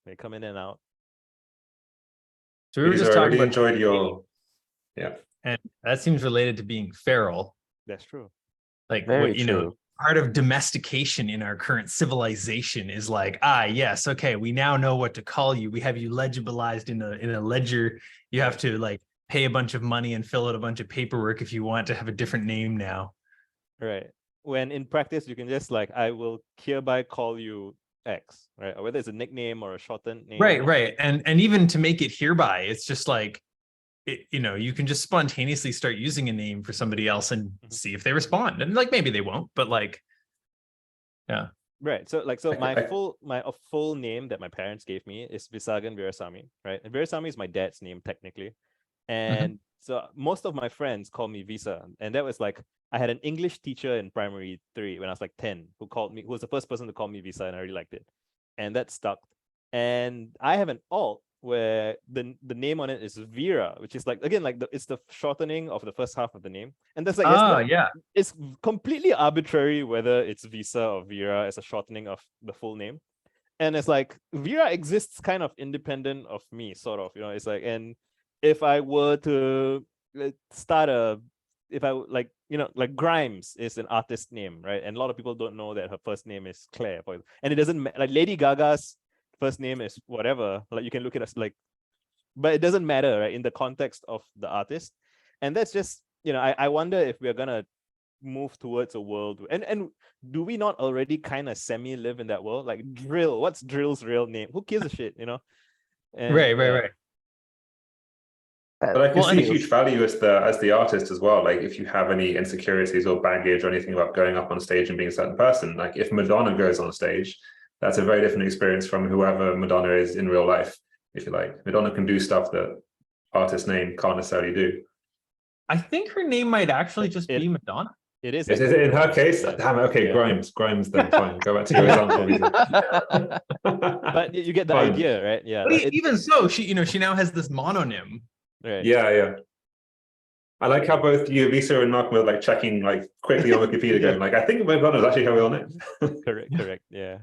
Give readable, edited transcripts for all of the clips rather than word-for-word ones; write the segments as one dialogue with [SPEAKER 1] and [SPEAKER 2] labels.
[SPEAKER 1] They come in and out.
[SPEAKER 2] So we were
[SPEAKER 3] Visa,
[SPEAKER 2] just
[SPEAKER 3] I
[SPEAKER 2] talking
[SPEAKER 3] really
[SPEAKER 2] about,
[SPEAKER 3] enjoyed your. Yeah.
[SPEAKER 2] and that seems related to being feral.
[SPEAKER 1] That's true.
[SPEAKER 2] Like
[SPEAKER 4] Very
[SPEAKER 2] what, you know,
[SPEAKER 4] true.
[SPEAKER 2] part of domestication in our current civilization is like, yes, okay, we now know what to call you. We have you legibilized in a ledger. You have to like pay a bunch of money and fill out a bunch of paperwork if you want to have a different name now.
[SPEAKER 1] Right. When in practice, you can just like, I will hereby call you X, right? Or whether it's a nickname or a shortened name.
[SPEAKER 2] Right. And even to make it hereby, it's just like, you know, you can just spontaneously start using a name for somebody else and see if they respond. And like, maybe they won't, but like, yeah.
[SPEAKER 1] Right. So like, my full name that my parents gave me is Visagan Virasamy, right? And Virasamy is my dad's name technically. And so most of my friends call me Visa. And that was like, I had an English teacher in primary 3 when I was like 10 who was the first person to call me Visa, and I really liked it. And that stuck. And I have an alt where the name on it is Vera, which is like, again, like it's the shortening of the first half of the name. And that's like, it's completely arbitrary whether it's Visa or Vera as a shortening of the full name. And it's like, Vera exists kind of independent of me, sort of, you know, it's like, and if I were to start like, you know, like Grimes is an artist name, right? And a lot of people don't know that her first name is Claire. And it doesn't, like Lady Gaga's first name is whatever, like you can look at us like, but it doesn't matter, right, in the context of the artist. And that's just, you know, I wonder if we're gonna move towards a world, and do we not already kind of semi live in that world? Like Drill, what's Drill's real name? Who gives a shit, you know? And,
[SPEAKER 2] Right.
[SPEAKER 3] But I can see huge value as the artist as well. Like if you have any insecurities or baggage or anything about going up on stage and being a certain person, like if Madonna goes on stage, that's a very different experience from whoever Madonna is in real life, if you like. Madonna can do stuff that artist name can't necessarily do.
[SPEAKER 2] I think her name might actually just be Madonna.
[SPEAKER 1] It is.
[SPEAKER 3] Is it in her case? Damn it. Okay, yeah. Grimes then, fine. Go back to your example.
[SPEAKER 1] But you get the idea, right? Yeah.
[SPEAKER 2] But even so, she now has this mononym.
[SPEAKER 1] Right.
[SPEAKER 3] Yeah. I like how both you, Visa, and Malcolm were like checking like quickly on Wikipedia, going like, I think Madonna is actually her real name.
[SPEAKER 1] Correct. Yeah.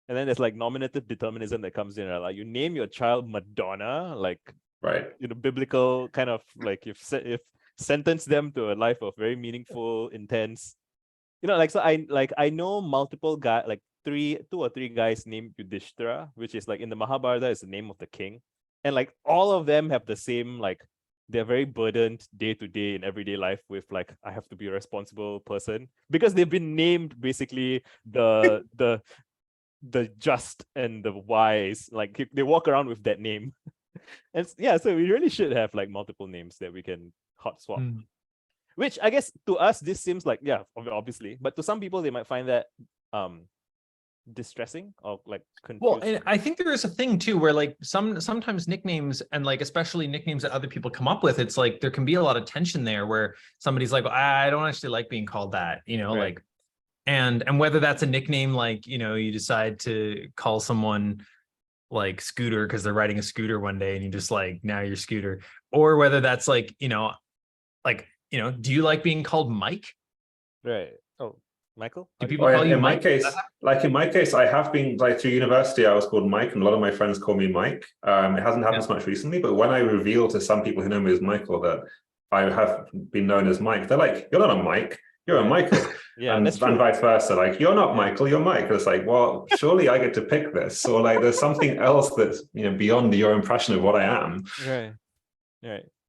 [SPEAKER 1] And then there's like nominative determinism that comes in. Like you name your child Madonna, like
[SPEAKER 3] right,
[SPEAKER 1] you know, biblical kind of like if sentence them to a life of very meaningful, intense, you know, like so I know multiple guys, like 2 or 3 guys named Yudhishthira, which is like in the Mahabharata is the name of the king, and like all of them have the same, like they're very burdened day to day in everyday life with like, I have to be a responsible person because they've been named basically the just and the wise, like they walk around with that name. And yeah, so we really should have like multiple names that we can hot swap. Which I guess to us this seems like, yeah, obviously, but to some people they might find that distressing or like confusing.
[SPEAKER 2] Well, and I think there is a thing too where like sometimes nicknames, and like especially nicknames that other people come up with, it's like there can be a lot of tension there where somebody's like, I don't actually like being called that, you know, right. Like and whether that's a nickname, like, you know, you decide to call someone like Scooter because they're riding a scooter one day and you just like, now you're Scooter, or whether that's like, you know, do you like being called Mike?
[SPEAKER 1] Right. Oh, Michael?
[SPEAKER 2] Do people call you Mike?
[SPEAKER 3] In my case, I have been like through university, I was called Mike, and a lot of my friends call me Mike. It hasn't happened so much recently, but when I reveal to some people who know me as Michael that I have been known as Mike, they're like, you're not a Mike, you're a Michael.
[SPEAKER 1] Yeah,
[SPEAKER 3] and vice versa, like you're not Michael, you're Mike. It's like, well, surely I get to pick this, or like there's something else that's, you know, beyond your impression of what I am.
[SPEAKER 1] Right.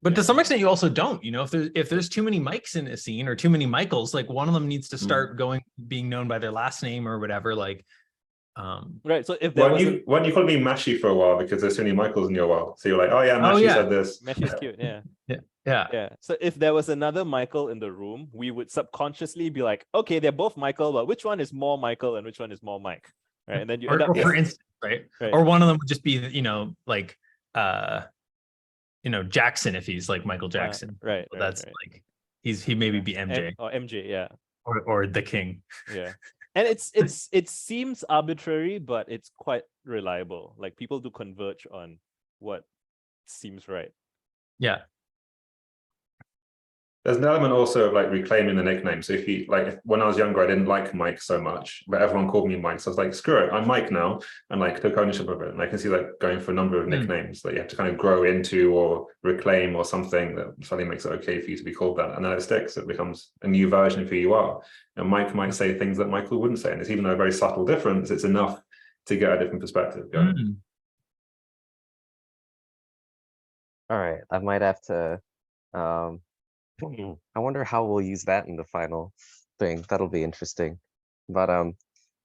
[SPEAKER 2] But to some extent, you also don't. You know, if there's too many Mikes in a scene or too many Michaels, like one of them needs to start being known by their last name or whatever. Like,
[SPEAKER 1] right. So if
[SPEAKER 3] when you called me Mashy for a while because there's too many Michaels in your world, so you're like, oh yeah, Mashy said this.
[SPEAKER 1] Mashy's cute.
[SPEAKER 2] Yeah.
[SPEAKER 1] So if there was another Michael in the room, we would subconsciously be like, okay, they're both Michael, but which one is more Michael and which one is more Mike? Right. And then you end up,
[SPEAKER 2] for instance, right? Or one of them would just be, you know, like you know, Jackson if he's like Michael Jackson.
[SPEAKER 1] Right.
[SPEAKER 2] So that's like he maybe be MJ.
[SPEAKER 1] Or MJ, yeah.
[SPEAKER 2] Or the King.
[SPEAKER 1] Yeah. And it seems arbitrary, but it's quite reliable. Like people do converge on what seems right.
[SPEAKER 2] Yeah.
[SPEAKER 3] There's an element also of like reclaiming the nickname. So if you like, when I was younger, I didn't like Mike so much, but everyone called me Mike. So I was like, screw it, I'm Mike now, and like took ownership of it. And I can see like going for a number of nicknames that you have to kind of grow into or reclaim or something that suddenly makes it okay for you to be called that. And then it sticks, it becomes a new version of who you are. And Mike might say things that Michael wouldn't say. And it's even though a very subtle difference, it's enough to get a different perspective going.
[SPEAKER 4] All right, I might have to I wonder how we'll use that in the final thing. That'll be interesting. But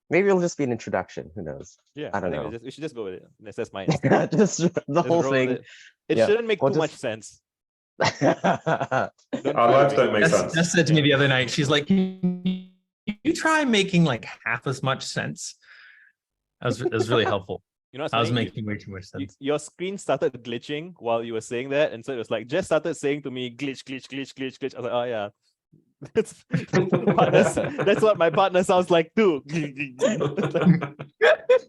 [SPEAKER 4] maybe it'll just be an introduction. Who knows?
[SPEAKER 1] Yeah,
[SPEAKER 4] I don't know.
[SPEAKER 1] We should just go with it. That's my
[SPEAKER 4] just the
[SPEAKER 1] Just
[SPEAKER 4] whole
[SPEAKER 1] roll
[SPEAKER 4] thing.
[SPEAKER 1] with it. It
[SPEAKER 4] Yeah,
[SPEAKER 1] shouldn't make
[SPEAKER 4] we'll
[SPEAKER 1] too much
[SPEAKER 4] just-
[SPEAKER 1] sense.
[SPEAKER 3] Our lives don't make sense.
[SPEAKER 2] Jess said to me the other night, she's like, "Can you try making like half as much sense?" That was really helpful.
[SPEAKER 1] You know, what's
[SPEAKER 2] I was
[SPEAKER 1] funny?
[SPEAKER 2] making way too much sense.
[SPEAKER 1] Your screen started glitching while you were saying that, and so it was like just started saying to me glitch, glitch, glitch, glitch, glitch. I was like, oh yeah. That's what my partner sounds like too.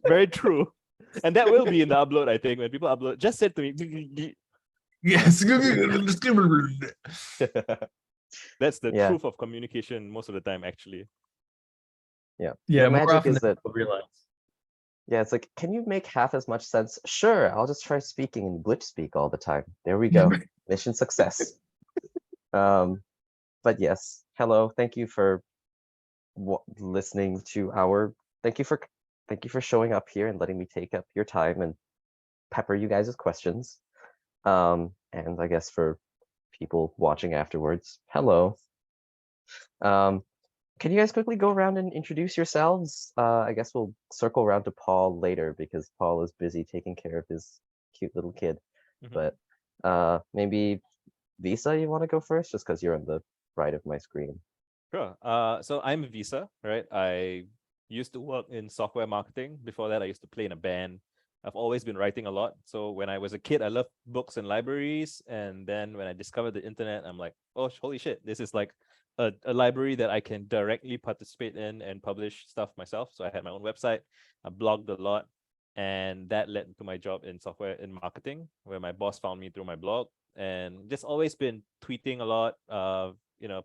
[SPEAKER 1] Very true. And that will be in the upload, I think, when people upload. Just said to me.
[SPEAKER 2] Yes.
[SPEAKER 1] That's the
[SPEAKER 4] Yeah.
[SPEAKER 1] truth of communication most of the time, actually.
[SPEAKER 4] Yeah.
[SPEAKER 2] Yeah,
[SPEAKER 4] The
[SPEAKER 2] more
[SPEAKER 4] magic
[SPEAKER 2] often
[SPEAKER 4] is
[SPEAKER 2] than
[SPEAKER 4] that
[SPEAKER 2] people realize.
[SPEAKER 4] yeah, it's like, can you make half as much sense? Sure, I'll just try speaking in glitch speak all the time. There we go. Mission success. But yes, hello. Thank you for listening to our. Thank you for showing up here and letting me take up your time and pepper you guys with questions. And I guess for people watching afterwards, hello. Can you guys quickly go around and introduce yourselves? I guess we'll circle around to Paul later because Paul is busy taking care of his cute little kid.
[SPEAKER 1] Mhm.
[SPEAKER 4] But maybe Visa, you want to go first, just because you're on the right of my screen.
[SPEAKER 1] Sure. So I'm Visa, right? I used to work in software marketing. Before that, I used to play in a band. I've always been writing a lot. So when I was a kid, I loved books and libraries. And then when I discovered the internet, I'm like, oh, holy shit, this is like a library that I can directly participate in and publish stuff myself. So I had my own website. I blogged a lot. And that led to my job in software in marketing, where my boss found me through my blog. And just always been tweeting a lot,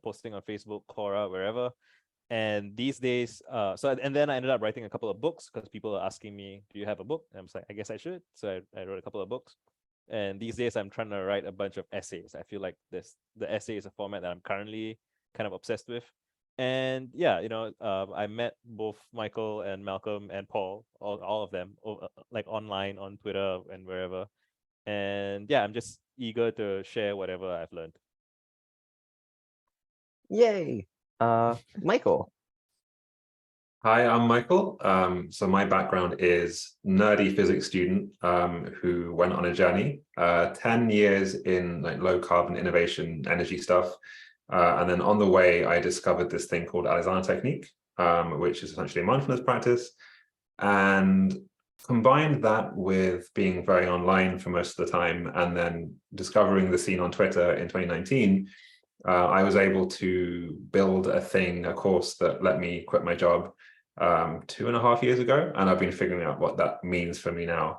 [SPEAKER 1] posting on Facebook, Quora, wherever. And these days, and then I ended up writing a couple of books because people are asking me, do you have a book? And I was like, I guess I should. So I wrote a couple of books. And these days I'm trying to write a bunch of essays. I feel like the essay is a format that I'm currently kind of obsessed with. And yeah, I met both Michael and Malcolm and Paul, all of them, like online on Twitter and wherever. And yeah, I'm just eager to share whatever I've learned.
[SPEAKER 4] Yay! Michael.
[SPEAKER 3] Hi, I'm Michael. So my background is nerdy physics student who went on a journey, 10 years in like low carbon innovation, energy stuff. And then on the way, I discovered this thing called Alexander Technique, which is essentially a mindfulness practice. And combined that with being very online for most of the time and then discovering the scene on Twitter in 2019, I was able to build a course that let me quit my job 2.5 years ago. And I've been figuring out what that means for me now.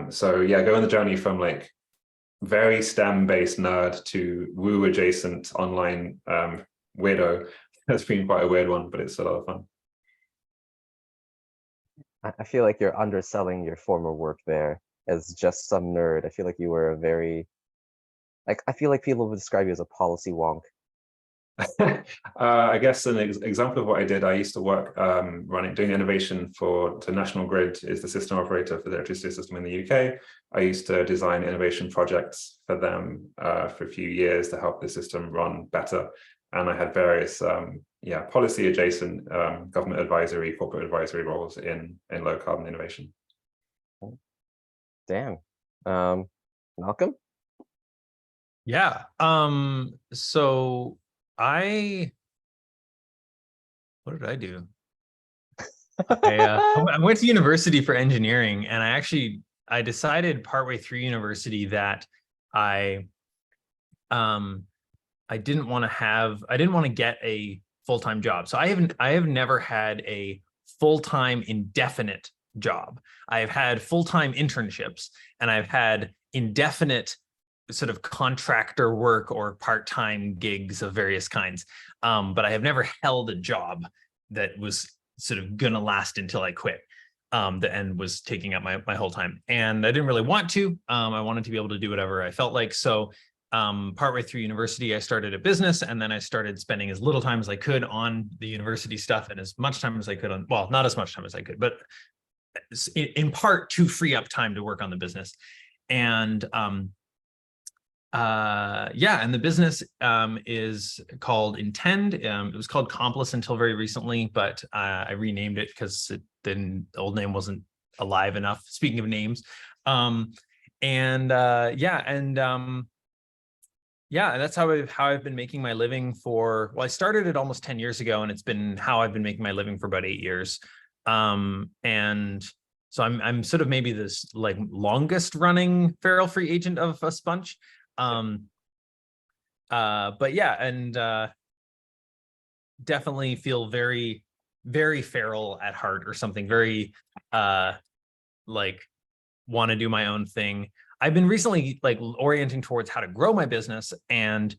[SPEAKER 3] So yeah, go on the journey from like very STEM-based nerd to woo-adjacent online weirdo. That's been quite a weird one, but it's a lot of fun.
[SPEAKER 4] I feel like you're underselling your former work there as just some nerd. I feel like you were I feel like people would describe you as a policy wonk.
[SPEAKER 3] I guess an example of what I did, I used to work doing innovation to National Grid is the system operator for the electricity system in the UK. I used to design innovation projects for them for a few years to help the system run better. And I had various policy adjacent government advisory, corporate advisory roles in low carbon innovation.
[SPEAKER 4] Damn. Malcolm?
[SPEAKER 2] Yeah. So what did I do? I went to university for engineering, and I decided partway through university that I didn't want to get a full-time job. So I have never had a full-time indefinite job. I've had full-time internships, and I've had indefinite sort of contractor work or part-time gigs of various kinds. But I have never held a job that was sort of gonna last until I quit. And was taking up my whole time. And I didn't really want to. I wanted to be able to do whatever I felt like. So partway through university, I started a business, and then I started spending as little time as I could on the university stuff and as much time as I could on, well, not as much time as I could, but in part to free up time to work on the business. And and the business is called Intend. It was called Complex until very recently, but I renamed it because the old name wasn't alive enough. Speaking of names, that's how I've been making my living for. Well, I started it almost 10 years ago, and it's been how I've been making my living for about 8 years. And so I'm sort of maybe this like longest running feral free agent of a Spunch. Definitely feel very, very feral at heart, or something very like want to do my own thing. I've been recently like orienting towards how to grow my business, and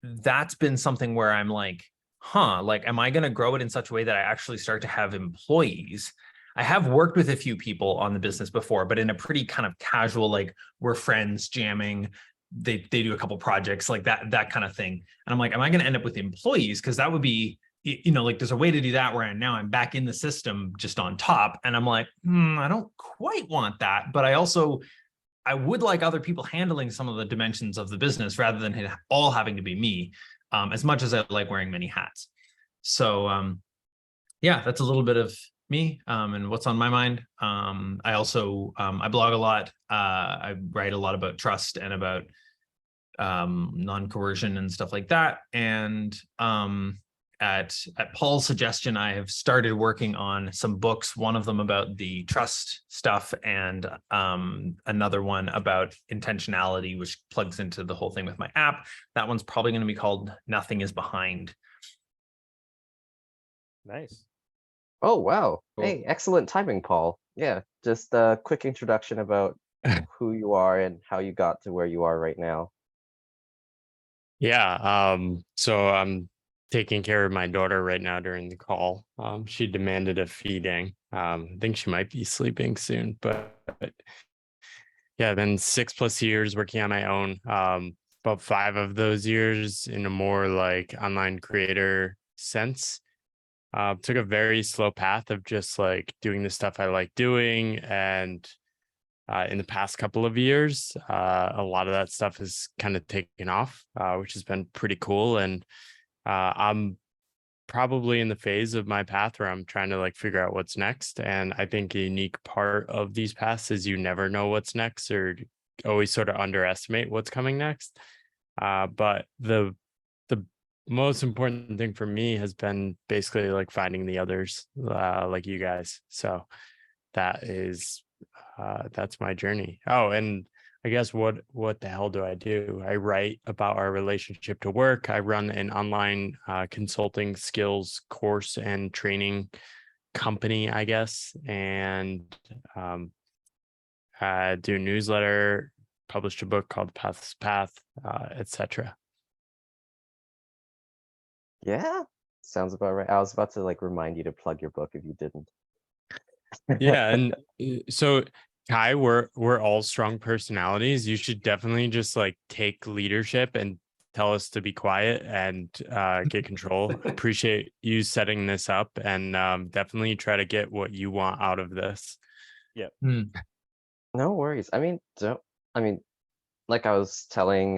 [SPEAKER 2] that's been something where I'm like, like, am I going to grow it in such a way that I actually start to have employees? I have worked with a few people on the business before, but in a pretty kind of casual, like, we're friends jamming. They do a couple projects like that kind of thing. And I'm like, am I going to end up with employees? Because that would be, like, there's a way to do that where now I'm back in the system just on top. And I'm like, I don't quite want that. But I would like other people handling some of the dimensions of the business rather than it all having to be me, as much as I like wearing many hats. So that's a little bit of me and what's on my mind. I also I blog a lot. I write a lot about trust and about non-coercion and stuff like that. And at Paul's suggestion, I have started working on some books, one of them about the trust stuff, and another one about intentionality, which plugs into the whole thing with my app. That one's probably going to be called Nothing is Behind.
[SPEAKER 1] Nice.
[SPEAKER 4] Oh, wow.
[SPEAKER 3] Cool.
[SPEAKER 4] Hey, excellent timing, Paul. Yeah, just a quick introduction about who you are and how you got to where you are right now.
[SPEAKER 5] Yeah, so I'm taking care of my daughter right now during the call. She demanded a feeding. I think she might be sleeping soon, but yeah, then 6+ years working on my own. About 5 of those years in a more like online creator sense. Took a very slow path of just like doing the stuff I like doing. And in the past couple of years, a lot of that stuff has kind of taken off, which has been pretty cool. And I'm probably in the phase of my path where I'm trying to like figure out what's next. And I think a unique part of these paths is you never know what's next, or always sort of underestimate what's coming next. But the most important thing for me has been basically like finding the others, like you guys. So that is that's my journey. Oh, and I guess what the hell do? I write about our relationship to work. I run an online consulting skills course and training company, I guess, and I do a newsletter, published a book called The Pathless Path, etc.
[SPEAKER 4] Yeah, sounds about right. I was about to like remind you to plug your book if you didn't.
[SPEAKER 5] Yeah, and so Kai, we're all strong personalities. You should definitely just like take leadership and tell us to be quiet and get control. Appreciate you setting this up, and definitely try to get what you want out of this.
[SPEAKER 1] Yeah.
[SPEAKER 4] No worries. I mean, like I was talking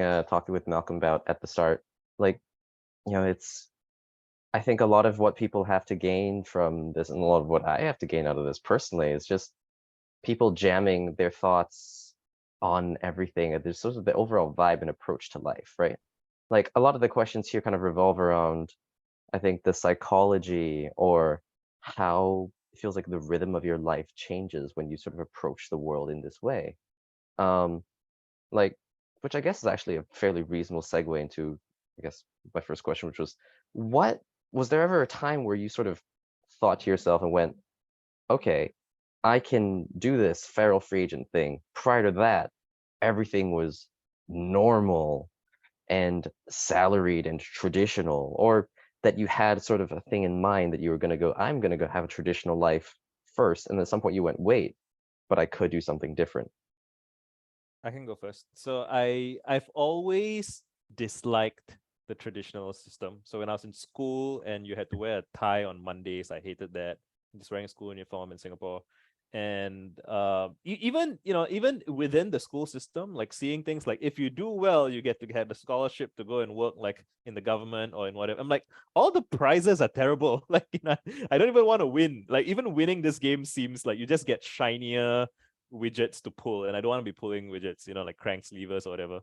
[SPEAKER 4] with Malcolm about at the start, like, I think a lot of what people have to gain from this, and a lot of what I have to gain out of this personally, is just people jamming their thoughts on everything. There's sort of the overall vibe and approach to life, right? Like a lot of the questions here kind of revolve around, I think, the psychology, or how it feels like the rhythm of your life changes when you sort of approach the world in this way. Like, which I guess is actually a fairly reasonable segue into, I guess, my first question, which was, was there ever a time where you sort of thought to yourself and went, okay, I can do this feral free agent thing. Prior to that, everything was normal and salaried and traditional, or that you had sort of a thing in mind that you were going to go, I'm going to go have a traditional life first, and at some point you went, wait, but I could do something different?
[SPEAKER 1] I can go first. So I've always disliked the traditional system. So when I was in school and you had to wear a tie on Mondays, I hated that. Just wearing a school uniform in Singapore. And even within the school system, like seeing things like if you do well, you get to have a scholarship to go and work like in the government or in whatever. I'm like, all the prizes are terrible. Like, I don't even want to win. Like, even winning this game seems like you just get shinier widgets to pull, and I don't want to be pulling widgets, like cranks, levers or whatever.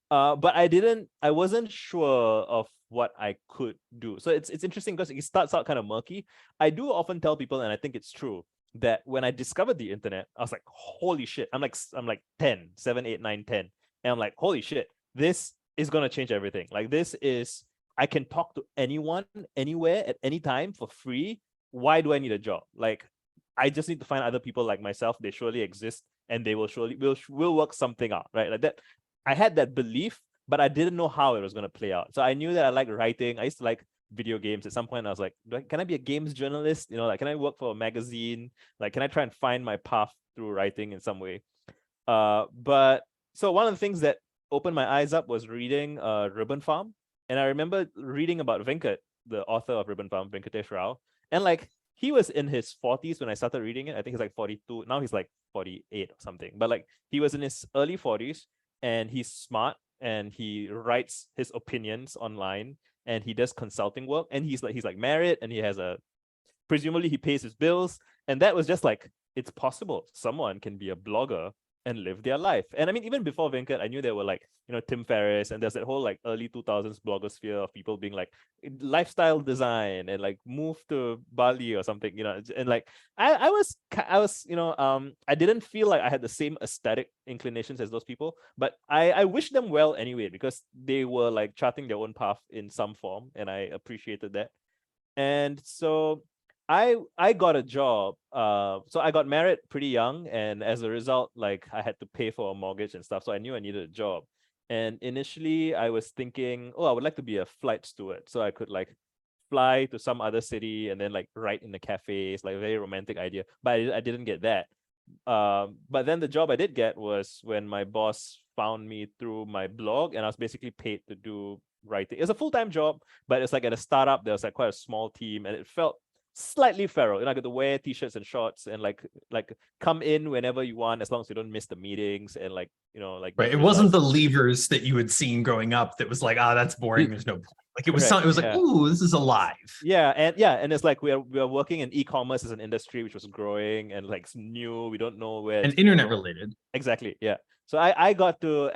[SPEAKER 1] But I wasn't sure of what I could do. So it's interesting because it starts out kind of murky. I do often tell people, and I think it's true, that when I discovered the internet, I was like, holy shit. I'm like 10, 7, 8, 9, 10. And I'm like, holy shit, this is gonna change everything. Like, I can talk to anyone, anywhere, at any time for free. Why do I need a job? Like, I just need to find other people like myself. They surely exist, and they will surely will work something out, right? Like that. I had that belief, but I didn't know how it was going to play out. So I knew that I liked writing. I used to like video games. At some point, I was like, can I be a games journalist? Like, can I work for a magazine? Like, can I try and find my path through writing in some way? But so one of the things that opened my eyes up was reading Ribbon Farm. And I remember reading about Venkat, the author of Ribbon Farm, Venkatesh Rao. And like, he was in his 40s when I started reading it. I think he's like 42. Now he's like 48 or something. But like, he was in his early 40s, and he's smart, and he writes his opinions online, and he does consulting work, and he's like married, and he has presumably he pays his bills. And that was just like, it's possible someone can be a blogger and live their life. And I mean, even before Venkat, I knew there were like, Tim Ferriss, and there's that whole like early 2000s blogosphere of people being like lifestyle design and like move to Bali or something, and like I was I didn't feel like I had the same aesthetic inclinations as those people, but I wish them well anyway, because they were like charting their own path in some form, and I appreciated that. And so I got a job. So I got married pretty young, and as a result, like I had to pay for a mortgage and stuff. So I knew I needed a job. And initially, I was thinking, I would like to be a flight steward, so I could like fly to some other city and then like write in the cafes, like a very romantic idea. But I didn't get that. But then the job I did get was when my boss found me through my blog, and I was basically paid to do writing. It's a full-time job, but it's like at a startup, there was like quite a small team, and it felt slightly feral. I get to wear t-shirts and shorts and like come in whenever you want, as long as you don't miss the meetings, and like
[SPEAKER 2] right. It wasn't the levers that you had seen growing up that was like, that's boring, there's no point. Like it was something, it was like, ooh, this is alive.
[SPEAKER 1] And it's like we are working in e-commerce as an industry which was growing and like new. We don't know where,
[SPEAKER 2] and internet related.
[SPEAKER 1] Exactly. Yeah. So I got to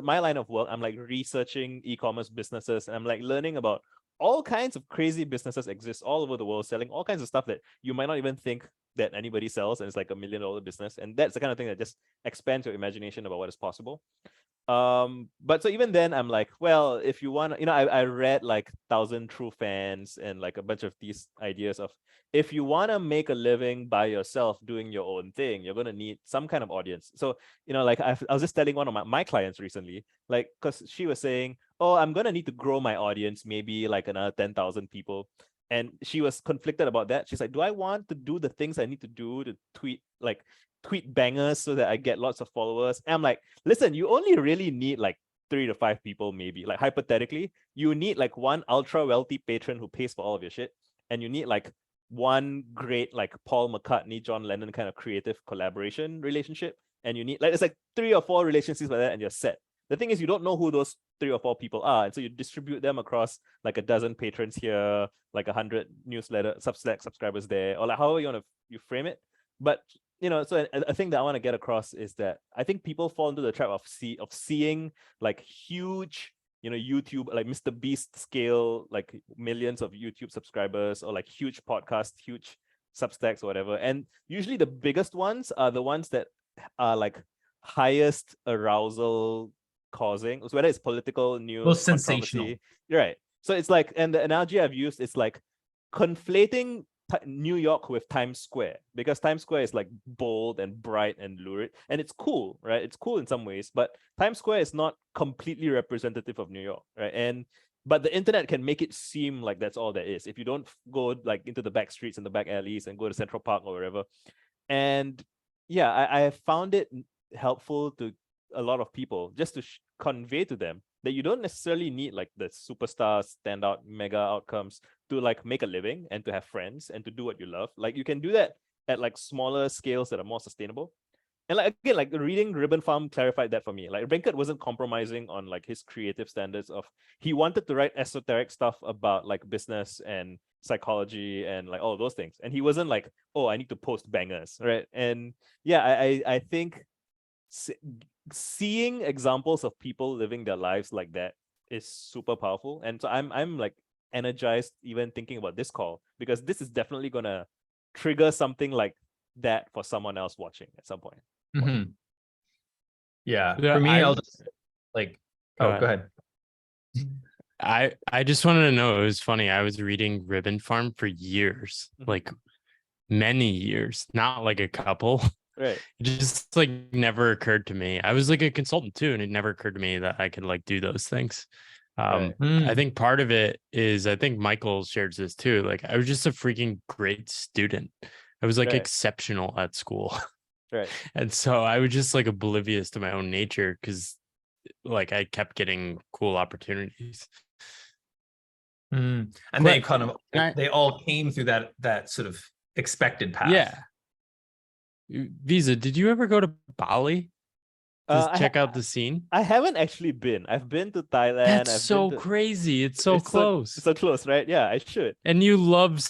[SPEAKER 1] my line of work, I'm like researching e-commerce businesses, and I'm like learning about all kinds of crazy businesses exist all over the world, selling all kinds of stuff that you might not even think that anybody sells, and it's like $1 million business. And that's the kind of thing that just expands your imagination about what is possible. But so even then, I'm like, well, if you want, I read like 1,000 True Fans and like a bunch of these ideas of, if you want to make a living by yourself doing your own thing, you're going to need some kind of audience. So, like I was just telling one of my clients recently, like, because she was saying, I'm going to need to grow my audience, maybe like another 10,000 people. And she was conflicted about that. She's like, do I want to do the things I need to do to tweet bangers so that I get lots of followers? And I'm like, listen, you only really need like 3 to 5 people, maybe. Like hypothetically, you need like one ultra wealthy patron who pays for all of your shit, and you need like one great like Paul McCartney, John Lennon kind of creative collaboration relationship, and you need like it's like 3 or 4 relationships like that, and you're set. The thing is, you don't know who those 3 or 4 people are, and so you distribute them across like a dozen patrons here, like 100 newsletter Substack subscribers there, or like however you frame it. But so a thing that I want to get across is that I think people fall into the trap of seeing like huge, YouTube, like Mr. Beast scale, like millions of YouTube subscribers, or like huge podcasts, huge Substacks or whatever. And usually the biggest ones are the ones that are like highest arousal causing, so whether it's political news,
[SPEAKER 2] most sensational.
[SPEAKER 1] You're right. So it's like, and the analogy I've used is like conflating New York with Times Square, because Times Square is like bold and bright and lurid, and it's cool, right? It's cool in some ways, but Times Square is not completely representative of New York, right? But the internet can make it seem like that's all there is if you don't go like into the back streets and the back alleys and go to Central Park or wherever. And yeah, I have found it helpful to a lot of people just to convey to them that you don't necessarily need like the superstar standout mega outcomes to like make a living and to have friends and to do what you love. Like you can do that at like smaller scales that are more sustainable. And like again, like reading Ribbon Farm clarified that for me. Like Venkat wasn't compromising on like his creative standards of, he wanted to write esoteric stuff about like business and psychology and like all those things. And he wasn't like, oh, I need to post bangers, right? And yeah, I think seeing examples of people living their lives like that is super powerful. And so I'm like energized even thinking about this call, because this is definitely gonna trigger something like that for someone else watching at some point.
[SPEAKER 2] Mhm. Yeah,
[SPEAKER 5] Yeah,
[SPEAKER 2] for me,
[SPEAKER 5] I-
[SPEAKER 2] I'll just like, oh, go ahead.
[SPEAKER 5] I just wanted to know, it was funny. I was reading Ribbon Farm for years,
[SPEAKER 1] Mhm.
[SPEAKER 5] like many years, not like a couple.
[SPEAKER 1] Right.
[SPEAKER 5] It just like never occurred to me. I was like a consultant too, and it never occurred to me that I could like do those things.
[SPEAKER 1] Right.
[SPEAKER 5] I think part of it is, I think Michael shares this too. Like I was just a freaking great student. I was like
[SPEAKER 1] Right.
[SPEAKER 5] exceptional at school.
[SPEAKER 1] Right.
[SPEAKER 5] And so I was just like oblivious to my own nature because like I kept getting cool opportunities.
[SPEAKER 2] And they
[SPEAKER 5] But-
[SPEAKER 2] kind of,
[SPEAKER 5] I-
[SPEAKER 2] they all came through that sort of expected path.
[SPEAKER 5] Yeah. Visa, did you ever go to Bali? Just
[SPEAKER 1] I
[SPEAKER 5] check
[SPEAKER 1] ha-
[SPEAKER 5] out the scene.
[SPEAKER 1] I haven't actually been. I've been to Thailand.
[SPEAKER 5] That's
[SPEAKER 1] I've
[SPEAKER 5] so
[SPEAKER 1] been to...
[SPEAKER 5] crazy. It's so
[SPEAKER 1] It's
[SPEAKER 5] close.
[SPEAKER 1] So close, right? Yeah, I should.
[SPEAKER 5] And you love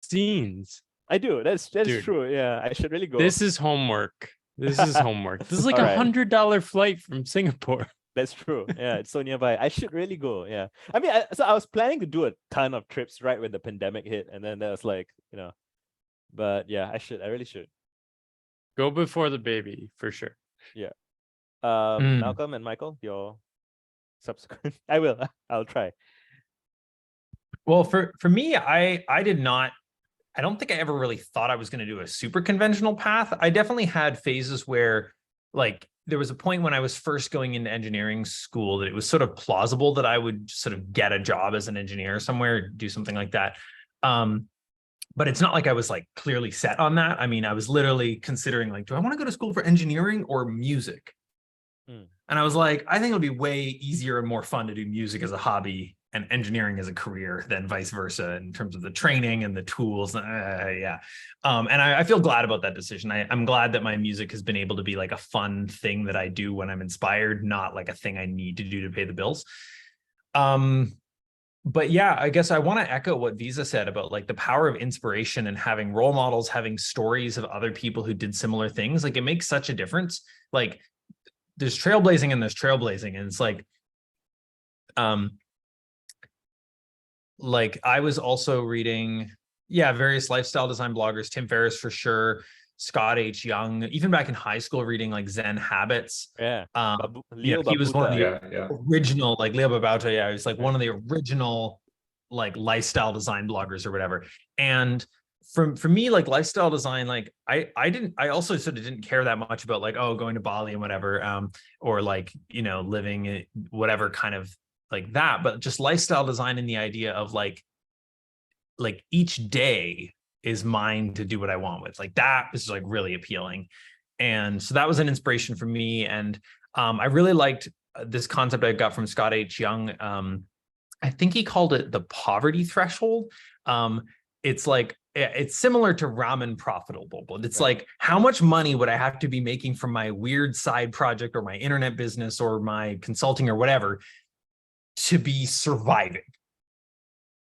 [SPEAKER 5] scenes.
[SPEAKER 1] I do. That's
[SPEAKER 5] Dude.
[SPEAKER 1] true. Yeah, I should really go.
[SPEAKER 5] This is homework. This is homework. This is like
[SPEAKER 1] Alright.
[SPEAKER 5] $100 flight from Singapore.
[SPEAKER 1] That's true. Yeah, it's so nearby. I should really go. Yeah. I mean, so I was planning to do a ton of trips right when the pandemic hit, and then that was like, but yeah, I really should.
[SPEAKER 5] Go before the baby for sure.
[SPEAKER 1] Malcolm and Michael, your subsequent. I'll try.
[SPEAKER 2] Well, for me, I don't think I ever really thought I was going to do a super conventional path. I definitely had phases where like there was a point when I was first going into engineering school that it was sort of plausible that I would sort of get a job as an engineer somewhere, do something like that. But it's not like I was like clearly set on that. I mean, I was literally considering like, do I want to go to school for engineering or music? And I was like, I think it'll be way easier and more fun to do music as a hobby and engineering as a career than vice versa in terms of the training and the tools. And I feel glad about that decision. I'm glad that my music has been able to be like a fun thing that I do when I'm inspired, not like a thing I need to do to pay the bills. But yeah, I guess I want to echo what Visa said about like the power of inspiration and having role models, having stories of other people who did similar things. Like it makes such a difference. Like there's trailblazing and there's trailblazing. And it's like I was also reading, various lifestyle design bloggers, Tim Ferriss for sure, Scott H. Young, even back in high school, reading like Zen Habits.
[SPEAKER 1] Yeah.
[SPEAKER 2] He was one of the
[SPEAKER 3] Yeah.
[SPEAKER 2] original, like Leo Babauta. Yeah, he was like one of the original like lifestyle design bloggers or whatever. And for me, like lifestyle design, like I also sort of didn't care that much about like, oh, going to Bali and whatever, or like, living whatever kind of like that, but just lifestyle design and the idea of like each day is mine to do what I want with. Like that is like really appealing. And so that was an inspiration for me. And I really liked this concept I got from Scott H. Young. I think he called it the poverty threshold. It's like, it's similar to ramen profitable, but it's like, how much money would I have to be making from my weird side project or my internet business or my consulting or whatever to be surviving?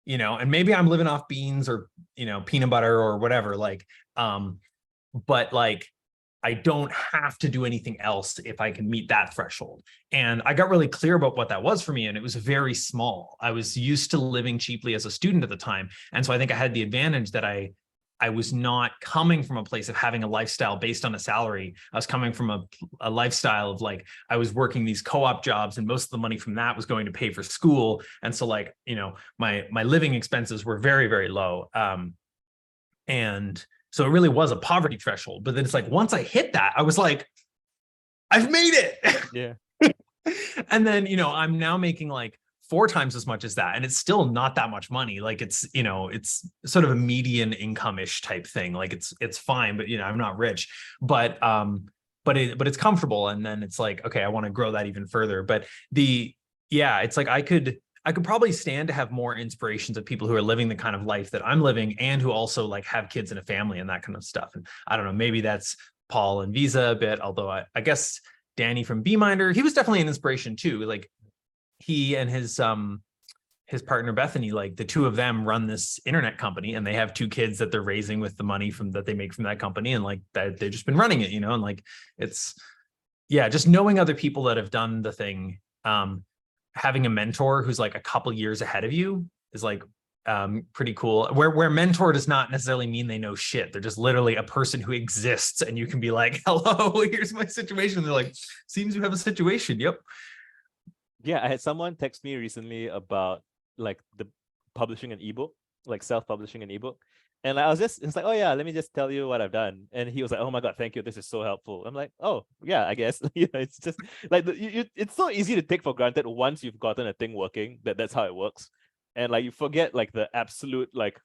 [SPEAKER 2] And maybe I'm living off beans or, peanut butter or whatever, but like, I don't have to do anything else if I can meet that threshold. And I got really clear about what that was for me. And it was very small. I was used to living cheaply as a student at the time. And so I think I had the advantage that I was not coming from a place of having a lifestyle based on a salary. I was coming from a lifestyle of like, I was working these co-op jobs and most of the money from that was going to pay for school. And so like, my living expenses were very, very low. And so it really was a poverty threshold. But then it's like, once I hit that, I was like, I've made it.
[SPEAKER 1] Yeah.
[SPEAKER 2] And then, you know, I'm now making like 4 times as much as that. And it's still not that much money. Like it's, you know, it's sort of a median income-ish type thing. Like it's fine, but you know, I'm not rich, but it's comfortable. And then it's like, okay, I want to grow that even further. But it's like I could probably stand to have more inspirations of people who are living the kind of life that I'm living and who also like have kids and a family and that kind of stuff. And I don't know, maybe that's Paul and Visa a bit, although I guess Danny from Beeminder, he was definitely an inspiration too. Like he and his partner Bethany, like the two of them run this internet company and they have 2 kids that they're raising with the money that they make from that company. And like that, they've just been running it, you know, and like, it's, yeah, just knowing other people that have done the thing, having a mentor who's like a couple years ahead of you is like pretty cool. Where mentor does not necessarily mean they know shit. They're just literally a person who exists and you can be like, hello, here's my situation. They're like, seems you have a situation. Yep.
[SPEAKER 1] Yeah, I had someone text me recently about like the publishing an ebook, like self-publishing an ebook. And I was it's like, oh yeah, let me just tell you what I've done. And he was like, oh my God, thank you. This is so helpful. I'm like, oh yeah, I guess. You know, it's just like it's so easy to take for granted once you've gotten a thing working, that's how it works. And like you forget like the absolute like,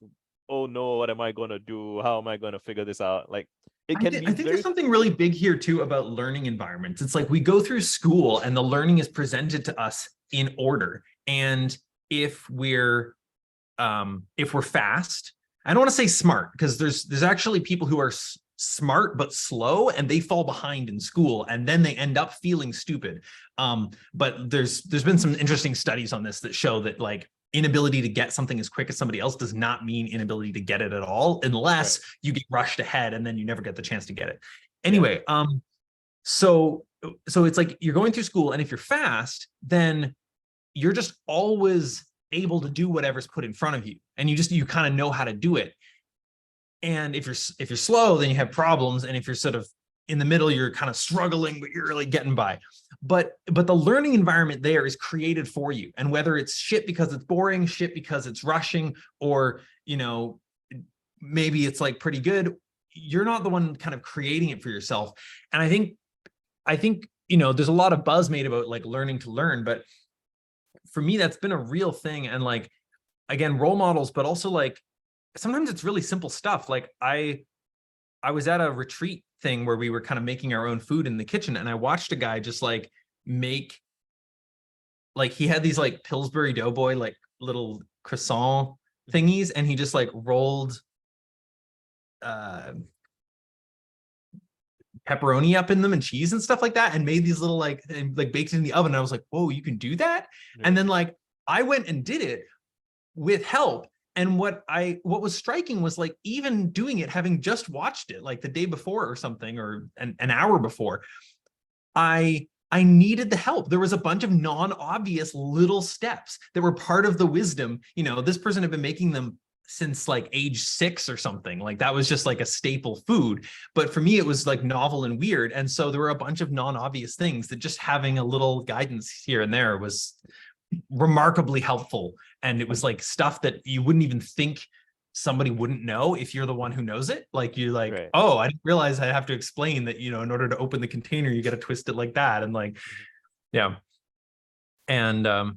[SPEAKER 1] oh no, what am I gonna do? How am I gonna figure this out? Like it can be
[SPEAKER 2] I think there's something really big here too about learning environments. It's like we go through school and the learning is presented to us in order. And if we're fast, I don't want to say smart, because there's actually people who are smart but slow and they fall behind in school and then they end up feeling stupid. But there's been some interesting studies on this that show that like inability to get something as quick as somebody else does not mean inability to get it at all, unless you get rushed ahead and then you never get the chance to get it. Anyway, so it's like you're going through school, and if you're fast, then you're just always able to do whatever's put in front of you, and you kind of know how to do it. And if you're slow, then you have problems, and if you're sort of in the middle, you're kind of struggling, but you're really getting by. But the learning environment there is created for you. And whether it's shit because it's boring, shit because it's rushing, or, you know, maybe it's like pretty good, you're not the one kind of creating it for yourself. And I think, you know, there's a lot of buzz made about like learning to learn, but for me, that's been a real thing. And like, again, role models, but also like, sometimes it's really simple stuff. Like I was at a retreat thing where we were kind of making our own food in the kitchen, and I watched a guy just like make, like he had these like Pillsbury Doughboy like little croissant thingies, and he just like rolled pepperoni up in them and cheese and stuff like that, and made these little like baked in the oven. And I was like, whoa, you can do that? Yeah. And then like I went and did it with help. And what was striking was like, even doing it, having just watched it like the day before or something, or an hour before, I needed the help. There was a bunch of non-obvious little steps that were part of the wisdom. You know, this person had been making them since like age 6 or something. Like that was just like a staple food. But for me, it was like novel and weird. And so there were a bunch of non-obvious things that just having a little guidance here and there was remarkably helpful. And it was like stuff that you wouldn't even think somebody wouldn't know if you're the one who knows it. Like you're like, right. Oh, I didn't realize I have to explain that, you know, in order to open the container, you got to twist it like that. And like, yeah. And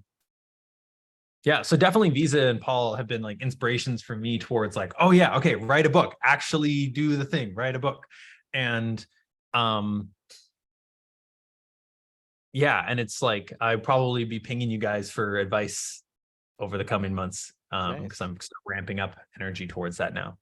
[SPEAKER 2] yeah, so definitely Visa and Paul have been like inspirations for me towards like, oh yeah, okay, write a book, actually do the thing, write a book. And yeah, and it's like, I'd probably be pinging you guys for advice over the coming months, because I'm ramping up energy towards that now.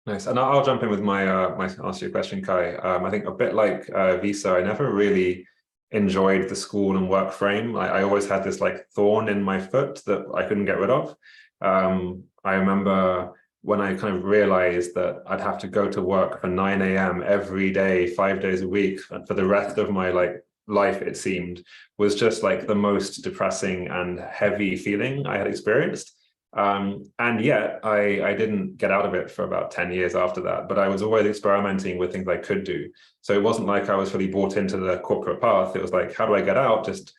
[SPEAKER 3] Nice, and I'll jump in with my answer to your question, Kai. I think a bit like Visa, I never really enjoyed the school and work frame. I always had this like thorn in my foot that I couldn't get rid of. I remember when I kind of realized that I'd have to go to work for 9 a.m. every day, 5 days a week for the rest of my life, it seemed, was just like the most depressing and heavy feeling I had experienced. And yet I didn't get out of it for about 10 years after that, but I was always experimenting with things I could do. So it wasn't like I was fully bought into the corporate path. It was like, how do I get out? Just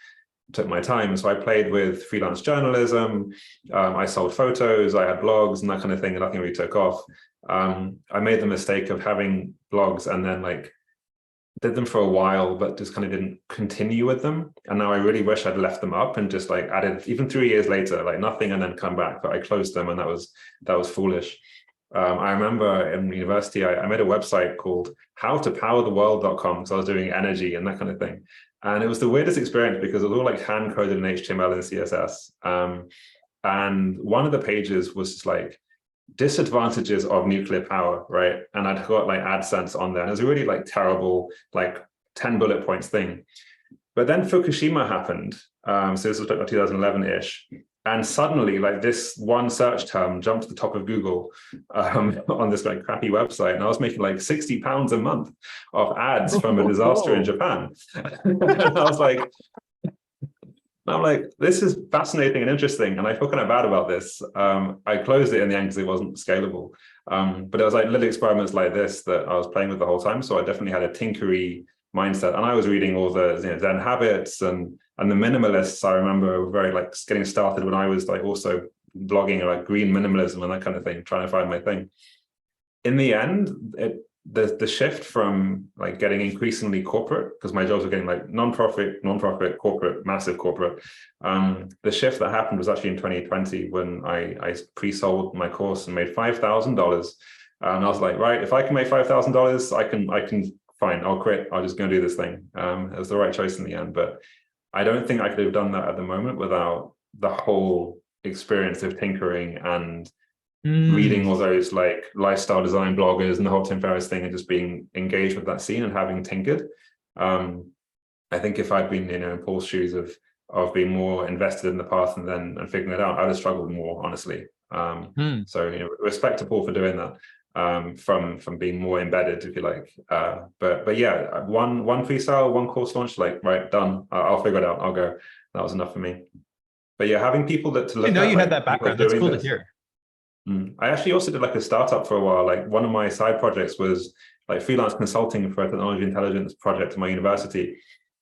[SPEAKER 3] took my time. So I played with freelance journalism. I sold photos, I had blogs and that kind of thing, and nothing really took off. I made the mistake of having blogs and then like did them for a while, but just kind of didn't continue with them. And now I really wish I'd left them up and just like added, even 3 years later, like nothing, and then come back. But I closed them, and that was foolish. I remember in university, I made a website called howtopowertheworld.com, because I was doing energy and that kind of thing. And it was the weirdest experience because it was all like hand coded in HTML and CSS. And one of the pages was just like disadvantages of nuclear power, right? And I'd got like AdSense on there. And it was a really like terrible, like 10 bullet points thing. But then Fukushima happened. So this was like 2011-ish. And suddenly, like this one search term jumped to the top of Google on this like crappy website, and I was making like £60 a month of ads from a disaster in Japan. And I'm like, this is fascinating and interesting, and I feel kind of bad about this. I closed it in the end because it wasn't scalable. But it was like little experiments like this that I was playing with the whole time. So I definitely had a tinkery mindset, and I was reading all the Zen habits and the minimalists. I remember were very like getting started when I was like also blogging like green minimalism and that kind of thing, trying to find my thing. In the end, the shift from like getting increasingly corporate, because my jobs were getting like non-profit, corporate, massive corporate. The shift that happened was actually in 2020 when I pre-sold my course and made $5,000. And I was like, right, if I can make $5,000, I can fine, I'll quit. I'll just go do this thing. It was the right choice in the end, but I don't think I could have done that at the moment without the whole experience of tinkering and reading all those like lifestyle design bloggers and the whole Tim Ferriss thing, and just being engaged with that scene and having tinkered. I think if I'd been in Paul's shoes of being more invested in the path and figuring it out, I'd have struggled more, honestly. So respect to Paul for doing that. From being more embedded, if you like, but yeah, one freestyle, one course launch, like right, done. I'll figure it out. I'll go. That was enough for me. But yeah, having people to look.
[SPEAKER 2] I know
[SPEAKER 3] at,
[SPEAKER 2] you
[SPEAKER 3] like,
[SPEAKER 2] had that background. That's cool to hear.
[SPEAKER 3] I actually also did like a startup for a while. Like one of my side projects was like freelance consulting for a technology intelligence project at my university.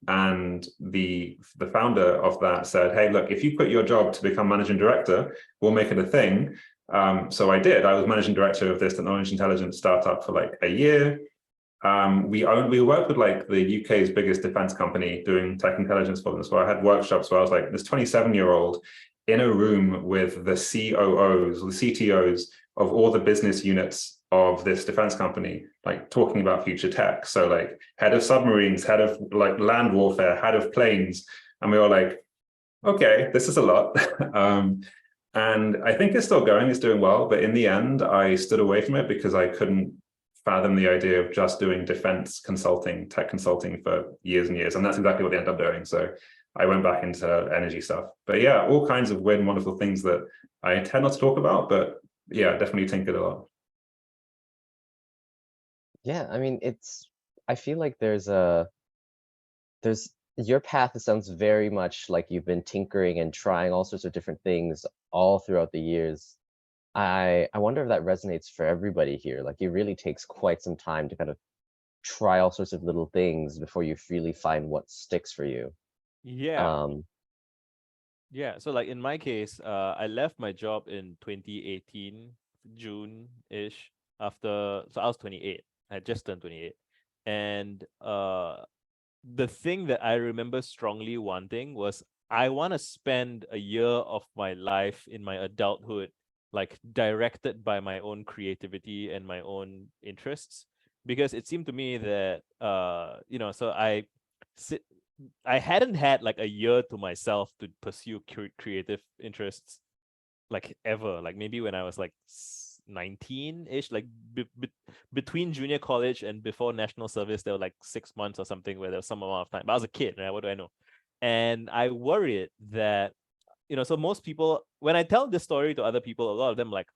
[SPEAKER 3] And the founder of that said, hey, look, if you quit your job to become managing director, we'll make it a thing. So I did. I was managing director of this technology intelligence startup for like a year. We worked with like the UK's biggest defense company doing tech intelligence for them. So I had workshops where I was like this 27-year-old in a room with the COOs or the CTOs of all the business units of this defense company, like talking about future tech. So like head of submarines, head of like land warfare, head of planes. And we were like, okay, this is a lot. And I think it's still going, it's doing well. But in the end, I stood away from it because I couldn't fathom the idea of just doing defense consulting, tech consulting for years and years. And that's exactly what they ended up doing. So I went back into energy stuff. But yeah, all kinds of weird and wonderful things that I tend not to talk about, but yeah, definitely tinkered a lot.
[SPEAKER 4] Yeah, I mean, I feel like there's your path sounds very much like you've been tinkering and trying all sorts of different things all throughout the years. I wonder if that resonates for everybody here. Like it really takes quite some time to kind of try all sorts of little things before you really find what sticks for you.
[SPEAKER 1] Yeah. Yeah. So like in my case, I left my job in 2018, June-ish, so I was 28. I had just turned 28. And the thing that I remember strongly wanting was I want to spend a year of my life in my adulthood like directed by my own creativity and my own interests, because it seemed to me that so I hadn't had like a year to myself to pursue creative interests like ever. Like maybe when I was like 19-ish, like between junior college and before national service, there were like 6 months or something where there was some amount of time. But I was a kid, right? What do I know? And I worried that, so most people, when I tell this story to other people, a lot of them like,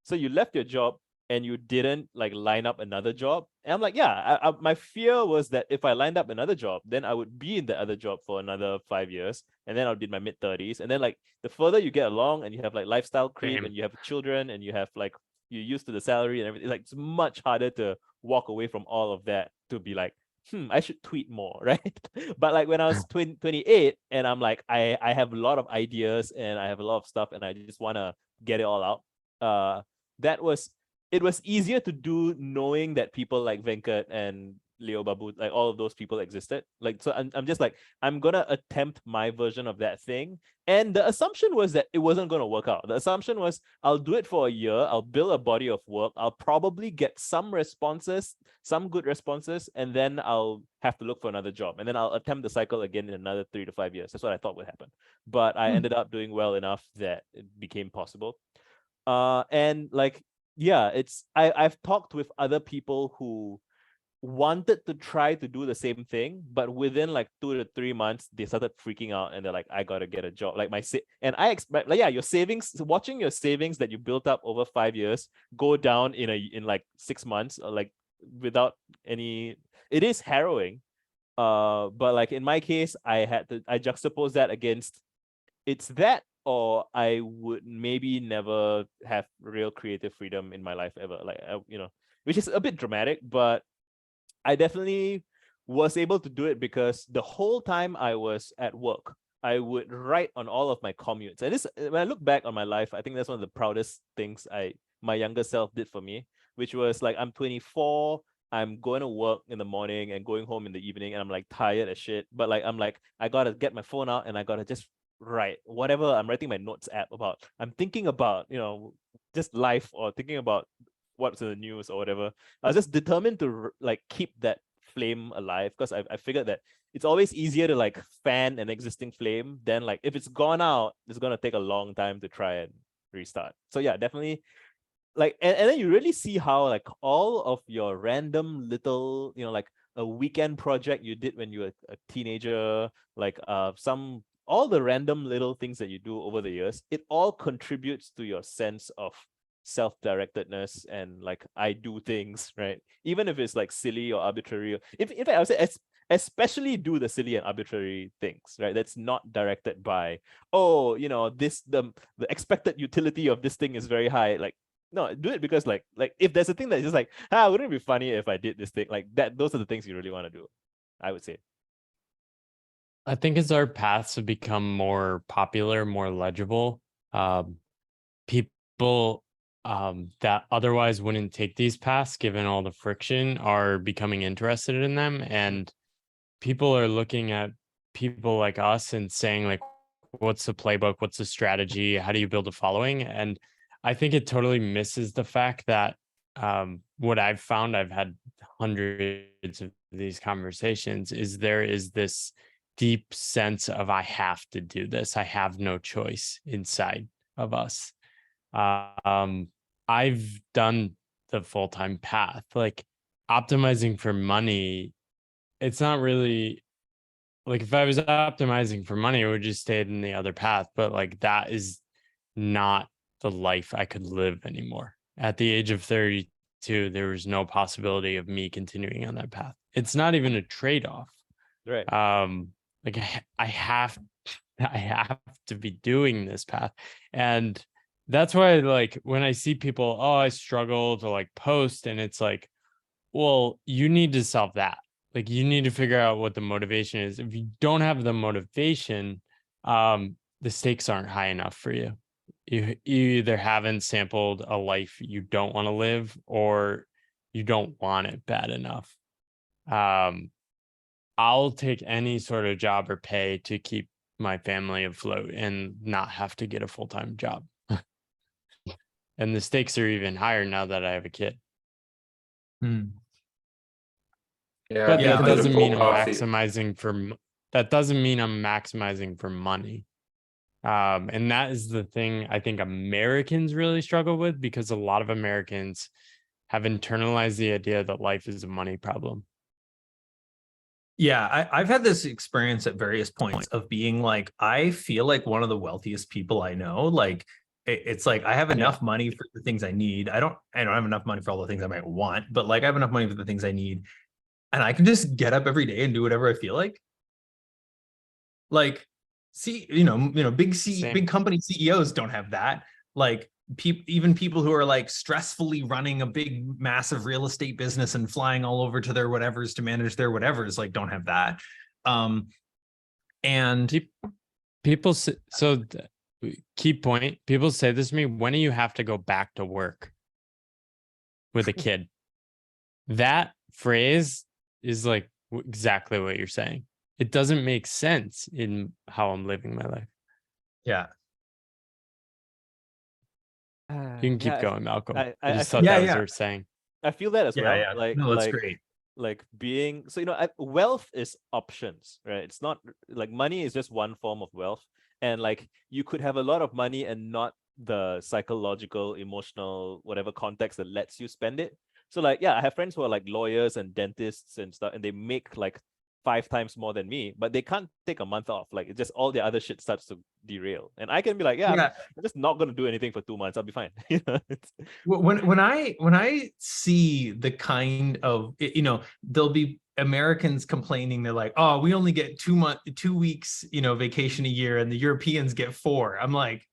[SPEAKER 1] so you left your job and you didn't like line up another job? And I'm like, yeah, my fear was that if I lined up another job, then I would be in the other job for another 5 years, and then I'll be in my mid-30s. And then like the further you get along and you have like lifestyle creep and you have children and you have like, you're used to the salary and everything, like it's much harder to walk away from all of that to be like, I should tweet more, right? But like when I was 28 and I'm like, I have a lot of ideas and I have a lot of stuff and I just want to get it all out. It was easier to do knowing that people like Venkat and Leo Babu, like all of those people existed. Like, so I'm just like, I'm gonna attempt my version of that thing. And the assumption was that it wasn't gonna work out. The assumption was I'll do it for a year, I'll build a body of work, I'll probably get some responses, some good responses, and then I'll have to look for another job. And then I'll attempt the cycle again in another 3 to 5 years. That's what I thought would happen. But I ended up doing well enough that it became possible. And like, yeah, I've talked with other people who wanted to try to do the same thing, but within like 2 to 3 months they started freaking out and they're like, I gotta get a job. Like and I expect, like, yeah, your savings, watching your savings that you built up over 5 years go down in like 6 months, or like without any, it is harrowing. But like in my case, I juxtapose that against, it's that, or I would maybe never have real creative freedom in my life ever. Like, which is a bit dramatic, but I definitely was able to do it because the whole time I was at work, I would write on all of my commutes. And this, when I look back on my life, I think that's one of the proudest things my younger self did for me, which was like, I'm 24, I'm going to work in the morning and going home in the evening, and I'm like tired as shit. But like, I'm like, I gotta get my phone out and I gotta just write whatever I'm writing my notes app about. I'm thinking about, just life, or thinking about what's in the news or whatever. I was just determined to like keep that flame alive, because I figured that it's always easier to like fan an existing flame than like, if it's gone out, it's gonna take a long time to try and restart. So yeah, definitely. Like, and then you really see how like all of your random little, like a weekend project you did when you were a teenager, like all the random little things that you do over the years, it all contributes to your sense of self-directedness and like, I do things, right? Even if it's like silly or arbitrary. In fact, I would say especially do the silly and arbitrary things, right? That's not directed by, the expected utility of this thing is very high. Like, no, do it because like if there's a thing that's just like, wouldn't it be funny if I did this thing? Like that, those are the things you really want to do, I would say.
[SPEAKER 5] I think as our paths have become more popular, more legible, people that otherwise wouldn't take these paths, given all the friction, are becoming interested in them. And people are looking at people like us and saying like, what's the playbook? What's the strategy? How do you build a following? And I think it totally misses the fact that what I've found, I've had hundreds of these conversations, is there is this deep sense of, I have to do this. I have no choice inside of us. I've done the full-time path, like optimizing for money. It's not really like, if I was optimizing for money, I would just stayed in the other path. But like, that is not the life I could live anymore. At the age of 32, there was no possibility of me continuing on that path. It's not even a trade-off.
[SPEAKER 1] Right.
[SPEAKER 5] Like I have to be doing this path. And that's why, like, when I see people, I struggle to like post, and it's like, well, you need to solve that. Like, you need to figure out what the motivation is. If you don't have the motivation, the stakes aren't high enough for you. You either haven't sampled a life you don't want to live, or you don't want it bad enough. I'll take any sort of job or pay to keep my family afloat and not have to get a full-time job. And the stakes are even higher now that I have a kid.
[SPEAKER 3] Yeah,
[SPEAKER 5] But
[SPEAKER 3] yeah,
[SPEAKER 5] that doesn't mean I'm
[SPEAKER 3] party.
[SPEAKER 5] maximizing for. That doesn't mean I'm maximizing for money. And that is the thing I think Americans really struggle with, because a lot of Americans have internalized the idea that life is a money problem.
[SPEAKER 2] Yeah, I've had this experience at various points of being like, I feel like one of the wealthiest people I know. Like, it's like, I have enough money for the things I need. I don't have enough money for all the things I might want, but like, I have enough money for the things I need, and I can just get up every day and do whatever I feel like. Like, see, big company CEOs don't have that. Like, even people who are like stressfully running a big massive real estate business and flying all over to their whatevers to manage their whatevers, like, don't have that. And
[SPEAKER 5] people say, key point, people say this to me, when do you have to go back to work with a kid? That phrase is like exactly what you're saying. It doesn't make sense in how I'm living my life.
[SPEAKER 2] yeah.
[SPEAKER 5] You can keep going, Malcolm. I just
[SPEAKER 1] feel
[SPEAKER 5] thought
[SPEAKER 2] Yeah,
[SPEAKER 5] that was
[SPEAKER 2] yeah.
[SPEAKER 5] what you're saying.
[SPEAKER 1] I feel that as well.
[SPEAKER 2] Yeah.
[SPEAKER 1] Like,
[SPEAKER 2] No, that's
[SPEAKER 1] like,
[SPEAKER 2] great.
[SPEAKER 1] like being, so, you know, wealth is options, right? It's not like money is just one form of wealth. And like, you could have a lot of money and not the psychological, emotional, whatever context that lets you spend it. So like, yeah, I have friends who are like lawyers and dentists and stuff, and they make like 5 times more than me, but they can't take a month off. Like, it's just all the other shit starts to derail. And I can be like, yeah,
[SPEAKER 2] Yeah.
[SPEAKER 1] I'm just not going to do anything for 2 months. I'll be fine. You know,
[SPEAKER 2] When I see the kind of, you know, there'll be Americans complaining, they're like, oh, we only get 2 weeks, you know, vacation a year, and the Europeans get 4. I'm like,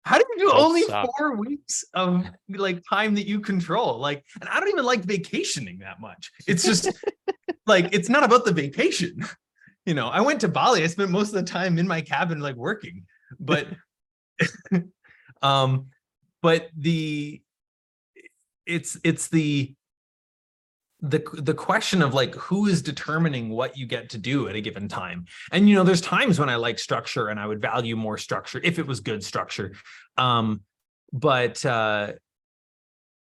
[SPEAKER 2] how do you do
[SPEAKER 5] Both
[SPEAKER 2] only
[SPEAKER 5] suck.
[SPEAKER 2] 4 weeks of like time that you control? Like, and I don't even like vacationing that much. It's just like, it's not about the vacation. You know, I went to Bali. I spent most of the time in my cabin, like working, but, but it's the question of like, who is determining what you get to do at a given time. And, you know, there's times when I like structure and I would value more structure if it was good structure. But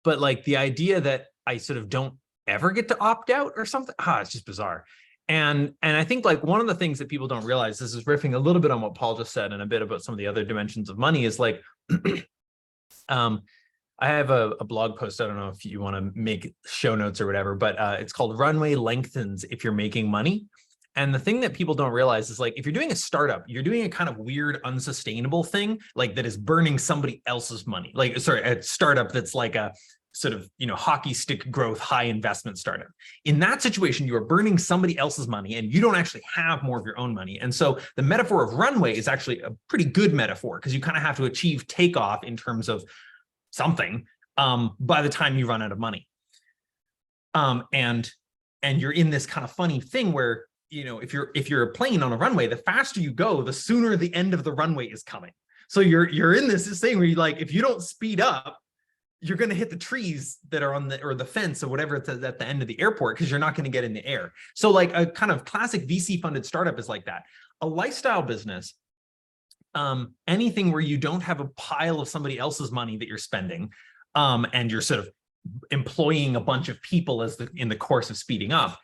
[SPEAKER 2] like the idea that I sort of don't ever get to opt out or something, it's just bizarre. And I think like one of the things that people don't realize, this is riffing a little bit on what Paul just said and a bit about some of the other dimensions of money, is like, I have a blog post. I don't know if you want to make show notes or whatever, but it's called Runway Lengthens If You're Making Money. And the thing that people don't realize is like, if you're doing a startup, you're doing a kind of weird, unsustainable thing, like that is burning somebody else's money. Like, sorry, a startup that's like a sort of, you know, hockey stick growth, high investment startup. In that situation, you are burning somebody else's money and you don't actually have more of your own money. And so the metaphor of runway is actually a pretty good metaphor, because you kind of have to achieve takeoff in terms of something by the time you run out of money. And you're in this kind of funny thing where, you know, if you're a plane on a runway, the faster you go, the sooner the end of the runway is coming. So you're in this thing where you like, if you don't speed up, you're going to hit the trees that are on the fence or whatever at the end of the airport, because you're not going to get in the air. So like a kind of classic VC funded startup is like that. A lifestyle business, anything where you don't have a pile of somebody else's money that you're spending, and you're sort of employing a bunch of people in the course of speeding up.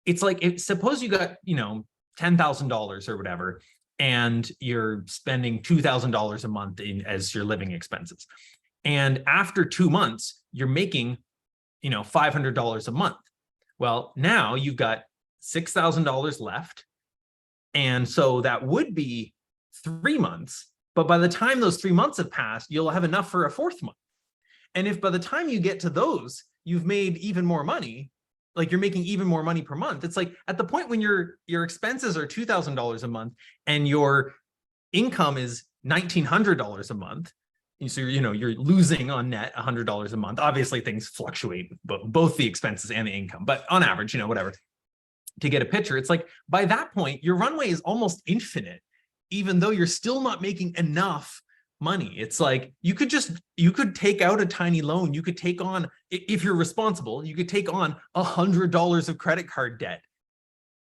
[SPEAKER 2] It's like, suppose you got, you know, $10,000 or whatever, and you're spending $2,000 a month as your living expenses. And after 2 months, you're making, you know, $500 a month. Well, now you've got $6,000 left. And so that would be 3 months. But by the time those 3 months have passed, you'll have enough for a 4th month. And if by the time you get to those, you've made even more money, like you're making even more money per month, it's like at the point when your expenses are $2,000 a month and your income is $1,900 a month, so you're losing on net $100 a month. Obviously things fluctuate, but both the expenses and the income, but on average, you know, whatever, to get a picture, it's like by that point your runway is almost infinite, even though you're still not making enough money. It's like you could take out a tiny loan. You could take on, if you're responsible, you could take on $100 of credit card debt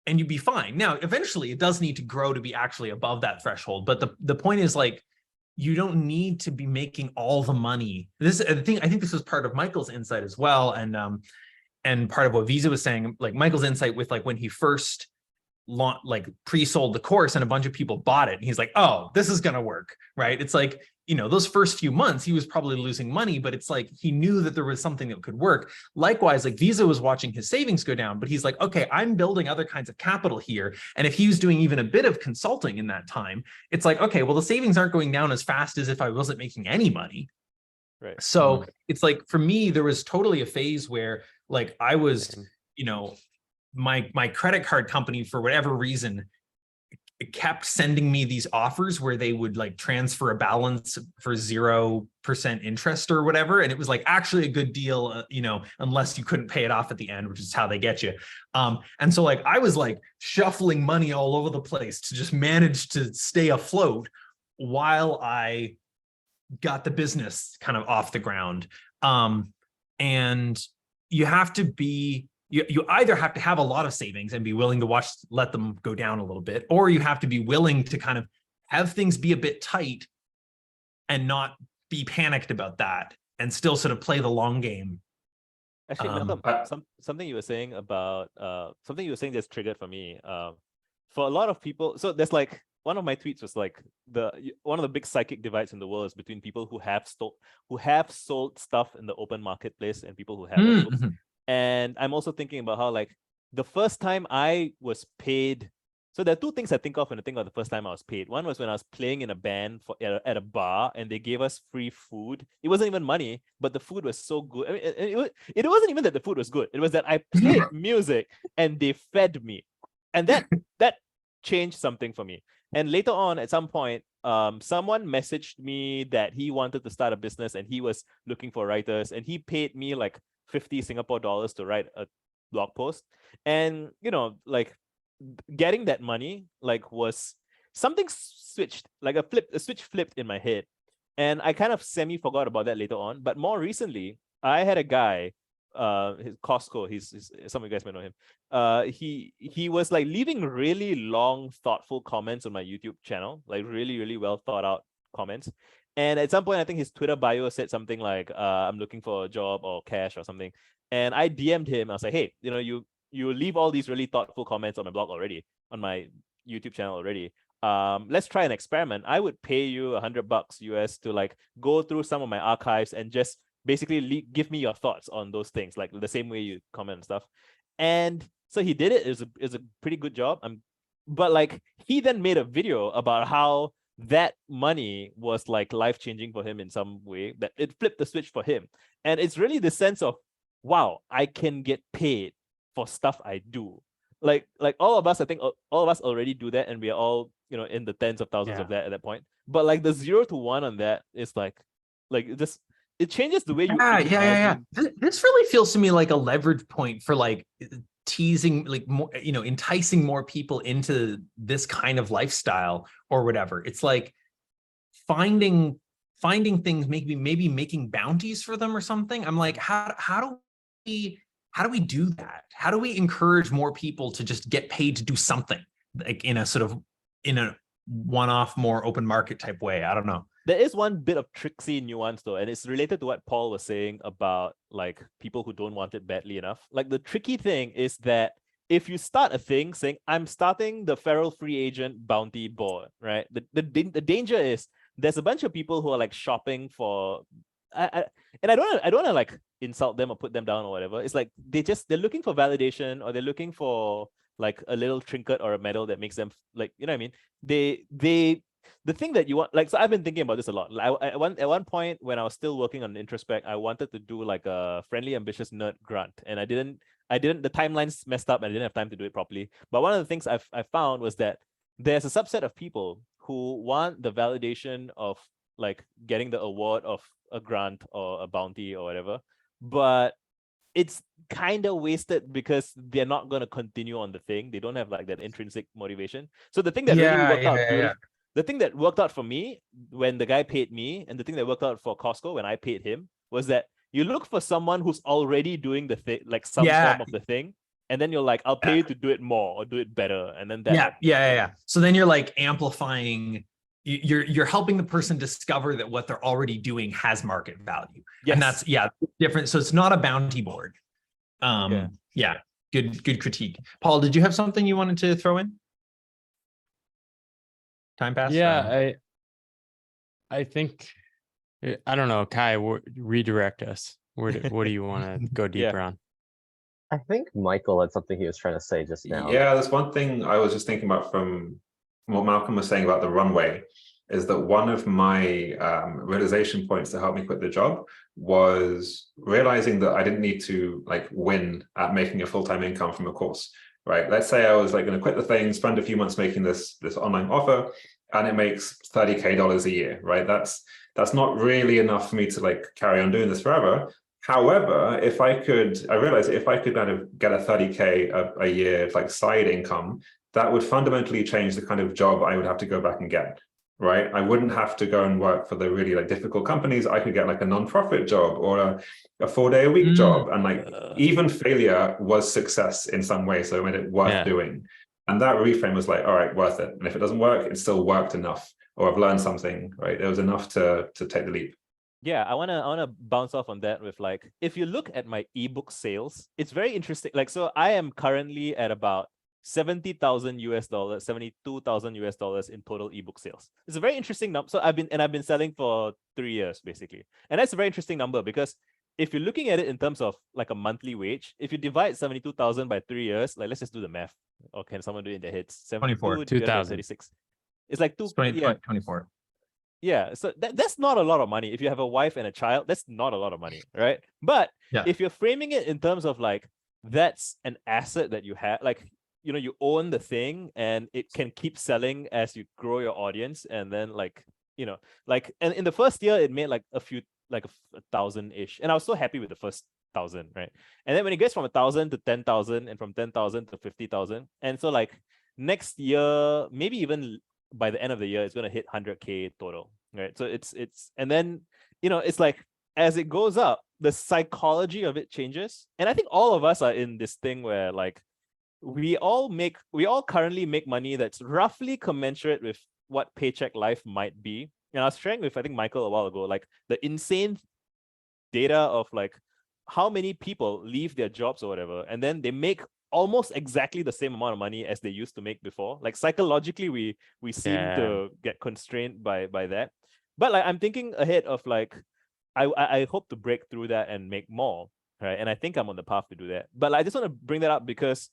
[SPEAKER 2] and you'd be fine. Now, eventually it does need to grow to be actually above that threshold. But the point is like, you don't need to be making all the money. I think this was part of Michael's insight as well. And part of what Visa was saying, like Michael's insight with like when he first pre-sold the course and a bunch of people bought it, and he's like, oh, this is gonna work, right? It's like, you know, those first few months he was probably losing money, but it's like he knew that there was something that could work. Likewise, like Visa was watching his savings go down, but he's like, okay, I'm building other kinds of capital here. And if he was doing even a bit of consulting in that time, it's like, okay, well, the savings aren't going down as fast as if I wasn't making any money.
[SPEAKER 1] right.
[SPEAKER 2] So it's like, for me, there was totally a phase where like I was, you know, my credit card company, for whatever reason, kept sending me these offers where they would like transfer a balance for 0% interest or whatever. And it was like actually a good deal, you know, unless you couldn't pay it off at the end, which is how they get you. And so like, I was like shuffling money all over the place to just manage to stay afloat while I got the business kind of off the ground. And you have to be, you either have to have a lot of savings and be willing to let them go down a little bit, or you have to be willing to kind of have things be a bit tight and not be panicked about that and still sort of play the long game.
[SPEAKER 1] Actually, Malcolm, something you were saying about something you were saying just triggered for me. For a lot of people, so there's like one of my tweets was like one of the big psychic divides in the world is between people who have sold stuff in the open marketplace and people who haven't.
[SPEAKER 2] Mm-hmm.
[SPEAKER 1] And I'm also thinking about how like the first time I was paid. So there are two things I think of when I think about the first time I was paid. One was when I was playing in a band at a bar and they gave us free food. It wasn't even money, but the food was so good. I mean, it wasn't even that the food was good. It was that I played music and they fed me. And that changed something for me. And later on, at some point, someone messaged me that he wanted to start a business and he was looking for writers and he paid me like 50 Singapore dollars to write a blog post. And, you know, like getting that money, like was something switched, like a switch flipped in my head. And I kind of semi forgot about that later on. But more recently, I had a guy, his Costco, he's some of you guys may know him. He was like leaving really long, thoughtful comments on my YouTube channel, like really, really well thought out comments. And at some point, I think his Twitter bio said something like, I'm looking for a job or cash or something. And I DM'd him. I was like, hey, you know, you leave all these really thoughtful comments on my blog already, on my YouTube channel already. Let's try an experiment. I would pay you $100 US to like go through some of my archives and just basically give me your thoughts on those things, like the same way you comment and stuff. And so he did it. It was a pretty good job. But like he then made a video about how that money was like life-changing for him in some way, that it flipped the switch for him. And it's really the sense of, wow, I can get paid for stuff I do. Like all of us, I think all of us already do that, and we are all, you know, in the tens of thousands of that at that point. But like the 0 to 1 on that is like this, it changes the way you
[SPEAKER 2] This really feels to me like a leverage point for like teasing, like more, you know, enticing more people into this kind of lifestyle or whatever. It's like finding things, maybe making bounties for them or something. I'm like, how do we do that? How do we encourage more people to just get paid to do something, like in a one-off, more open market type way? I don't know.
[SPEAKER 1] There is one bit of tricksy nuance though, and it's related to what Paul was saying about like people who don't want it badly enough. Like the tricky thing is that if you start a thing saying, I'm starting the feral free agent bounty board, right? The danger is there's a bunch of people who are like shopping for, and I don't want to like insult them or put them down or whatever. It's like they're looking for validation, or they're looking for like a little trinket or a medal that makes them like, you know what I mean? The thing that you want, like, so I've been thinking about this a lot. At one point when I was still working on Introspect, I wanted to do like a friendly ambitious nerd grant, and I didn't, the timelines messed up and I didn't have time to do it properly. But one of the things I found was that there's a subset of people who want the validation of like getting the award of a grant or a bounty or whatever, but it's kind of wasted because they're not going to continue on the thing. They don't have like that intrinsic motivation. So the thing that really worked out, the thing that worked out for me when the guy paid me, and the thing that worked out for Costco when I paid him, was that you look for someone who's already doing the thing, like some form of the thing, and then you're like, I'll pay you to do it more or do it better, and then that.
[SPEAKER 2] So then you're like amplifying. You're helping the person discover that what they're already doing has market value. Yes. And that's different. So it's not a bounty board. Good critique. Paul, did you have something you wanted to throw in? Time passed.
[SPEAKER 5] Yeah, I think, I don't know, Kai, redirect us. What do you want to go deeper on?
[SPEAKER 4] I think Michael had something he was trying to say just now.
[SPEAKER 3] Yeah, there's one thing I was just thinking about from what Malcolm was saying about the runway, is that one of my realization points to help me quit the job was realizing that I didn't need to like win at making a full-time income from a course, right? Let's say I was like going to quit the thing, spend a few months making this online offer, and it makes $30K a year, right? That's not really enough for me to like carry on doing this forever. However, I realized if I could kind of get a 30K a year like side income, that would fundamentally change the kind of job I would have to go back and get, right? I wouldn't have to go and work for the really like difficult companies. I could get like a non-profit job or a 4-day-a-week job, and like even failure was success in some way, so it made it worth doing. And that reframe was like, all right, worth it. And if it doesn't work, it still worked enough, or I've learned something, right? It was enough to take the leap.
[SPEAKER 1] Yeah, I wanna bounce off on that with like, if you look at my ebook sales, it's very interesting. Like, so I am currently at about $70,000 $72,000 in total ebook sales. It's a very interesting number. So I've been selling for 3 years basically, and that's a very interesting number because if you're looking at it in terms of like a monthly wage, if you divide 72,000 by 3 years, like let's just do the math. Or can someone do it in their heads?
[SPEAKER 2] 24.
[SPEAKER 1] 2,036. It's like
[SPEAKER 2] 24.
[SPEAKER 1] Yeah, so that's not a lot of money. If you have a wife and a child, that's not a lot of money, right? But if you're framing it in terms of like, that's an asset that you have, like, you know, you own the thing and it can keep selling as you grow your audience. And then like, you know, like, and in the first year, it made like a few, like a 1,000-ish. And I was so happy with the first 1,000, right? And then when it gets from 1,000 to 10,000 and from 10,000 to 50,000. And so like next year, maybe even by the end of the year, it's going to hit 100K total, right? So it's and then, you know, it's like as it goes up, the psychology of it changes. And I think all of us are in this thing where like we all currently make money that's roughly commensurate with what paycheck life might be. And I was sharing with, I think, Michael a while ago, like the insane data of like how many people leave their jobs or whatever, and then they make almost exactly the same amount of money as they used to make before. Like psychologically, we seem to get constrained by that. But like I'm thinking ahead of like, I hope to break through that and make more, right? And I think I'm on the path to do that. But like, I just want to bring that up because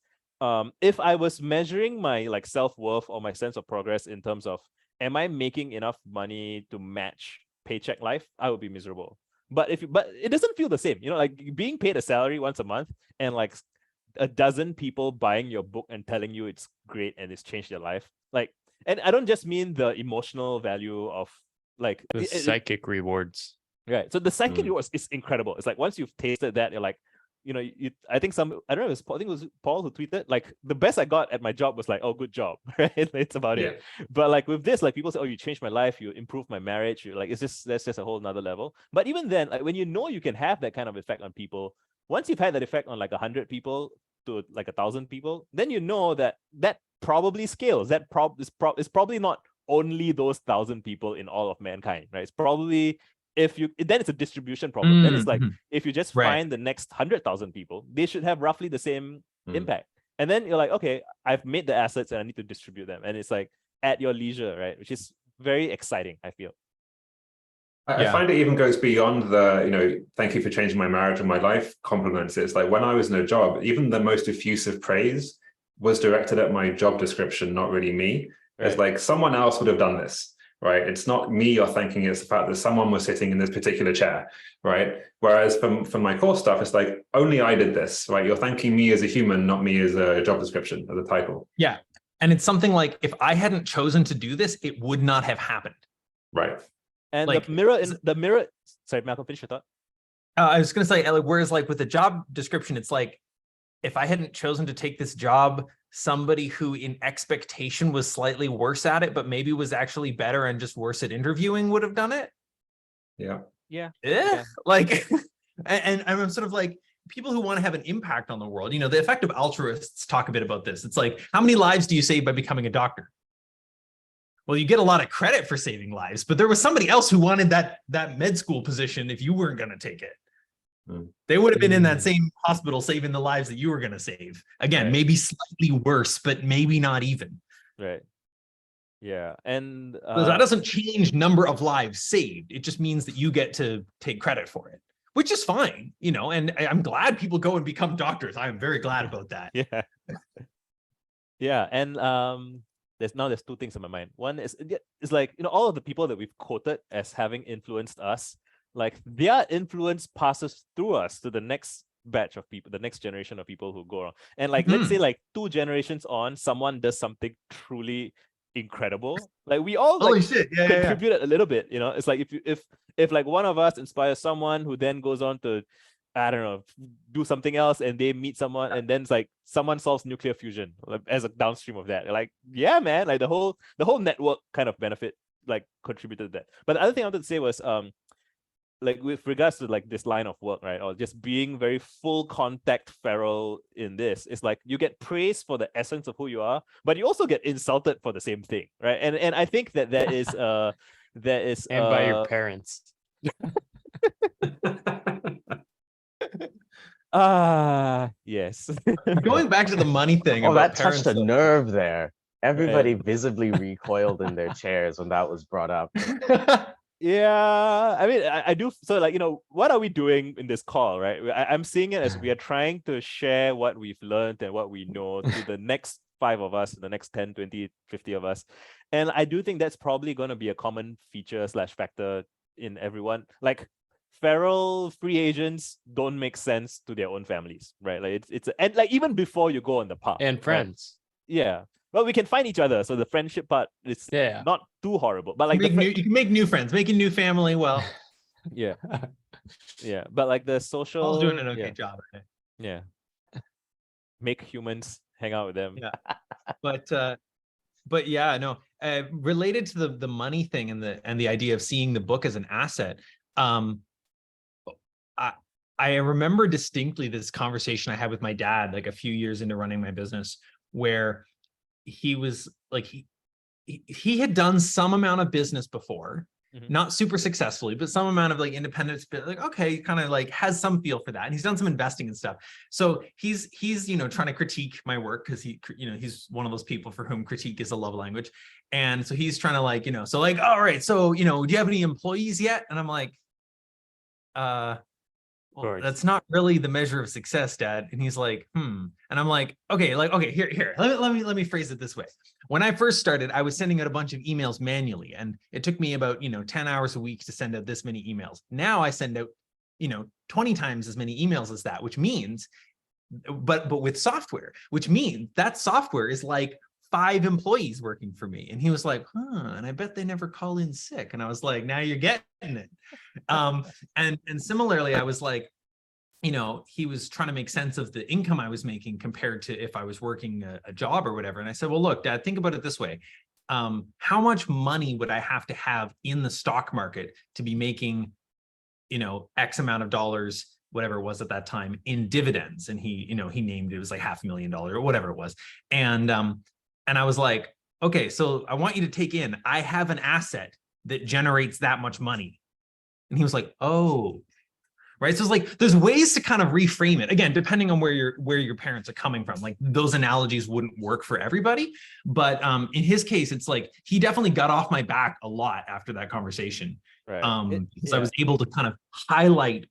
[SPEAKER 1] if I was measuring my like self-worth or my sense of progress in terms of am I making enough money to match paycheck life, I would be miserable. But it doesn't feel the same, you know, like being paid a salary once a month and like a dozen people buying your book and telling you it's great and it's changed your life. Like, and I don't just mean the emotional value of like
[SPEAKER 5] the psychic rewards.
[SPEAKER 1] Right. So the psychic rewards is incredible. It's like once you've tasted that, you're like, you know, I think I don't know, I think it was Paul who tweeted, like the best I got at my job was like, oh, good job, right? It's about it. But like with this, like people say, oh, you changed my life, you improved my marriage. You're like, that's just a whole nother level. But even then, like when you know you can have that kind of effect on people, once you've had that effect on like 100 people to like 1,000 people, then you know that probably scales. That is probably not only those 1,000 people in all of mankind, right? It's probably then it's a distribution problem. Then it's like if you just find the next 100,000 people, they should have roughly the same impact. And then you're like, okay, I've made the assets and I need to distribute them. And it's like at your leisure, right? Which is very exciting, I feel.
[SPEAKER 3] I find it even goes beyond the, you know, thank you for changing my marriage and my life compliments. It's like when I was in a job, even the most effusive praise was directed at my job description, not really me. Right. It's like someone else would have done this, right? It's not me you're thanking, it's the fact that someone was sitting in this particular chair, right? Whereas for my core stuff, it's like only I did this, right? You're thanking me as a human, not me as a job description, as a title.
[SPEAKER 2] Yeah. And it's something like, if I hadn't chosen to do this, it would not have happened.
[SPEAKER 3] Right.
[SPEAKER 1] And like, the mirror, sorry, Malcolm, finish your thought.
[SPEAKER 2] I was going to say, whereas like with the job description, it's like, if I hadn't chosen to take this job, somebody who in expectation was slightly worse at it, but maybe was actually better and just worse at interviewing would have done it.
[SPEAKER 3] Yeah.
[SPEAKER 2] Like, and I'm sort of like, people who want to have an impact on the world, you know, the effective altruists talk a bit about this. It's like, how many lives do you save by becoming a doctor? Well, you get a lot of credit for saving lives, but there was somebody else who wanted that med school position if you weren't going to take it. They would have been in that same hospital saving the lives that you were going to save. Again, maybe slightly worse, but maybe not even.
[SPEAKER 1] Right. Yeah. And
[SPEAKER 2] that doesn't change number of lives saved. It just means that you get to take credit for it, which is fine, you know, and I'm glad people go and become doctors. I'm very glad about that.
[SPEAKER 1] Yeah. Yeah. And there's two things in my mind. One is it's like, you know, all of the people that we've quoted as having influenced us, like their influence passes through us to the next batch of people, the next generation of people who go on. And like, let's say like 2 generations on, someone does something truly incredible. Like we all
[SPEAKER 2] Holy
[SPEAKER 1] like
[SPEAKER 2] shit. Yeah.
[SPEAKER 1] contributed a little bit, it's like if like one of us inspires someone who then goes on to, I don't know, do something else, and they meet someone, and then it's like someone solves nuclear fusion like, as a downstream of that. Like, yeah, man, like the whole network kind of benefit like contributed to that. But the other thing I wanted to say was like with regards to like this line of work, right, or just being very full contact feral in this, it's like you get praised for the essence of who you are, but you also get insulted for the same thing, right? And I think that is
[SPEAKER 5] And by your parents.
[SPEAKER 1] Yes.
[SPEAKER 2] Going back to the money thing.
[SPEAKER 4] Oh,
[SPEAKER 2] about
[SPEAKER 4] that touched
[SPEAKER 2] parents,
[SPEAKER 4] a nerve there. Everybody
[SPEAKER 1] Right.
[SPEAKER 4] visibly recoiled in their chairs when that was brought up.
[SPEAKER 1] Yeah, I mean, I do. So like, what are we doing in this call, right? I'm seeing it as we are trying to share what we've learned and what we know to the next 5 of us, the next 10, 20, 50 of us. And I do think that's probably going to be a common feature / factor in everyone. Like feral free agents don't make sense to their own families, right? Like and like even before you go on the path.
[SPEAKER 5] And
[SPEAKER 1] right?
[SPEAKER 5] friends.
[SPEAKER 1] Yeah. Well, we can find each other, so the friendship part is
[SPEAKER 5] Yeah.
[SPEAKER 1] not too horrible. But like
[SPEAKER 2] you can make new friends, make a new family. Well,
[SPEAKER 1] yeah, yeah. But like the social,
[SPEAKER 2] Paul's doing an okay
[SPEAKER 1] yeah,
[SPEAKER 2] job. I think.
[SPEAKER 1] yeah. Make humans hang out with them.
[SPEAKER 2] Yeah. But yeah, no. Related to the money thing and the idea of seeing the book as an asset. I remember distinctly this conversation I had with my dad like a few years into running my business, where he was like he had done some amount of business before,
[SPEAKER 1] Mhm.
[SPEAKER 2] not super successfully, but some amount of like independence, like okay, kind of like has some feel for that, and he's done some investing and stuff. So he's trying to critique my work because he's one of those people for whom critique is a love language, and so he's trying to like so like, all right, so do you have any employees yet? And I'm like, well, that's not really the measure of success, Dad. And he's like, And I'm like, okay, here. Let me phrase it this way. When I first started, I was sending out a bunch of emails manually, and it took me about 10 hours a week to send out this many emails. Now I send out 20 times as many emails as that, which means, but with software, which means that software is like 5 employees working for me. And he was like, and I bet they never call in sick. And I was like, now you're getting it. And similarly, I was like, he was trying to make sense of the income I was making compared to if I was working a job or whatever. And I said, well, look, Dad, think about it this way. How much money would I have to have in the stock market to be making, X amount of dollars, whatever it was at that time, in dividends? And he named it was like $500,000 or whatever it was. And I was like, okay, so I want you to take in, I have an asset that generates that much money. And he was like, oh, right. So it's like, there's ways to kind of reframe it, again, depending on where your parents are coming from. Like those analogies wouldn't work for everybody. But in his case, it's like, he definitely got off my back a lot after that conversation.
[SPEAKER 1] Right.
[SPEAKER 2] Because I was able to kind of highlight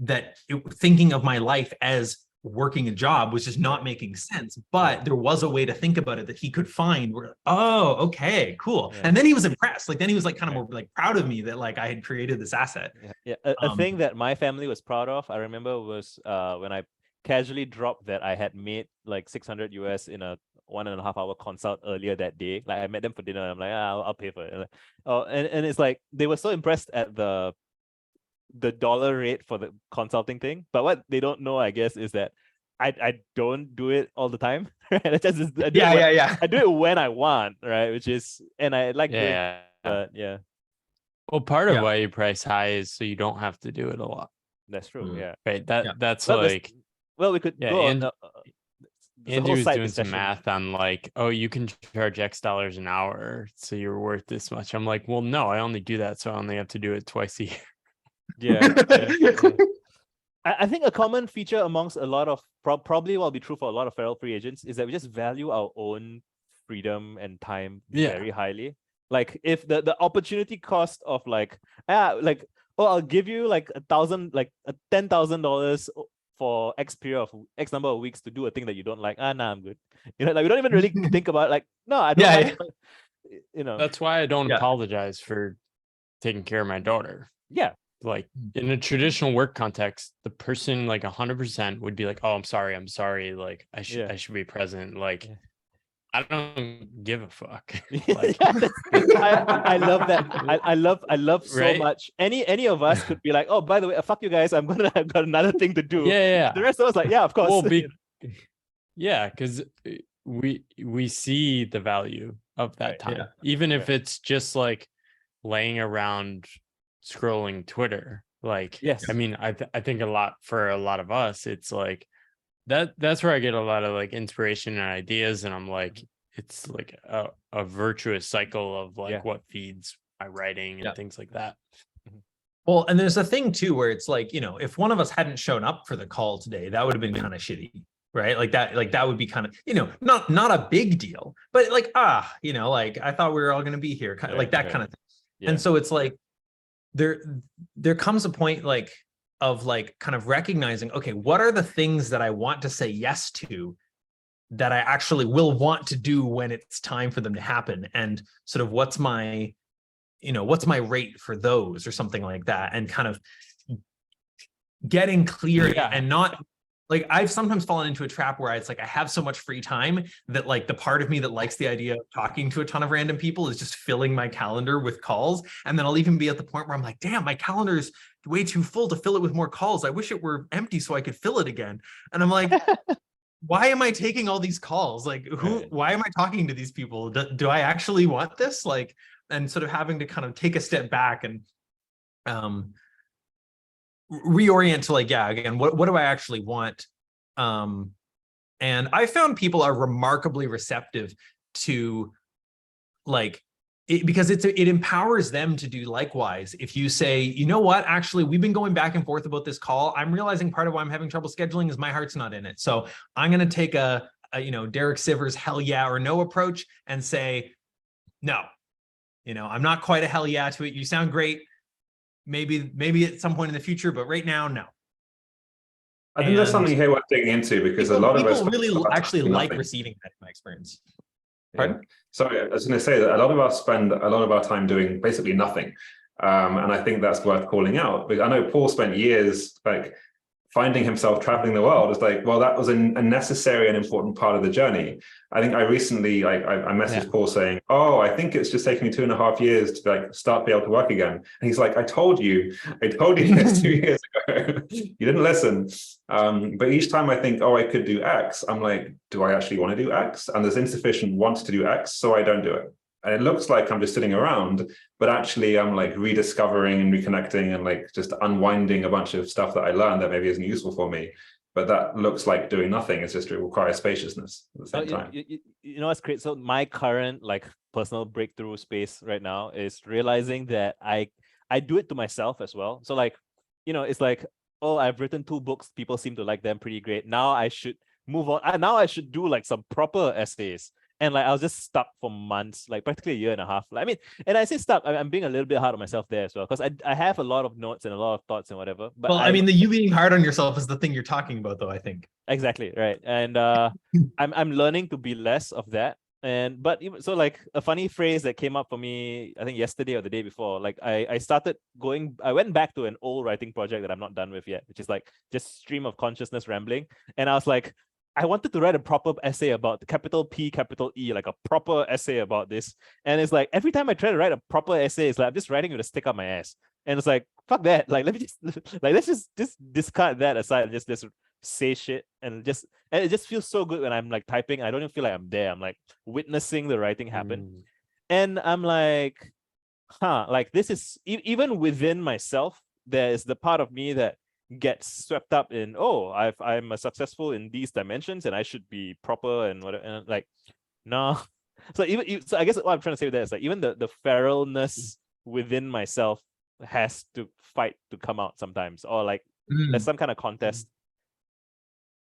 [SPEAKER 2] that thinking of my life as working a job was just not making sense, but there was a way to think about it that he could find where, oh, okay, cool.
[SPEAKER 1] Yeah.
[SPEAKER 2] And then he was impressed. Like then he was like kind of more like proud of me that like I had created this asset.
[SPEAKER 1] Yeah. A thing that my family was proud of, I remember, was when I casually dropped that I had made like $600 US in a 1.5 hour consult earlier that day. Like I met them for dinner. And I'm like, I'll pay for it. And it's like they were so impressed at the dollar rate for the consulting thing, but what they don't know, I guess, is that I don't do it all the time. Right? I do it when I want, right? Which is, and I like doing it, but yeah,
[SPEAKER 5] well, part of why you price high is so you don't have to do it a lot.
[SPEAKER 1] that's true. Yeah,
[SPEAKER 5] Right. That's
[SPEAKER 1] well,
[SPEAKER 5] like,
[SPEAKER 1] well, we could go on.
[SPEAKER 5] Andrew was doing some math on like, oh, you can charge X dollars an hour, so you're worth this much. I'm like, well, no, I only do that, so I only have to do it twice a year.
[SPEAKER 1] Yeah. I think a common feature amongst a lot of probably will be true for a lot of feral free agents is that we just value our own freedom and time very highly. Like if the opportunity cost of I'll give you like $10,000 for X period of X number of weeks to do a thing that you don't like. Nah, I'm good. Like we don't even really think about it. Like, no, I don't like,
[SPEAKER 5] That's why I don't apologize for taking care of my daughter.
[SPEAKER 1] Yeah,
[SPEAKER 5] like in a traditional work context, the person like 100% would be like, oh, I'm sorry. Like I should be present. Like, I don't give a fuck. Like,
[SPEAKER 1] I love that. I love so
[SPEAKER 5] Right?
[SPEAKER 1] much. Any of us could be like, oh, by the way, fuck you guys. I've got another thing to do.
[SPEAKER 5] yeah.
[SPEAKER 1] The rest of us like, yeah, of course.
[SPEAKER 5] Well, yeah, because we see the value of that
[SPEAKER 1] Right,
[SPEAKER 5] time,
[SPEAKER 2] yeah.
[SPEAKER 5] even if it's just like laying around scrolling Twitter. Like,
[SPEAKER 1] Yes.
[SPEAKER 5] I mean, I think for a lot of us, it's like that's where I get a lot of like inspiration and ideas, and I'm like, it's like a virtuous cycle of like what feeds my writing and things like that.
[SPEAKER 2] Well, and there's a thing too where it's like, you know, if one of us hadn't shown up for the call today, that would have been kind of shitty, right? Like that would be kind of, you know, not a big deal, but like, you know, like I thought we were all going to be here, kind of like that kind of thing.
[SPEAKER 1] Yeah.
[SPEAKER 2] And so it's like there comes a point like of like kind of recognizing, okay, what are the things that I want to say yes to that I actually will want to do when it's time for them to happen, and sort of what's my rate for those or something like that, and kind of getting clear and not like, I've sometimes fallen into a trap where it's like I have so much free time that like the part of me that likes the idea of talking to a ton of random people is just filling my calendar with calls. And then I'll even be at the point where I'm like, damn, my calendar's way too full to fill it with more calls. I wish it were empty so I could fill it again. And I'm like, why am I taking all these calls? Like, why am I talking to these people? Do I actually want this? Like, and sort of having to kind of take a step back and reorient to like, again, what do I actually want? And I found people are remarkably receptive to like it, because it empowers them to do likewise. If you say, you know what, actually, we've been going back and forth about this call. I'm realizing part of why I'm having trouble scheduling is my heart's not in it. So I'm going to take a you know, Derek Sivers hell yeah or no approach and say, no, you know, I'm not quite a hell yeah to it. You sound great. Maybe at some point in the future, but right now, no.
[SPEAKER 3] I think there's something here worth digging into, because a lot of us
[SPEAKER 2] really actually like receiving that, in my experience.
[SPEAKER 3] Pardon? Sorry, I was going to say that a lot of us spend a lot of our time doing basically nothing, and I think that's worth calling out. Because I know Paul spent years like finding himself traveling the world. It's like, well, that was a necessary and important part of the journey. I think I recently, like, I messaged Paul saying, oh, I think it's just taken me 2.5 years to like start be able to work again. And he's like, I told you this 2 years ago. You didn't listen. But each time I think, oh, I could do X, I'm like, do I actually want to do X? And there's insufficient want to do X, so I don't do it. And it looks like I'm just sitting around, but actually I'm like rediscovering and reconnecting and like just unwinding a bunch of stuff that I learned that maybe isn't useful for me. But that looks like doing nothing. It's just, it requires spaciousness at the same time.
[SPEAKER 1] You know what's great? So my current like personal breakthrough space right now is realizing that I do it to myself as well. So like, you know, it's like, oh, I've written 2 books. People seem to like them pretty great. Now I should move on. Now I should do like some proper essays. And like I was just stuck for months, like practically 1.5 years. Like, I mean, and I say stuck, I'm being a little bit hard on myself there as well, because I have a lot of notes and a lot of thoughts and whatever. But
[SPEAKER 2] well, I mean, the you being hard on yourself is the thing you're talking about, though, I think.
[SPEAKER 1] Exactly, right. And I'm learning to be less of that. And but so like a funny phrase that came up for me, I think yesterday or the day before, like I went back to an old writing project that I'm not done with yet, which is like just stream of consciousness rambling. And I was like, I wanted to write a proper essay about the capital P, capital E, like a proper essay about this. And it's like, every time I try to write a proper essay, it's like, I'm just writing with a stick up my ass. And it's like, fuck that. Like, let's just discard that aside and just say shit. And it just feels so good when I'm like typing. I don't even feel like I'm there. I'm like witnessing the writing happen. And I'm like, like this is, even within myself, there is the part of me that gets swept up in, oh, I'm successful in these dimensions and I should be proper and whatever, and like, no. So so I guess what I'm trying to say with that is like, even the feralness within myself has to fight to come out sometimes, or like there's some kind of contest.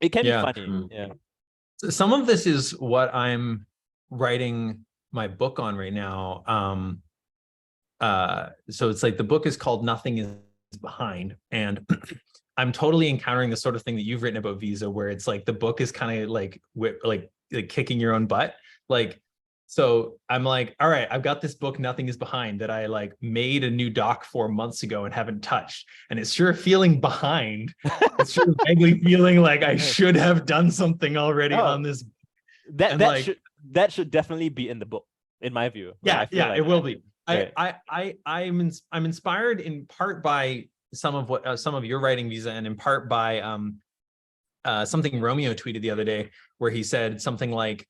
[SPEAKER 1] It can be funny. Yeah.
[SPEAKER 2] So some of this is what I'm writing my book on right now. So it's like the book is called Nothing is Behind, and I'm totally encountering the sort of thing that you've written about Visa, where it's like the book is kind of like kicking your own butt. Like So I'm like, all right, I've got this book, Nothing Is Behind, that I like made a new doc 4 months ago and haven't touched. And it's sure feeling behind. It's sure vaguely feeling like I should have done something already on this. And
[SPEAKER 1] that should definitely be in the book, in my view. Right?
[SPEAKER 2] Yeah,
[SPEAKER 1] like,
[SPEAKER 2] it will be.
[SPEAKER 1] Right.
[SPEAKER 2] I'm inspired in part by some of your writing, Visa, and in part by something Romeo tweeted the other day, where he said something like,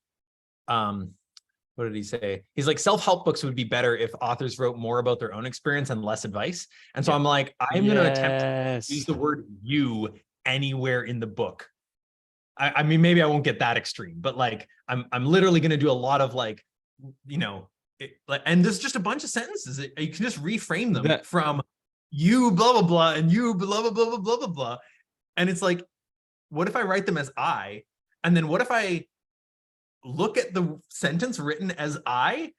[SPEAKER 2] what did he say? He's like, self-help books would be better if authors wrote more about their own experience and less advice. And so I'm like, I'm going to attempt to use the word "you" anywhere in the book. I mean, maybe I won't get that extreme, but like, I'm literally going to do a lot of like, you know, and there's just a bunch of sentences. You can just reframe them from "you blah blah blah" and "you blah blah blah blah blah blah blah," and it's like, what if I write them as I, and then what if I look at the sentence written as I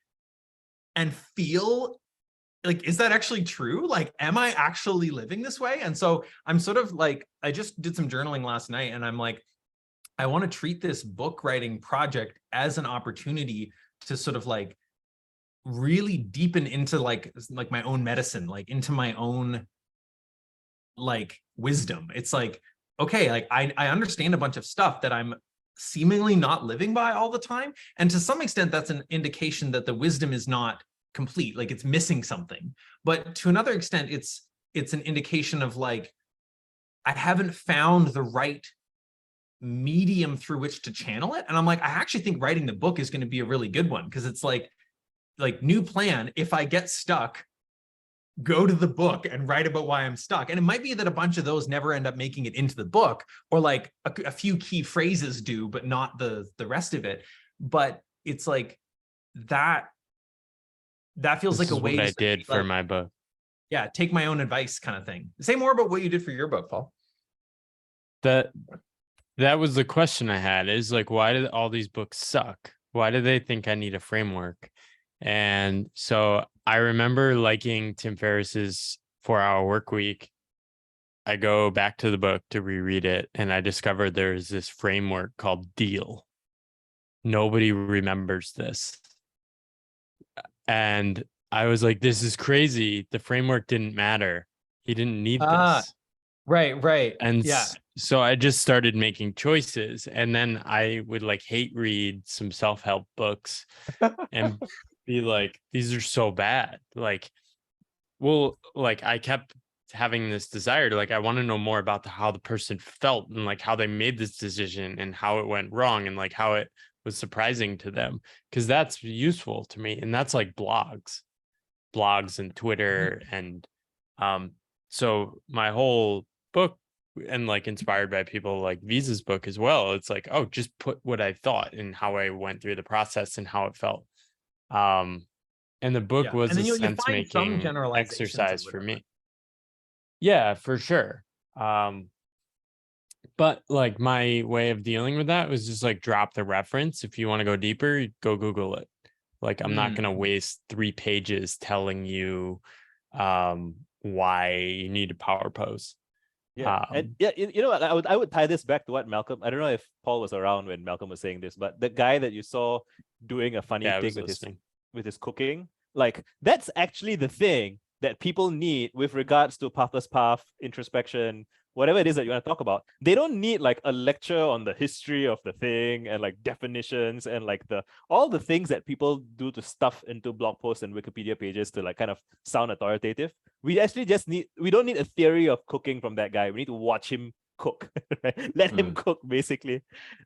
[SPEAKER 2] and feel like, is that actually true? Like, am I actually living this way? And so I'm sort of like, I just did some journaling last night, and I'm like, I want to treat this book writing project as an opportunity to sort of like really deepen into like my own medicine, like into my own like wisdom. It's like, okay, like I understand a bunch of stuff that I'm seemingly not living by all the time. And to some extent, that's an indication that the wisdom is not complete, like it's missing something. But to another extent, it's an indication of like, I haven't found the right medium through which to channel it. And I'm like, I actually think writing the book is going to be a really good one, because it's like new plan. If I get stuck, go to the book and write about why I'm stuck. And it might be that a bunch of those never end up making it into the book, or like a few key phrases do, but not the rest of it. But it's like that feels like a way
[SPEAKER 5] I did for my book.
[SPEAKER 2] Yeah, take my own advice kind of thing. Say more about what you did for your book, Paul.
[SPEAKER 5] That was the question I had, is like, why did all these books suck? Why do they think I need a framework? And so I remember liking Tim Ferriss's 4-Hour Workweek. I go back to the book to reread it, and I discovered there's this framework called DEAL. Nobody remembers this. And I was like, this is crazy. The framework didn't matter. He didn't need this.
[SPEAKER 2] Right.
[SPEAKER 5] And
[SPEAKER 2] yeah.
[SPEAKER 5] So I just started making choices, and then I would like hate read some self-help books and be like, these are so bad. Like, well, like I kept having this desire to like, I want to know more about how the person felt and like how they made this decision and how it went wrong and like how it was surprising to them, because that's useful to me. And that's like blogs and Twitter. And so my whole book, and like inspired by people like Visa's book as well, it's like, oh, just put what I thought and how I went through the process and how it felt. And the book was a sense making exercise for me. Yeah, for sure. But like my way of dealing with that was just like drop the reference. If you want to go deeper, go Google it. Like, I'm not going to waste 3 pages telling you why you need a power pose.
[SPEAKER 1] Yeah, and yeah, you know what? I would tie this back to what Malcolm. I don't know if Paul was around when Malcolm was saying this, but the guy that you saw doing a funny thing with his cooking, like that's actually the thing that people need with regards to Pathless Path, introspection, whatever it is that you want to talk about. They don't need like a lecture on the history of the thing and like definitions and like all the things that people do to stuff into blog posts and Wikipedia pages to like kind of sound authoritative. We actually we don't need a theory of cooking from that guy. We need to watch him cook. Right? Let him cook, basically.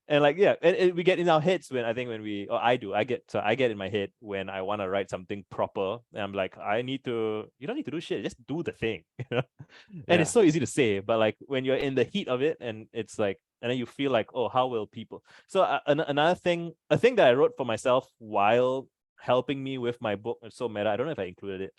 [SPEAKER 1] And like, yeah, and we get in our heads when I get in my head when I want to write something proper, and I'm like, you don't need to do shit, just do the thing. And it's so easy to say, but like when you're in the heat of it, and it's like, and then you feel like, oh, how will people? So another thing, a thing that I wrote for myself while helping me with my book, it's so meta, I don't know if I included it.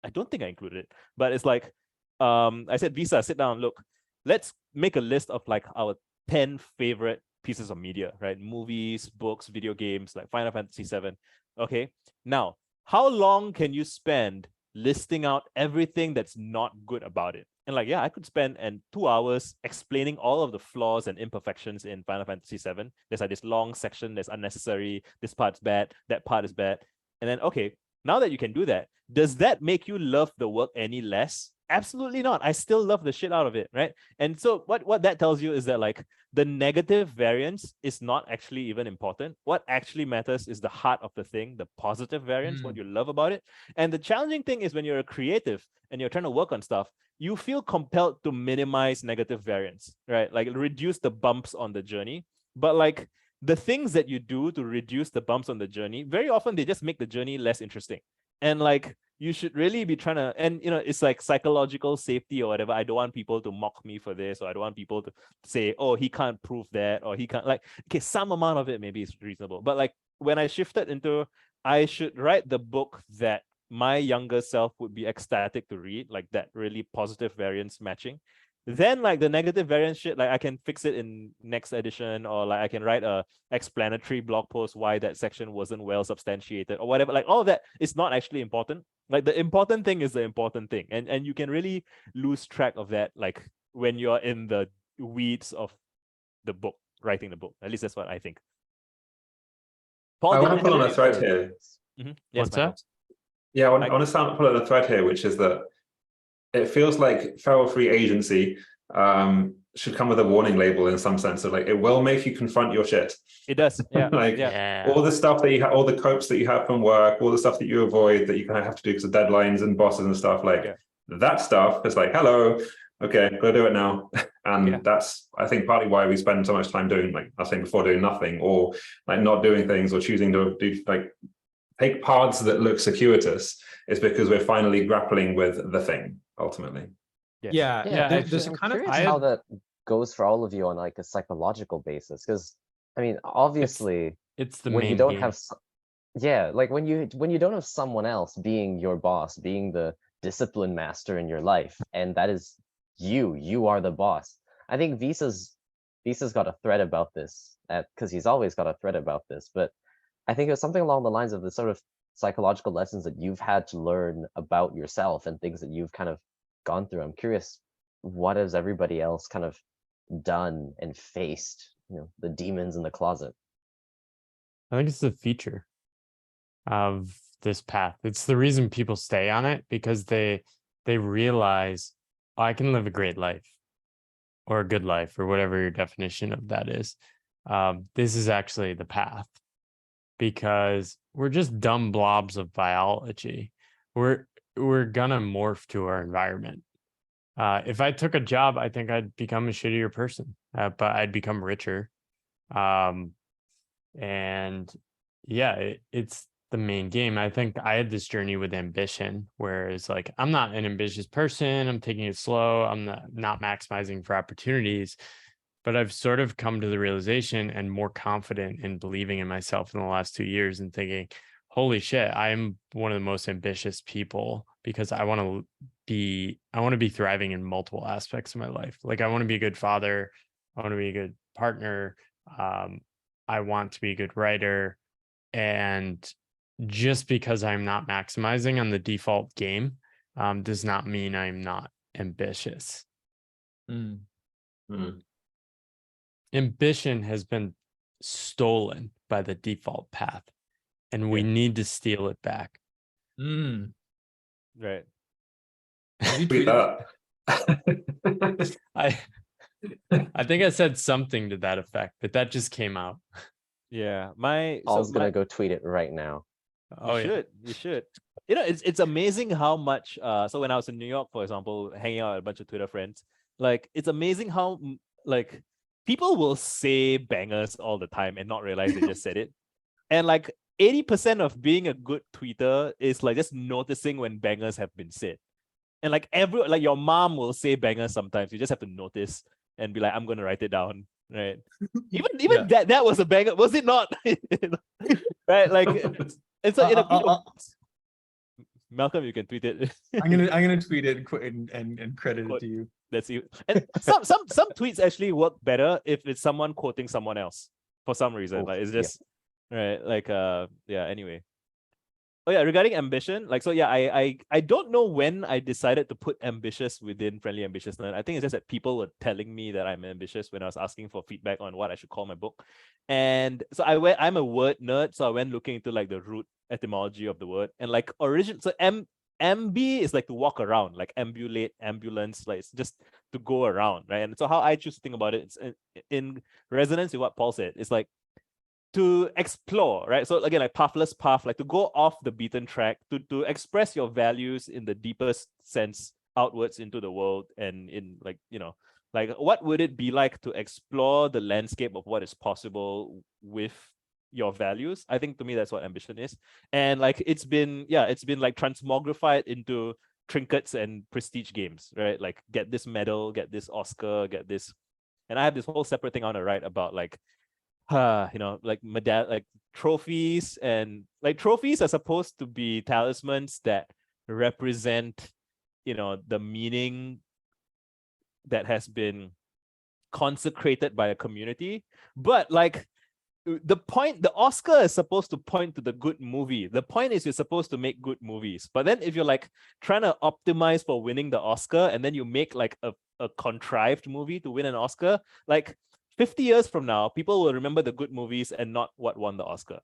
[SPEAKER 1] I don't think I included it, but it's like, I said, Visa, sit down, look, let's make a list of like our 10 favorite pieces of media, right? Movies, books, video games, like Final Fantasy VII. Okay, now, how long can you spend listing out everything that's not good about it? And like, yeah, I could spend 2 hours explaining all of the flaws and imperfections in Final Fantasy VII. There's like this long section that's unnecessary. This part's bad. That part is bad. And then, okay, now that you can do that, does that make you love the work any less? Absolutely not. I still love the shit out of it, right? And so what that tells you is that like the negative variance is not actually even important. What actually matters is the heart of the thing, the positive variance, what you love about it. And the challenging thing is when you're a creative and you're trying to work on stuff, you feel compelled to minimize negative variance, right? Like reduce the bumps on the journey. But like the things that you do to reduce the bumps on the journey, very often they just make the journey less interesting. And like you should really be trying to, and you know, it's like psychological safety or whatever. I don't want people to mock me for this, or I don't want people to say, oh, he can't prove that, or he can't, like, okay, some amount of it maybe is reasonable. But like when I shifted into, I should write the book that my younger self would be ecstatic to read, like that really positive variance matching, then like the negative variance shit, like I can fix it in next edition, or like I can write a explanatory blog post why that section wasn't well substantiated or whatever. Like all of that is not actually important. Like the important thing is the important thing, and you can really lose track of that like when you're in the weeds of the book, writing the book. At least that's what I think. Paul,
[SPEAKER 3] I
[SPEAKER 1] did
[SPEAKER 3] want to
[SPEAKER 1] you
[SPEAKER 3] pull on
[SPEAKER 1] have
[SPEAKER 3] a thread here.
[SPEAKER 1] Yes,
[SPEAKER 5] What's
[SPEAKER 1] Michael.
[SPEAKER 5] that?
[SPEAKER 3] Yeah, I want to pull on a thread here, which is that it feels like feral-free agency should come with a warning label in some sense of like, it will make you confront your shit.
[SPEAKER 1] It does. Yeah.
[SPEAKER 3] Like
[SPEAKER 5] Yeah.
[SPEAKER 3] all the stuff that you have, all the copes that you have from work, all the stuff that you avoid that you kind of have to do because of deadlines and bosses and stuff, like that stuff is like, hello, okay, gotta do it now. And that's, I think, partly why we spend so much time doing, like I was saying before, doing nothing, or like not doing things, or choosing to do like take paths that look circuitous, is because we're finally grappling with the thing ultimately.
[SPEAKER 2] Yeah,
[SPEAKER 5] Yeah,
[SPEAKER 2] there's
[SPEAKER 4] I'm
[SPEAKER 2] a kind of
[SPEAKER 4] curious how that goes for all of you on like a psychological basis, because I mean, obviously,
[SPEAKER 5] It's the
[SPEAKER 4] when you
[SPEAKER 5] main
[SPEAKER 4] don't
[SPEAKER 5] game.
[SPEAKER 4] have, yeah, like when you don't have someone else being your boss, being the discipline master in your life, and that is you are the boss. I think Visa's got a thread about this, because he's always got a thread about this, but I think it was something along the lines of the sort of psychological lessons that you've had to learn about yourself and things that you've kind of gone through. I'm curious, what has everybody else kind of done and faced, you know, the demons in the closet?
[SPEAKER 5] I think it's the feature of this path. It's the reason people stay on it, because they realize, oh, I can live a great life or a good life, or whatever your definition of that is. This is actually the path, because we're just dumb blobs of biology. We're gonna morph to our environment. If I took a job, I think I'd become a shittier person, but I'd become richer. And yeah, it's the main game. I think I had this journey with ambition, where it's like, I'm not an ambitious person. I'm taking it slow. I'm not maximizing for opportunities. But I've sort of come to the realization and more confident in believing in myself in the last 2 years and thinking, holy shit, I'm one of the most ambitious people, because I want to be thriving in multiple aspects of my life. Like I want to be a good father. I want to be a good partner. I want to be a good writer. And just because I'm not maximizing on the default game does not mean I'm not ambitious. Ambition has been stolen by the default path, and we need to steal it back.
[SPEAKER 1] Right.
[SPEAKER 3] Tweet that.
[SPEAKER 5] I think I said something to that effect, but that just came out.
[SPEAKER 1] Yeah.
[SPEAKER 4] Paul's gonna go tweet it right now.
[SPEAKER 1] You should. You know, it's amazing how much so when I was in New York, for example, hanging out with a bunch of Twitter friends, like it's amazing how like people will say bangers all the time and not realize they just said it. And like 80% of being a good tweeter is like just noticing when bangers have been said. And like like your mom will say bangers sometimes. You just have to notice and be like, I'm gonna write it down. Right. Even that was a banger, was it not? Right? Like it's like Malcolm, you can tweet it.
[SPEAKER 2] I'm gonna tweet it and credit it to you.
[SPEAKER 1] That's you. And some tweets actually work better if it's someone quoting someone else for some reason. Like it's just right. Like anyway. Oh yeah, regarding ambition, like so yeah, I don't know when I decided to put ambitious within Friendly Ambitious Nerd. I think it's just that people were telling me that I'm ambitious when I was asking for feedback on what I should call my book. And so I'm a word nerd, so I went looking into like the root etymology of the word. And like ambi is like to walk around, like ambulate, ambulance, like it's just to go around, right? And so how I choose to think about it, it's in resonance with what Paul said. It's like to explore, right? So again, like pathless path, like to go off the beaten track, to express your values in the deepest sense outwards into the world, and in like, you know, like what would it be like to explore the landscape of what is possible with your values? I think to me that's what ambition is. And like it's been like transmogrified into trinkets and prestige games, right? Like get this medal, get this Oscar, get this. And I have this whole separate thing I want to write about, like you know, like like trophies, and like trophies are supposed to be talismans that represent, you know, the meaning that has been consecrated by a community. But like the Oscar is supposed to point to the good movie. The point is you're supposed to make good movies. But then if you're like trying to optimize for winning the Oscar, and then you make like a contrived movie to win an Oscar, like 50 years from now, people will remember the good movies and not what won the Oscar.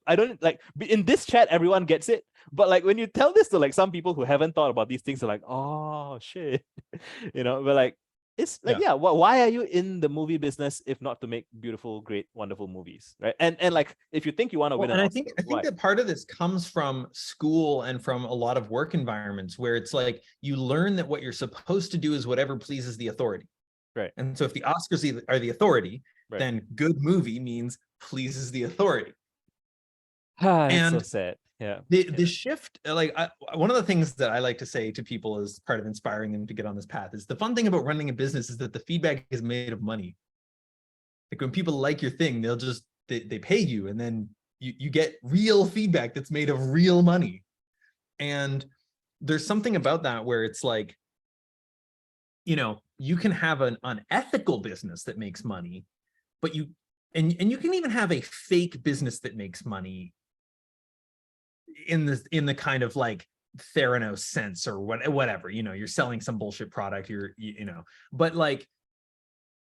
[SPEAKER 1] I don't like in this chat, everyone gets it. But like when you tell this to like some people who haven't thought about these things, they're like, oh shit, you know. But like it's like why are you in the movie business if not to make beautiful, great, wonderful movies, right? And like if you think you want to win an
[SPEAKER 2] and
[SPEAKER 1] Oscar,
[SPEAKER 2] I think that part of this comes from school and from a lot of work environments where it's like you learn that what you're supposed to do is whatever pleases the authority.
[SPEAKER 1] Right.
[SPEAKER 2] And so if the Oscars are the authority,
[SPEAKER 1] right,
[SPEAKER 2] then good movie means pleases the authority.
[SPEAKER 1] That's
[SPEAKER 2] and
[SPEAKER 1] so sad. Yeah.
[SPEAKER 2] The shift, like one of the things that I like to say to people as part of inspiring them to get on this path is the fun thing about running a business is that the feedback is made of money. Like when people like your thing, they'll just, they pay you, and then you get real feedback that's made of real money. And there's something about that where it's like, you know, you can have an unethical business that makes money, but you you can even have a fake business that makes money in the kind of like Theranos sense or whatever, you know, you're selling some bullshit product, you know, but like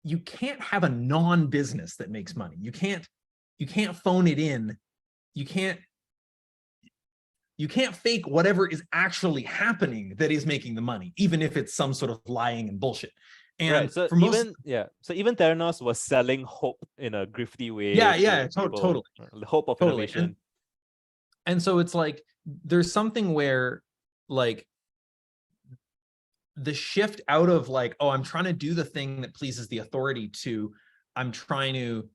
[SPEAKER 2] you can't have a non-business that makes money. You can't phone it in. You can't fake whatever is actually happening that is making the money, even if it's some sort of lying and bullshit. And
[SPEAKER 1] right. So even Theranos was selling hope in a grifty way.
[SPEAKER 2] Totally.
[SPEAKER 1] The hope of innovation.
[SPEAKER 2] And so it's like there's something where like the shift out of like, oh, I'm trying to do the thing that pleases the authority, to I'm trying to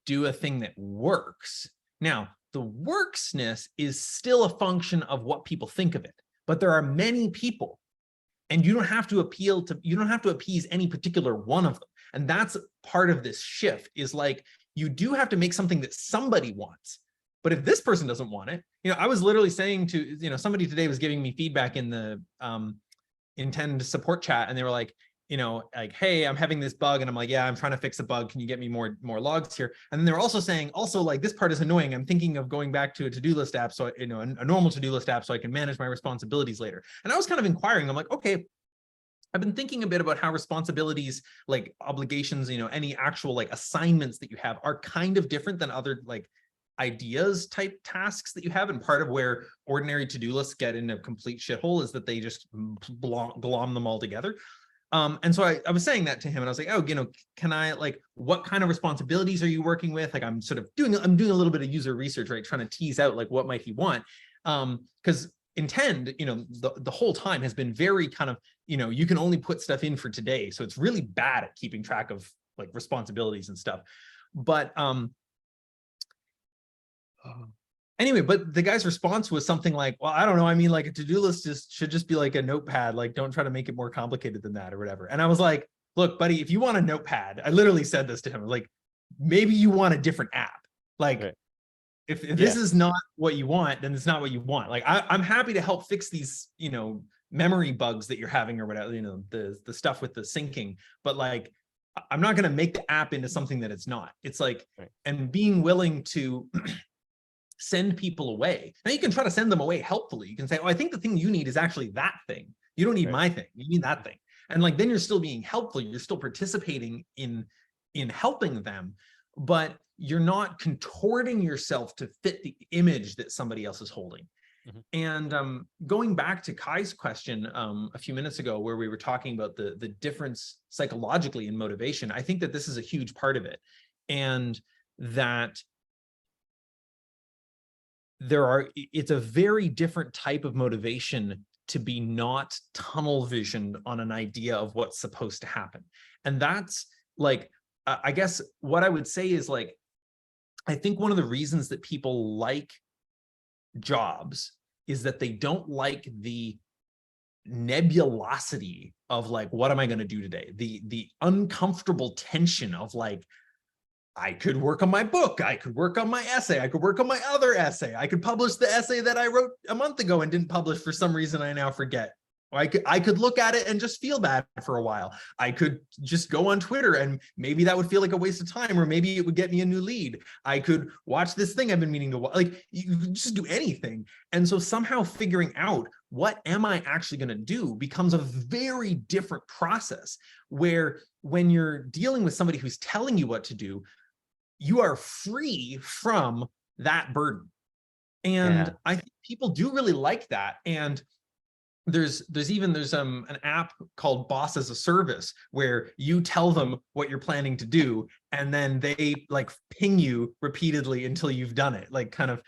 [SPEAKER 2] do a thing that works. Now, the worksness is still a function of what people think of it, but there are many people, and you don't have to appease any particular one of them. And that's part of this shift, is like you do have to make something that somebody wants. But if this person doesn't want it, you know, I was literally saying to, you know, somebody today was giving me feedback in the Intend support chat, and they were like, you know, like, hey, I'm having this bug, and I'm like, yeah, I'm trying to fix a bug. Can you get me more logs here? And then they're also saying, also like, this part is annoying. I'm thinking of going back to a to-do list app, so you know, a normal to-do list app, so I can manage my responsibilities later. And I was kind of inquiring. I'm like, okay, I've been thinking a bit about how responsibilities, like obligations, you know, any actual like assignments that you have are kind of different than other like ideas type tasks that you have. And part of where ordinary to-do lists get in a complete shithole is that they just glom them all together. And so I was saying that to him, and I was like, oh, you know, can I, like, what kind of responsibilities are you working with? Like, I'm doing a little bit of user research, right? Trying to tease out like what might he want. Because Intend, you know, the whole time has been very kind of, you know, you can only put stuff in for today. So it's really bad at keeping track of like responsibilities and stuff. But anyway, but the guy's response was something like, well, I don't know. I mean, like a to-do list should just be like a notepad. Like, don't try to make it more complicated than that or whatever. And I was like, look, buddy, if you want a notepad, I literally said this to him, like, maybe you want a different app. Like, right. If this is not what you want, then it's not what you want. Like, I'm happy to help fix these, you know, memory bugs that you're having or whatever, you know, the stuff with the syncing. But like, I'm not going to make the app into something that it's not. It's like, right. And being willing to send people away. Now you can try to send them away helpfully. You can say, oh, I think the thing you need is actually that thing. You don't need my thing. You need that thing. And like, then you're still being helpful. You're still participating in helping them, but you're not contorting yourself to fit the image that somebody else is holding. And going back to Kai's question a few minutes ago, where we were talking about the difference psychologically in motivation, I think that this is a huge part of it. And that it's a very different type of motivation to be not tunnel visioned on an idea of what's supposed to happen. And that's like, I guess what I would say is like, I think one of the reasons that people like jobs is that they don't like the nebulosity of like, what am I going to do today? The uncomfortable tension of like, I could work on my book, I could work on my essay, I could work on my other essay, I could publish the essay that I wrote a month ago and didn't publish for some reason I now forget. Or I could look at it and just feel bad for a while. I could just go on Twitter and maybe that would feel like a waste of time, or maybe it would get me a new lead. I could watch this thing I've been meaning to watch. Like, you could just do anything. And so somehow figuring out what am I actually going to do becomes a very different process, where when you're dealing with somebody who's telling you what to do, you are free from that burden. And I think people do really like that. And there's an app called Boss as a Service, where you tell them what you're planning to do, and then they like ping you repeatedly until you've done it, like kind of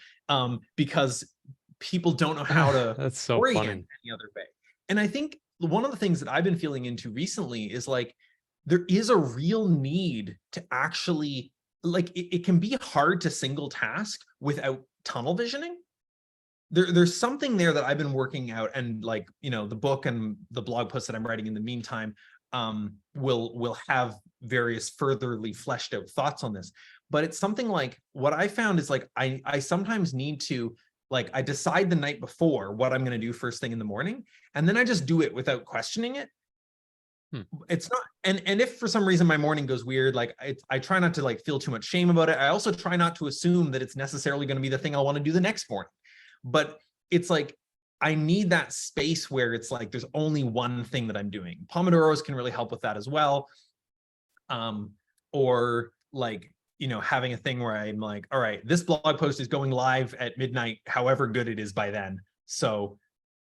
[SPEAKER 2] because people don't know how to
[SPEAKER 5] that's so
[SPEAKER 2] orient
[SPEAKER 5] funny
[SPEAKER 2] any other way. And I think one of the things that I've been feeling into recently is like, there is a real need to actually, like, it can be hard to single task without tunnel visioning. There's something there that I've been working out, and like, you know, the book and the blog posts that I'm writing in the meantime will have various furtherly fleshed out thoughts on this. But it's something like, what I found is like, I sometimes need to, like, I decide the night before what I'm going to do first thing in the morning, and then I just do it without questioning it. It's not, and if for some reason my morning goes weird, like I try not to like feel too much shame about it. I also try not to assume that it's necessarily going to be the thing I want to do the next morning. But it's like, I need that space where it's like, there's only one thing that I'm doing. Pomodoros can really help with that as well. Or like, you know, having a thing where I'm like, all right, this blog post is going live at midnight, however good it is by then. So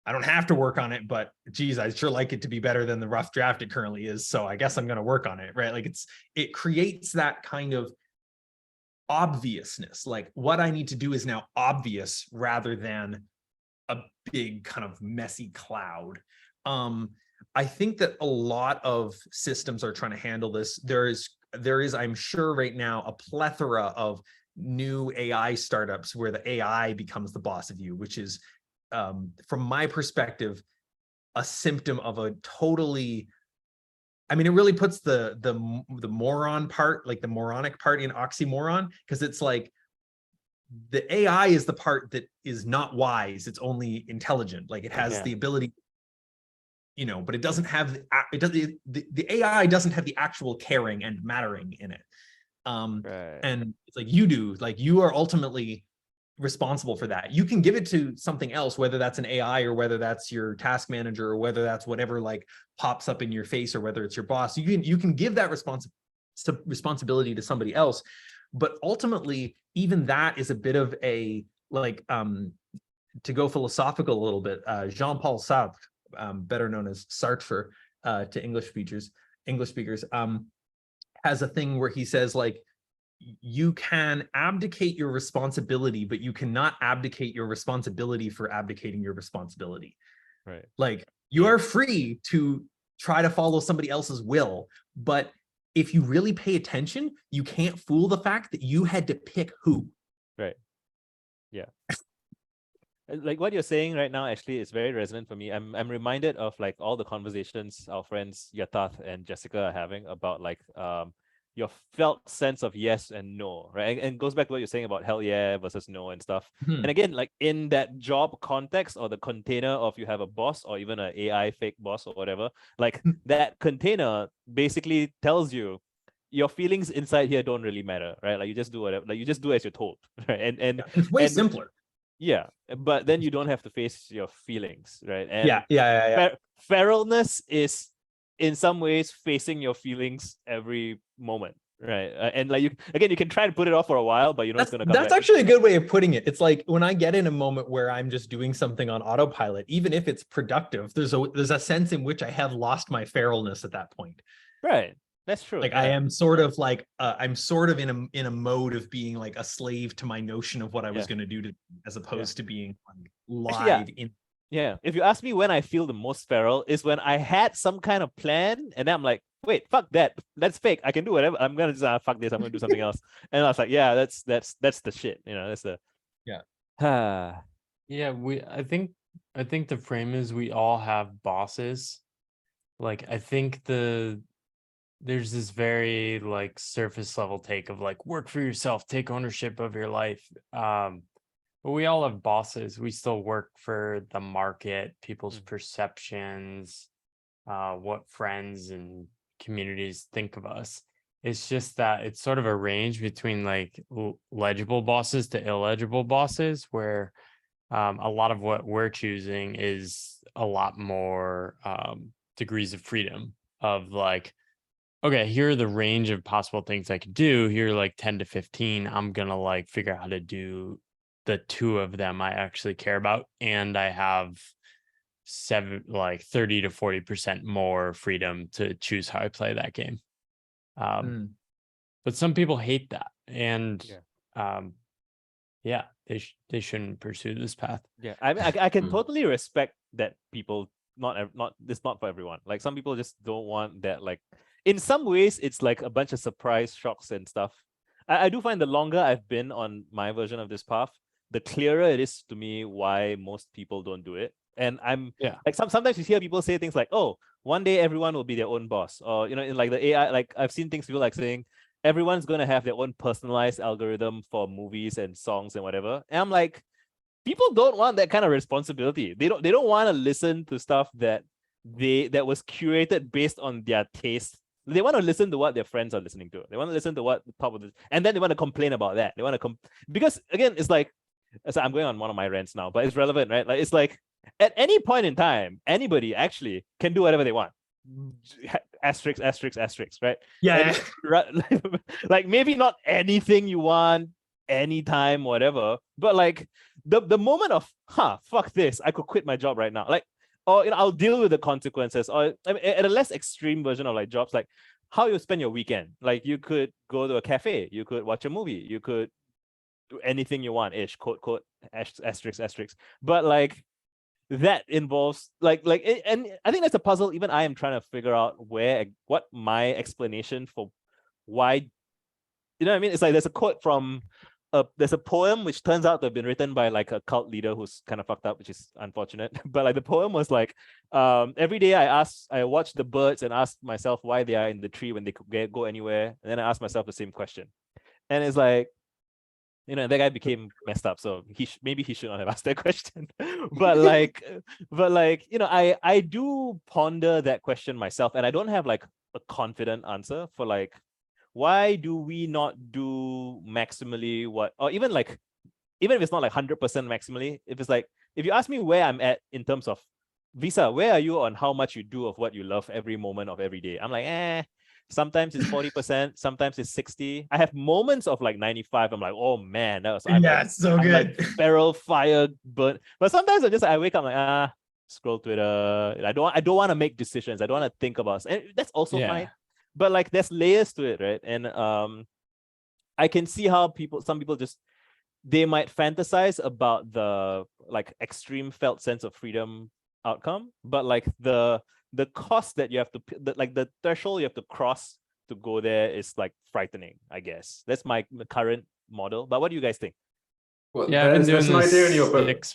[SPEAKER 2] I don't have to work on it, but geez, I'd sure like it to be better than the rough draft it currently is. So I guess I'm going to work on it, right? Like it creates that kind of obviousness. Like, what I need to do is now obvious rather than a big kind of messy cloud. I think that a lot of systems are trying to handle this. There is, I'm sure right now, a plethora of new AI startups where the AI becomes the boss of you, which is, from my perspective, a symptom of a totally, I mean, it really puts the moron part, like the moronic part, in oxymoron, because it's like the AI is the part that is not wise, it's only intelligent. Like, it has the ability, you know, but it doesn't have the AI doesn't have the actual caring and mattering in it. And it's like, you do, like, you are ultimately responsible for that. You can give it to something else, whether that's an AI or whether that's your task manager or whether that's whatever like pops up in your face, or whether it's your boss. You can give that responsibility to somebody else, but ultimately even that is a bit of a like, to go philosophical a little bit, Jean-Paul Sartre, better known as Sartre to English speakers, has a thing where he says, like, you can abdicate your responsibility, but you cannot abdicate your responsibility for abdicating your responsibility.
[SPEAKER 1] Right.
[SPEAKER 2] Like, you are free to try to follow somebody else's will, but if you really pay attention, you can't fool the fact that you had to pick who.
[SPEAKER 1] Right. Yeah. Like what you're saying right now actually is very resonant for me. I'm reminded of like all the conversations our friends Yatath and Jessica are having about like your felt sense of yes and no, right? And it goes back to what you're saying about hell yeah versus no and stuff. And again, like in that job context, or the container of you have a boss or even an AI fake boss or whatever, like that container basically tells you, your feelings inside here don't really matter, right? Like you just do whatever, like you just do as you're told, right? And
[SPEAKER 2] It's way
[SPEAKER 1] and-
[SPEAKER 2] simpler.
[SPEAKER 1] yeah, but then you don't have to face your feelings, right? And
[SPEAKER 2] Yeah.
[SPEAKER 1] feralness is in some ways facing your feelings every moment, right? And like you can try to put it off for a while, but you know it's gonna come
[SPEAKER 2] That's
[SPEAKER 1] back.
[SPEAKER 2] actually a good way of putting it. It's like when I get in a moment where I'm just doing something on autopilot, even if it's productive, there's a sense in which I have lost my feralness at that point.
[SPEAKER 1] Right. That's true.
[SPEAKER 2] Like
[SPEAKER 1] yeah.
[SPEAKER 2] I am sort of like I'm sort of in a mode of being like a slave to my notion of what I was going to do, as opposed to being like
[SPEAKER 1] Actually,
[SPEAKER 2] live in.
[SPEAKER 1] Yeah. If you ask me when I feel the most feral is when I had some kind of plan and then I'm like, wait, fuck that. That's fake. I can do whatever. I'm gonna just fuck this. I'm gonna do something else. And I was like, yeah, that's the shit. You know, that's the
[SPEAKER 5] Yeah, I think the frame is we all have bosses. Like I think there's this very like surface level take of like work for yourself, take ownership of your life. But we all have bosses. We still work for the market, people's perceptions, what friends and communities think of us. It's just that it's sort of a range between like legible bosses to illegible bosses, where a lot of what we're choosing is a lot more degrees of freedom of like, okay, here are the range of possible things I could do. Here are like 10 to 15. I'm going to like figure out how to do the 2 of them I actually care about. And I have 30 to 40% more freedom to choose how I play that game. But some people hate that. And they shouldn't pursue this path.
[SPEAKER 1] Yeah. I can totally respect that people it's not for everyone. Like some people just don't want that. Like in some ways, it's like a bunch of surprise shocks and stuff. I do find the longer I've been on my version of this path, the clearer it is to me why most people don't do it. And I'm like sometimes you hear people say things like, "Oh, one day everyone will be their own boss," or you know, in like the AI. Like I've seen things people like saying everyone's gonna have their own personalized algorithm for movies and songs and whatever. And I'm like, people don't want that kind of responsibility. They don't want to listen to stuff that was curated based on their taste. They want to listen to what their friends are listening to. They want to listen to what the top of the, and then they want to complain about that. They want to because again, it's like, so I'm going on one of my rants now, but it's relevant, right? Like it's like at any point in time, anybody actually can do whatever they want. Asterisk, asterisk, asterisk, right?
[SPEAKER 2] Yeah.
[SPEAKER 1] Like maybe not anything you want, anytime, whatever, but like the moment of fuck this, I could quit my job right now, like, or you know, I'll deal with the consequences. Or I mean, at a less extreme version of like jobs, like how you spend your weekend. Like you could go to a cafe, you could watch a movie, you could do anything you want, ish, quote, quote, asterisk, asterisk. But like that involves and I think that's a puzzle even I am trying to figure out what my explanation for why, you know what I mean? It's like there's a quote from there's a poem which turns out to have been written by like a cult leader who's kind of fucked up, which is unfortunate. But like the poem was like, every day I watch the birds and ask myself why they are in the tree when they could go anywhere, and then I ask myself the same question. And it's like, you know, that guy became messed up, so maybe he should not have asked that question. but like you know, I do ponder that question myself, and I don't have like a confident answer for like, why do we not do maximally what, or even if it's not like 100% maximally, if it's like, if you ask me where I'm at in terms of Visa, where are you on how much you do of what you love every moment of every day? I'm like, sometimes it's 40%, sometimes it's 60. I have moments of like 95. I'm like, oh man, that was
[SPEAKER 2] so good.
[SPEAKER 1] Like barrel fire burn. But sometimes I wake up like, scroll Twitter. I don't want to make decisions. I don't want to think about, and that's also fine. But like there's layers to it, right? And I can see how some people just, they might fantasize about the like extreme felt sense of freedom outcome, but like the cost that you have to, like the threshold you have to cross to go there is like frightening, I guess. That's my current model. But what do you guys think?
[SPEAKER 3] Well,
[SPEAKER 5] yeah, I've been doing
[SPEAKER 3] an idea in your book.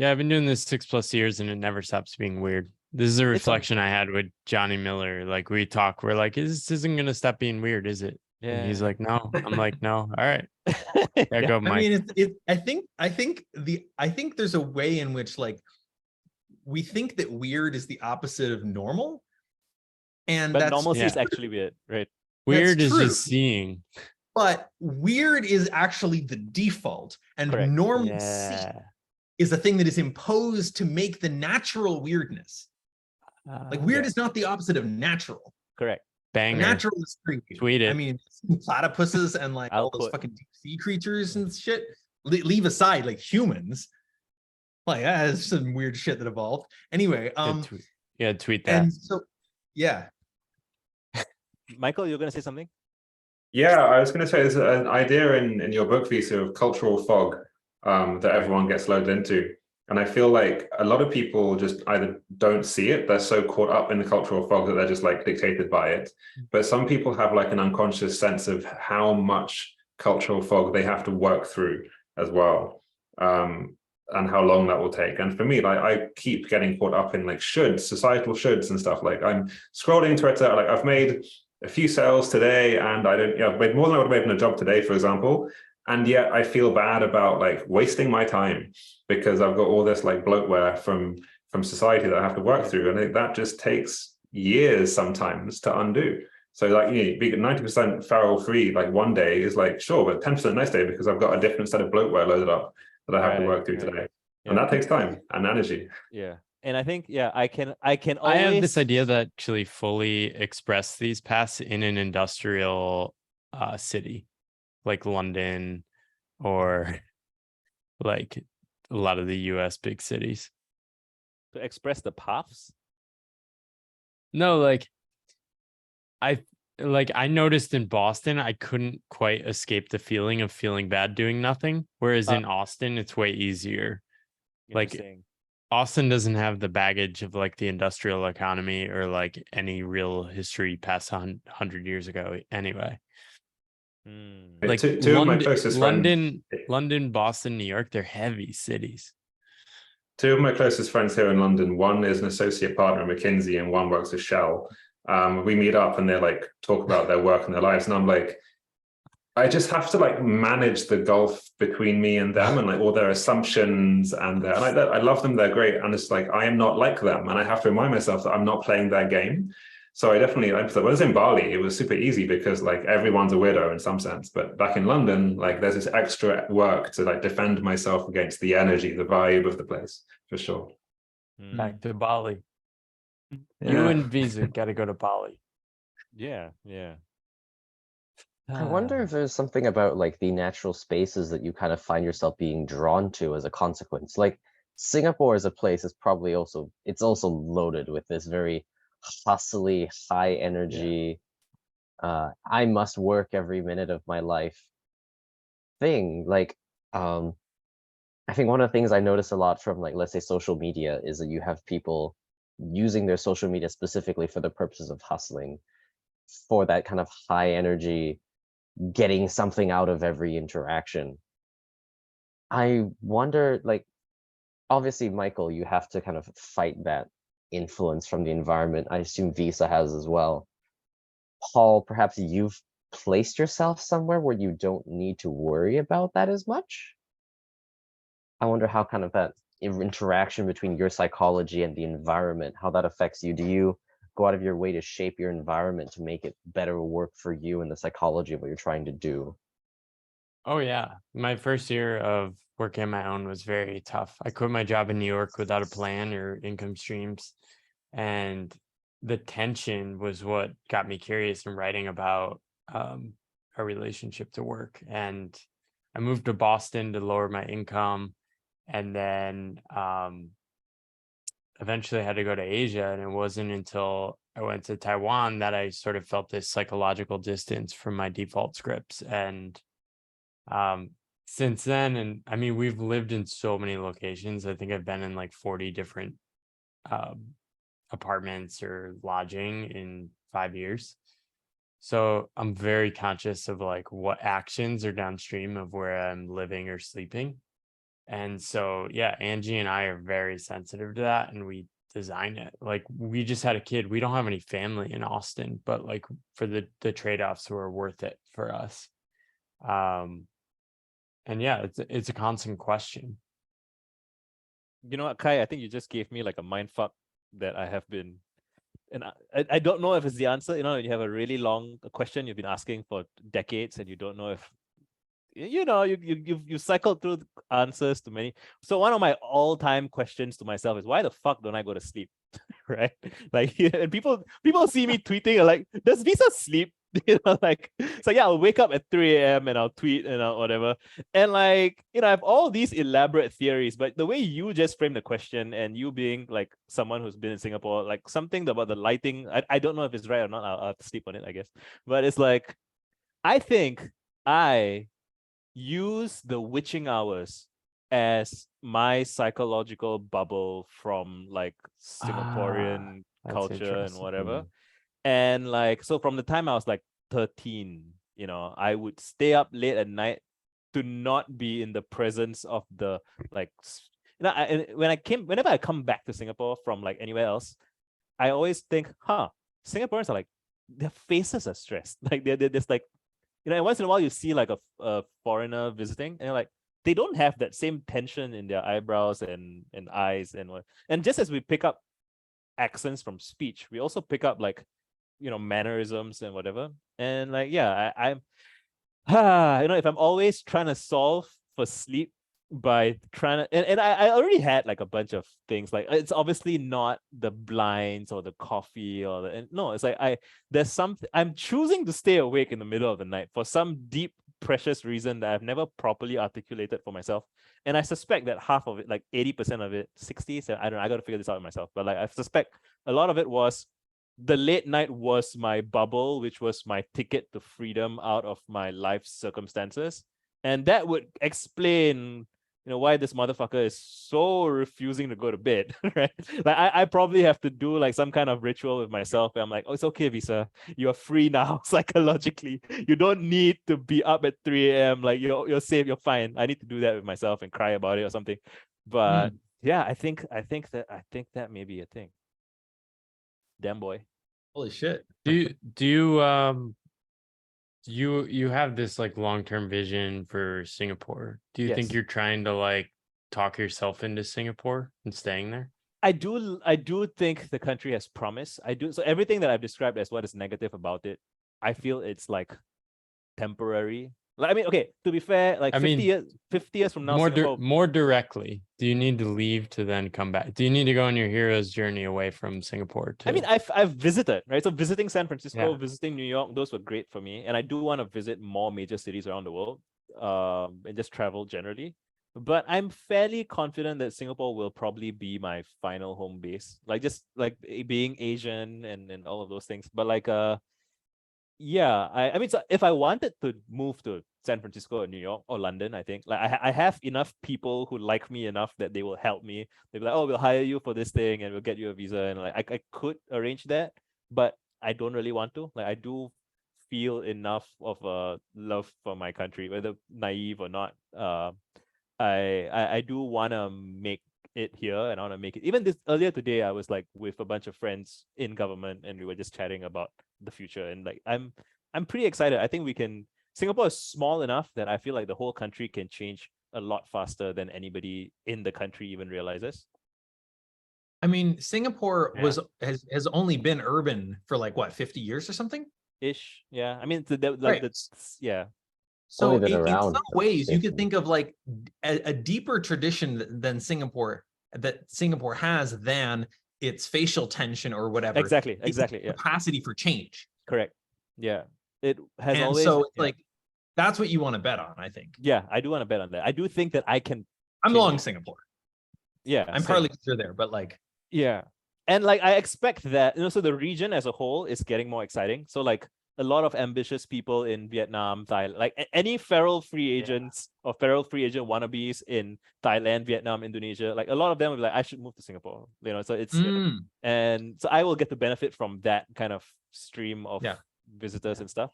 [SPEAKER 5] I've been doing this 6+ years and it never stops being weird. This is a reflection I had with Johnny Miller. Like we're like, this isn't gonna stop being weird, is it? Yeah. And he's like, no. I'm like, no. All right. There go, Mike.
[SPEAKER 2] I mean, I think there's a way in which like we think that weird is the opposite of normal, and
[SPEAKER 1] but normalcy is actually weird, right?
[SPEAKER 5] Weird is
[SPEAKER 2] true.
[SPEAKER 5] just seeing.
[SPEAKER 2] But weird is actually the default, and
[SPEAKER 1] Correct.
[SPEAKER 2] normal
[SPEAKER 5] Yeah.
[SPEAKER 2] is a thing that is imposed to make the natural weirdness. Like weird
[SPEAKER 1] Yeah.
[SPEAKER 2] is not the opposite of natural.
[SPEAKER 1] Correct.
[SPEAKER 5] Banger.
[SPEAKER 2] Natural is creepy.
[SPEAKER 5] Tweet it.
[SPEAKER 2] I mean, platypuses and like
[SPEAKER 1] I'll
[SPEAKER 2] all those
[SPEAKER 1] quote.
[SPEAKER 2] fucking deep sea creatures and shit. Leave aside like humans. Like that's some weird shit that evolved. Anyway,
[SPEAKER 5] Tweet that.
[SPEAKER 2] and so yeah.
[SPEAKER 1] Michael, you're gonna say something?
[SPEAKER 3] Yeah, I was going to say there's an idea in your book, Visa, of cultural fog that everyone gets loaded into. And I feel like a lot of people just either don't see it, they're so caught up in the cultural fog that they're just like dictated by it. But some people have like an unconscious sense of how much cultural fog they have to work through as well, and how long that will take. And for me, like I keep getting caught up in like shoulds, societal shoulds and stuff. Like I'm scrolling Twitter, like I've made a few sales today and I don't, I've made more than I would have made in a job today, for example. And yet I feel bad about like wasting my time because I've got all this like bloatware from society that I have to work through. And I think that just takes years sometimes to undo. So like, you know, being 90% feral free, like one day is like, sure, but 10% next day because I've got a different set of bloatware loaded up that I have to work through today. And that takes time and energy.
[SPEAKER 1] Yeah. And I think, yeah, I can always...
[SPEAKER 5] I have this idea that actually fully express these paths in an industrial city like London or like a lot of the US big cities.
[SPEAKER 1] To express the paths?
[SPEAKER 5] No, like I noticed in Boston, I couldn't quite escape the feeling of feeling bad doing nothing. Whereas in Austin, it's way easier. Like
[SPEAKER 1] Interesting.
[SPEAKER 5] Austin doesn't have the baggage of like the industrial economy or like any real history past 100 years ago anyway. Like
[SPEAKER 3] two of my closest friends,
[SPEAKER 5] London, Boston, New York, they're heavy cities.
[SPEAKER 3] Two of my closest friends here in London, one is an associate partner at McKinsey and one works with Shell. We meet up and they're like, talk about their work and their lives. And I'm like, I just have to like manage the gulf between me and them and like all their assumptions and I love them, they're great. And it's like, I am not like them. And I have to remind myself that I'm not playing their game. So I definitely, when I was in Bali, it was super easy because like everyone's a weirdo in some sense. But back in London, like there's this extra work to like defend myself against the energy, the vibe of the place, for sure.
[SPEAKER 5] Back to Bali.
[SPEAKER 3] Yeah.
[SPEAKER 5] You and Visa got to go to Bali.
[SPEAKER 1] Yeah, yeah.
[SPEAKER 4] I wonder if there's something about like the natural spaces that you kind of find yourself being drawn to as a consequence. Like Singapore as a place is probably also, it's also loaded with this very hustly, high energy, I must work every minute of my life thing. Like, I think one of the things I notice a lot from like, let's say social media is that you have people using their social media specifically for the purposes of hustling, for that kind of high energy, getting something out of every interaction. I wonder, like, obviously, Michael, you have to kind of fight that influence from the environment. I assume Visa has as well. Paul, perhaps you've placed yourself somewhere where you don't need to worry about that as much. I wonder how kind of that interaction between your psychology and the environment, how that affects you. Do you go out of your way to shape your environment to make it better work for you and the psychology of what you're trying to do?
[SPEAKER 5] Oh yeah. My first year of working on my own was very tough. I quit my job in New York without a plan or income streams. And the tension was what got me curious in writing about a relationship to work. And I moved to Boston to lower my income. And then eventually I had to go to Asia. And it wasn't until I went to Taiwan that I sort of felt this psychological distance from my default scripts. And since then, and I mean, we've lived in so many locations. I think I've been in like 40 different apartments or lodging in 5 years. So I'm very conscious of like what actions are downstream of where I'm living or sleeping. And so, yeah, Angie and I are very sensitive to that, and we design it. Like we just had a kid. We don't have any family in Austin, but like for the trade-offs were worth it for us. And yeah, it's a constant question.
[SPEAKER 1] You know what, Kai, I think you just gave me like a mind fuck that I have been and I don't know if it's the answer. You know, you have a really long question you've been asking for decades, and you don't know if you cycled through the answers to many. So one of my all-time questions to myself is, why the fuck don't I go to sleep? Right? Like, and people see me tweeting and like, does Visa sleep? Like, so yeah, I'll wake up at 3 a.m. and I'll tweet and I'll whatever. And like, I have all these elaborate theories, but the way you just framed the question, and you being like someone who's been in Singapore, like something about the lighting, I don't know if it's right or not. I'll have to sleep on it, I guess. But it's like, I think I use the witching hours as my psychological bubble from like Singaporean
[SPEAKER 5] That's
[SPEAKER 1] culture and
[SPEAKER 5] interesting.
[SPEAKER 1] whatever. And like, so from the time I was like 13, I would stay up late at night to not be in the presence of the like, and whenever I come back to Singapore from like anywhere else, I always think, Singaporeans are like, their faces are stressed. Like they're just like, and once in a while you see like a foreigner visiting, and you're like, they don't have that same tension in their eyebrows and eyes and what. And just as we pick up accents from speech, we also pick up like, mannerisms and whatever. And like, yeah, I'm if I'm always trying to solve for sleep by trying to, and I already had like a bunch of things. Like, it's obviously not the blinds or the coffee or no, it's like there's something, I'm choosing to stay awake in the middle of the night for some deep precious reason that I've never properly articulated for myself. And I suspect that half of it, like 80% of it, 60, so I don't know, I got to figure this out myself. But like, I suspect a lot of it was the late night was my bubble, which was my ticket to freedom out of my life circumstances. And that would explain, why this motherfucker is so refusing to go to bed, right? Like, I probably have to do like some kind of ritual with myself where I'm like, oh, it's okay, Visa. You're free now psychologically. You don't need to be up at 3 a.m. Like, you're safe, you're fine. I need to do that with myself and cry about it or something. But yeah, I think that may be a thing. Damn boy.
[SPEAKER 2] Holy shit.
[SPEAKER 5] Do you have this like long-term vision for Singapore? Do you think
[SPEAKER 1] Yes.
[SPEAKER 5] you're trying to like talk yourself into Singapore and staying there?
[SPEAKER 1] I do think the country has promise. I do. So everything that I've described as what is negative about it, I feel it's like temporary. Like, I mean, okay, to be fair, like 50 years from now,
[SPEAKER 5] more directly, do you need to leave to then come back? Do you need to go on your hero's journey away from Singapore
[SPEAKER 1] I mean, I've visited, right? So visiting San Francisco, visiting New York, those were great for me. And I do want to visit more major cities around the world, and just travel generally. But I'm fairly confident that Singapore will probably be my final home base. Like, just like being Asian and all of those things. But like yeah, I mean, so if I wanted to move to San Francisco or New York or London, I think like I have enough people who like me enough that they will help me. They'll be like, oh, we'll hire you for this thing and we'll get you a visa. And like I could arrange that, but I don't really want to. Like, I do feel enough of a love for my country, whether naive or not. I do want to make it here, and I want to make it. Even this earlier today, I was like with a bunch of friends in government, and we were just chatting about the future. And like, I'm pretty excited. I think we can. Singapore is small enough that I feel like the whole country can change a lot faster than anybody in the country even realizes.
[SPEAKER 2] I mean, Singapore has only been urban for like what, 50 years or something?
[SPEAKER 1] Ish, yeah. I mean, yeah.
[SPEAKER 2] So
[SPEAKER 4] Only been
[SPEAKER 2] in
[SPEAKER 4] around
[SPEAKER 2] some
[SPEAKER 4] for
[SPEAKER 2] ways, you could
[SPEAKER 4] 50.
[SPEAKER 2] think of like a deeper tradition than Singapore has than its facial tension or whatever.
[SPEAKER 1] Exactly.
[SPEAKER 2] Its
[SPEAKER 1] Yeah.
[SPEAKER 2] capacity for change.
[SPEAKER 1] Correct. Yeah. It has
[SPEAKER 2] And
[SPEAKER 1] always.
[SPEAKER 2] so it's
[SPEAKER 1] yeah.
[SPEAKER 2] like that's what you want to bet on, I think.
[SPEAKER 1] Yeah, I do want to bet on that. I do think that I can.
[SPEAKER 2] I'm
[SPEAKER 1] change
[SPEAKER 2] long
[SPEAKER 1] it.
[SPEAKER 2] Singapore.
[SPEAKER 1] Yeah,
[SPEAKER 2] I'm
[SPEAKER 1] same.
[SPEAKER 2] partly sure there, but like
[SPEAKER 1] Yeah. And like, I expect that, so the region as a whole is getting more exciting. So like, a lot of ambitious people in Vietnam, Thailand, like any feral free agents or feral free agent wannabes in Thailand, Vietnam, Indonesia, like a lot of them will be like, I should move to Singapore. So it's and so I will get to benefit from that kind of stream of visitors and stuff.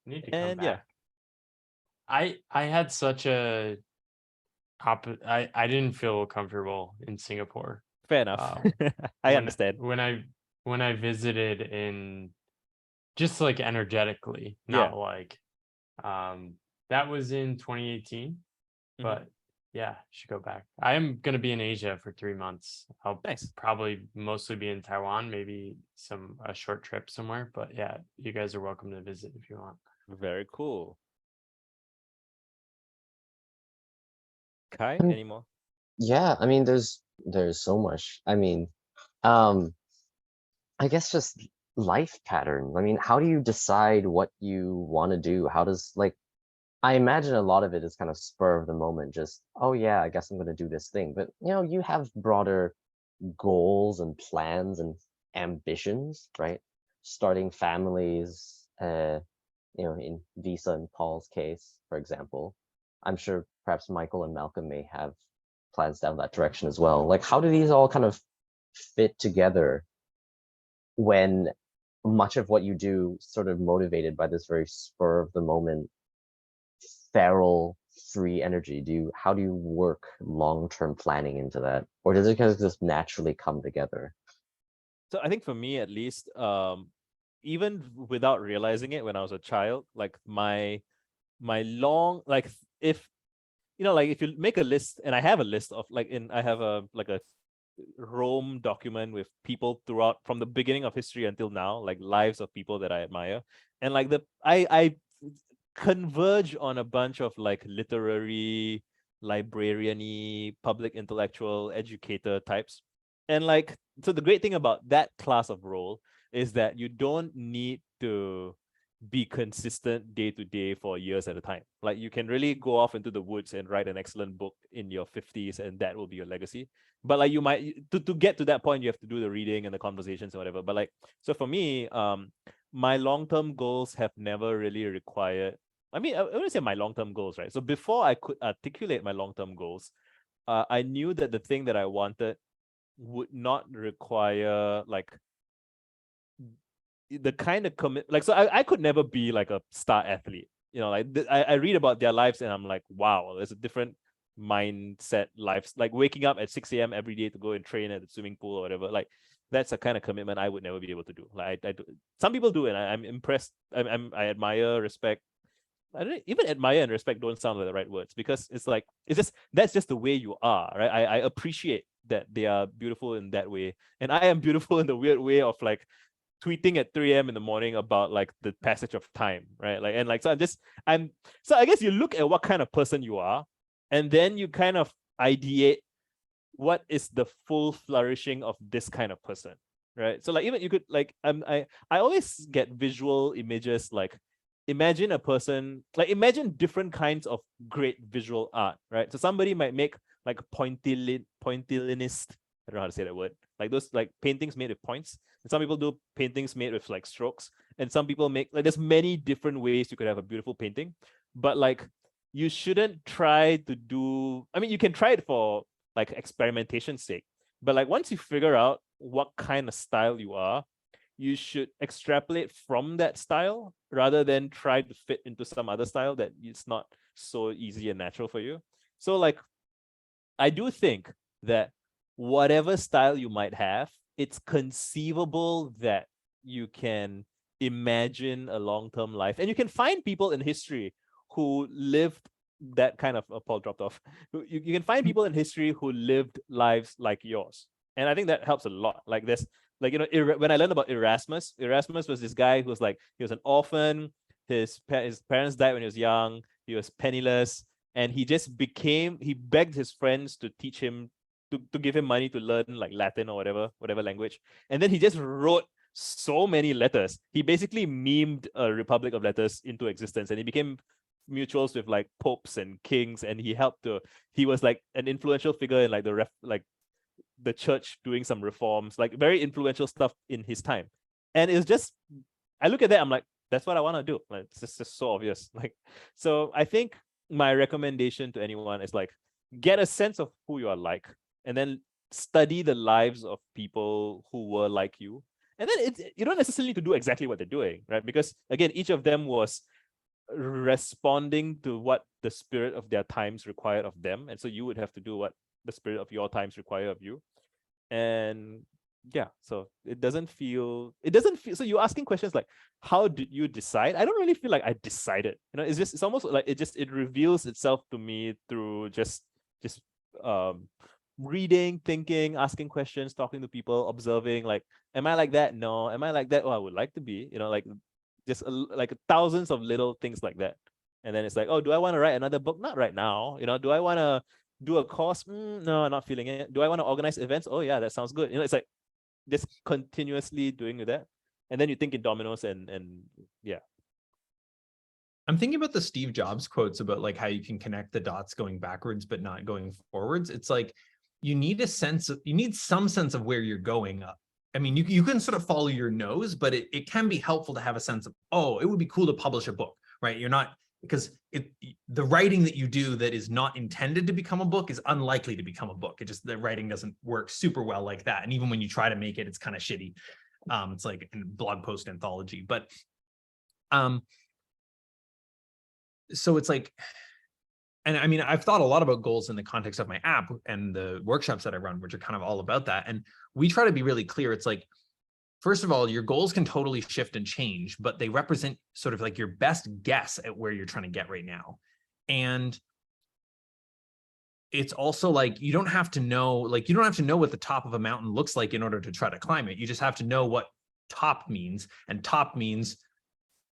[SPEAKER 5] Need to come
[SPEAKER 1] And
[SPEAKER 5] back. I had such a I didn't feel comfortable in Singapore.
[SPEAKER 1] Fair enough. I understand.
[SPEAKER 5] When I visited in just like energetically, not like that was in 2018, but Yeah, should go back. I am gonna be in Asia for 3 months. I'll
[SPEAKER 1] Nice.
[SPEAKER 5] probably mostly be in Taiwan, maybe a short trip somewhere. But yeah, you guys are welcome to visit if you want.
[SPEAKER 1] Very cool. Kai,
[SPEAKER 4] Um,
[SPEAKER 1] any more?
[SPEAKER 4] Yeah, I mean, there's so much. I mean, um, I guess just life pattern. I mean, how do you decide what you want to do? How does like I imagine a lot of it is kind of spur of the moment, just, oh yeah, I guess I'm going to do this thing. But you have broader goals and plans and ambitions, right? Starting families, in Visa and Paul's case, for example. I'm sure perhaps Michael and Malcolm may have plans down that direction as well. Like, how do these all kind of fit together when much of what you do sort of motivated by this very spur of the moment feral free energy? How do you work long-term planning into that, or does it kind of just naturally come together?
[SPEAKER 1] So I think for me at least, even without realizing it when I was a child, like my long, like if like if you make a list, and I have a list of I have a Rome document with people throughout from the beginning of history until now, like lives of people that I admire, and like I converge on a bunch of like literary, librarian-y, public intellectual, educator types. And like, so the great thing about that class of role is that you don't need to be consistent day to day for years at a time. Like you can really go off into the woods and write an excellent book in your 50s, and that will be your legacy. But like you might to get to that point, you have to do the reading and the conversations or whatever. But like, so for me, my long-term goals have never really required, I mean, I wouldn't say my long-term goals, right? So before I could articulate my long-term goals, I knew that the thing that I wanted would not require like the kind of commit, like, so I could never be like a star athlete, like I read about their lives and I'm like, wow, there's a different mindset lives, like waking up at 6 a.m. every day to go and train at the swimming pool or whatever. Like that's a kind of commitment I would never be able to do. Like I do, some people do, and I'm impressed. I admire, respect. I don't even admire and respect don't sound like the right words, because it's like that's just the way you are, right? I appreciate that they are beautiful in that way, and I am beautiful in the weird way of like tweeting at 3 a.m. in the morning about like the passage of time, right? Like, and like, so so I guess you look at what kind of person you are, and then you kind of ideate what is the full flourishing of this kind of person, right? So like, even you could like, I always get visual images, like imagine a person, like imagine different kinds of great visual art, right? So somebody might make like pointillinist, I don't know how to say that word, like those like paintings made with points. And some people do paintings made with like strokes, and some people make like, there's many different ways you could have a beautiful painting. But like, you shouldn't try to do, I mean, you can try it for like experimentation's sake, but like once you figure out what kind of style you are, you should extrapolate from that style rather than try to fit into some other style that it's not so easy and natural for you. So like, I do think that whatever style you might have, it's conceivable that you can imagine a long-term life, and you can find people in history who lived that kind of, Paul dropped off. You can find people in history who lived lives like yours, and I think that helps a lot. Like this, like, when I learned about Erasmus was this guy who was like, he was an orphan, his parents died when he was young, he was penniless, and he begged his friends to teach him, to give him money to learn like Latin or whatever language. And then he just wrote so many letters. He basically memed a republic of letters into existence, and he became mutuals with like popes and kings, and he was like an influential figure in like the church, doing some reforms, like very influential stuff in his time. And it's just, I look at that, I'm like, that's what I want to do. Like, it's just so obvious. Like, so I think my recommendation to anyone is like, get a sense of who you are like, and then study the lives of people who were like you. And then you don't necessarily need to do exactly what they're doing, right? Because again, each of them was responding to what the spirit of their times required of them. And so you would have to do what the spirit of your times require of you. And yeah, so it doesn't feel, so you're asking questions like, how did you decide? I don't really feel like I decided, it's almost like it reveals itself to me through just just reading, thinking, asking questions, talking to people, observing. Like, am I like that? No. Am I like that? Oh, I would like to be. Like just like thousands of little things like that. And then it's like, oh, do I want to write another book? Not right now. Do I want to do a course? No, I'm not feeling it. Do I want to organize events? Oh yeah, that sounds good. It's like just continuously doing that. And then you think in dominoes and yeah.
[SPEAKER 2] I'm thinking about the Steve Jobs quotes about like how you can connect the dots going backwards but not going forwards. It's like you need some sense of where you're going up. I mean, you can sort of follow your nose, but it can be helpful to have a sense of, oh, it would be cool to publish a book, right? You're not, because the writing that you do that is not intended to become a book is unlikely to become a book. It just, the writing doesn't work super well like that. And even when you try to make it, it's kind of shitty. It's like a blog post anthology, but so it's like, and I mean, I've thought a lot about goals in the context of my app and the workshops that I run, which are kind of all about that. And we try to be really clear. It's like, first of all, your goals can totally shift and change, but they represent sort of like your best guess at where you're trying to get right now. And it's also like, you don't have to know what the top of a mountain looks like in order to try to climb it. You just have to know what top means, and top means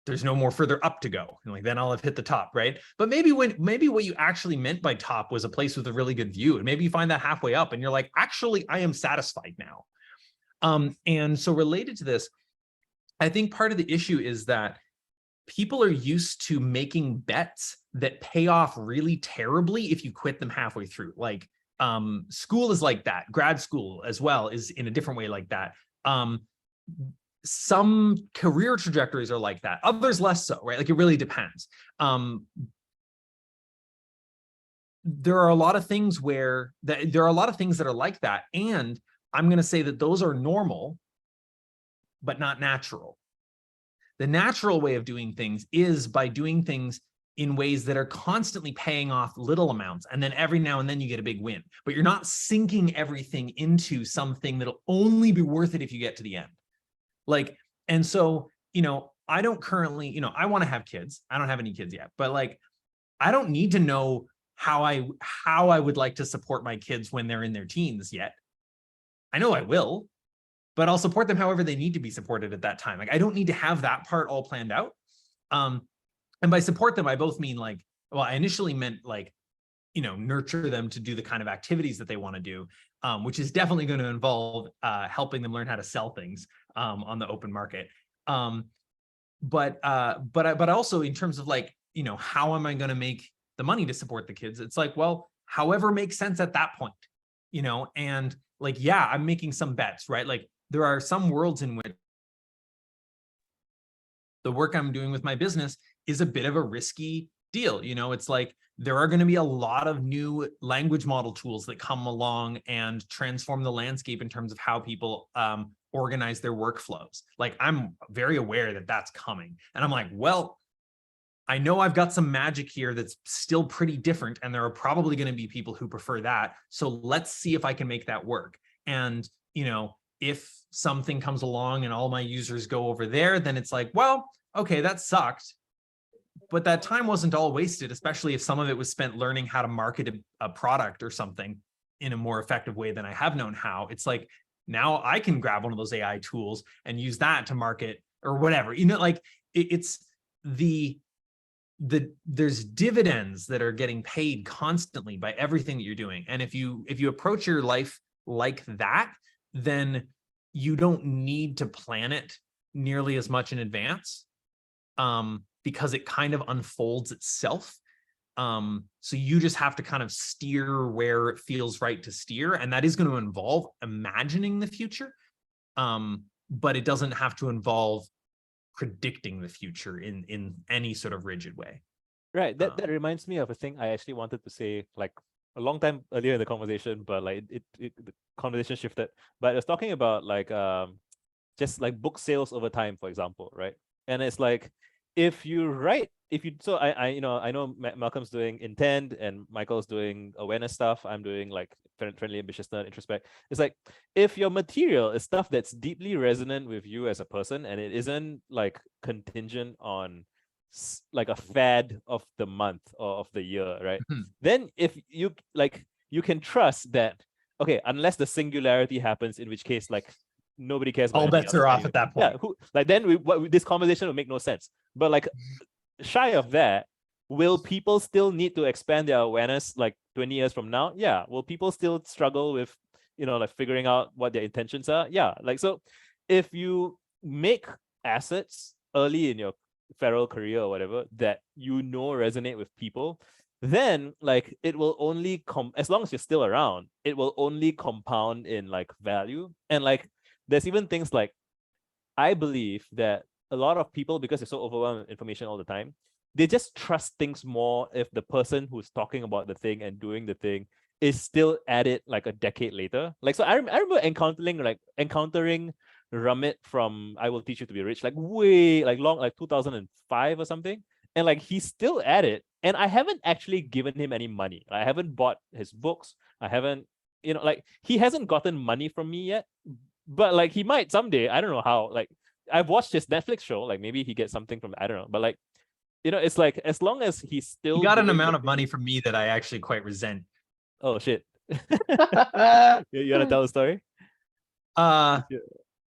[SPEAKER 2] there's no more further up to go. And like, then I'll have hit the top, right? But maybe what you actually meant by top was a place with a really good view. And maybe you find that halfway up and you're like, actually, I am satisfied now. And so related to this, I think part of the issue is that people are used to making bets that pay off really terribly if you quit them halfway through. Like school is like that. Grad school as well is in a different way like that. Some career trajectories are like that, others less so, right? Like it really depends. There are a lot of things that are like that. And I'm going to say that those are normal, but not natural. The natural way of doing things is by doing things in ways that are constantly paying off little amounts. And then every now and then you get a big win, but you're not sinking everything into something that'll only be worth it if you get to the end. Like, and so, I don't currently, I want to have kids. I don't have any kids yet, but like, I don't need to know how I would like to support my kids when they're in their teens yet. I know I will, but I'll support them however they need to be supported at that time. Like, I don't need to have that part all planned out. And by support them, I both mean like, well, I initially meant like, nurture them to do the kind of activities that they want to do, which is definitely going to involve helping them learn how to sell things on the open market. But also in terms of like, how am I going to make the money to support the kids? It's like, well, however makes sense at that point, and like, yeah, I'm making some bets, right? Like there are some worlds in which the work I'm doing with my business is a bit of a risky deal. It's like, there are going to be a lot of new language model tools that come along and transform the landscape in terms of how people organize their workflows. Like, I'm very aware that that's coming. And I'm like, well, I know I've got some magic here that's still pretty different. And there are probably going to be people who prefer that. So let's see if I can make that work. And, if something comes along and all my users go over there, then it's like, well, okay, that sucked. But that time wasn't all wasted, especially if some of it was spent learning how to market a product or something in a more effective way than I have known how. It's like, now I can grab one of those AI tools and use that to market or whatever. Like it's there's dividends that are getting paid constantly by everything that you're doing. And if you approach your life like that, then you don't need to plan it nearly as much in advance. Because it kind of unfolds itself. So you just have to kind of steer where it feels right to steer. And that is going to involve imagining the future. But it doesn't have to involve predicting the future in any sort of rigid way.
[SPEAKER 1] Right. That reminds me of a thing I actually wanted to say like a long time earlier in the conversation, but like the conversation shifted. But I was talking about like just like book sales over time, for example, right? And it's like, I know Malcolm's doing intent and Michael's doing awareness stuff. I'm doing like friendly, ambitious, nerd, introspect. It's like, if your material is stuff that's deeply resonant with you as a person and it isn't like contingent on like a fad of the month or of the year, right? Then if you like, you can trust that, okay, unless the singularity happens, in which case, like, nobody cares about
[SPEAKER 2] All
[SPEAKER 1] anything
[SPEAKER 2] bets
[SPEAKER 1] else
[SPEAKER 2] are off
[SPEAKER 1] anyway.
[SPEAKER 2] at that
[SPEAKER 1] Yeah,
[SPEAKER 2] point.
[SPEAKER 1] like then this conversation will make no sense. But like, shy of that, will people still need to expand their awareness like 20 years from now? Yeah. Will people still struggle with, like figuring out what their intentions are? Yeah. Like, so if you make assets early in your feral career or whatever that resonate with people, then like it will only as long as you're still around, it will only compound in like value. And like there's even things like, I believe that a lot of people, because they're so overwhelmed with information all the time, they just trust things more if the person who's talking about the thing and doing the thing is still at it like a decade later. Like, so I remember encountering Ramit from I Will Teach You to Be Rich, like way like long, like 2005 or something. And like he's still at it. And I haven't actually given him any money. I haven't bought his books. I haven't, like he hasn't gotten money from me yet. But like he might someday. I don't know how. Like I've watched his Netflix show. Like maybe he gets something from, I don't know. But like, it's like as long as he's still
[SPEAKER 2] He got an
[SPEAKER 1] doing
[SPEAKER 2] amount
[SPEAKER 1] the
[SPEAKER 2] of
[SPEAKER 1] thing-
[SPEAKER 2] money from me that I actually quite resent.
[SPEAKER 1] Oh shit. You wanna tell the story?
[SPEAKER 2] Uh
[SPEAKER 1] Yeah.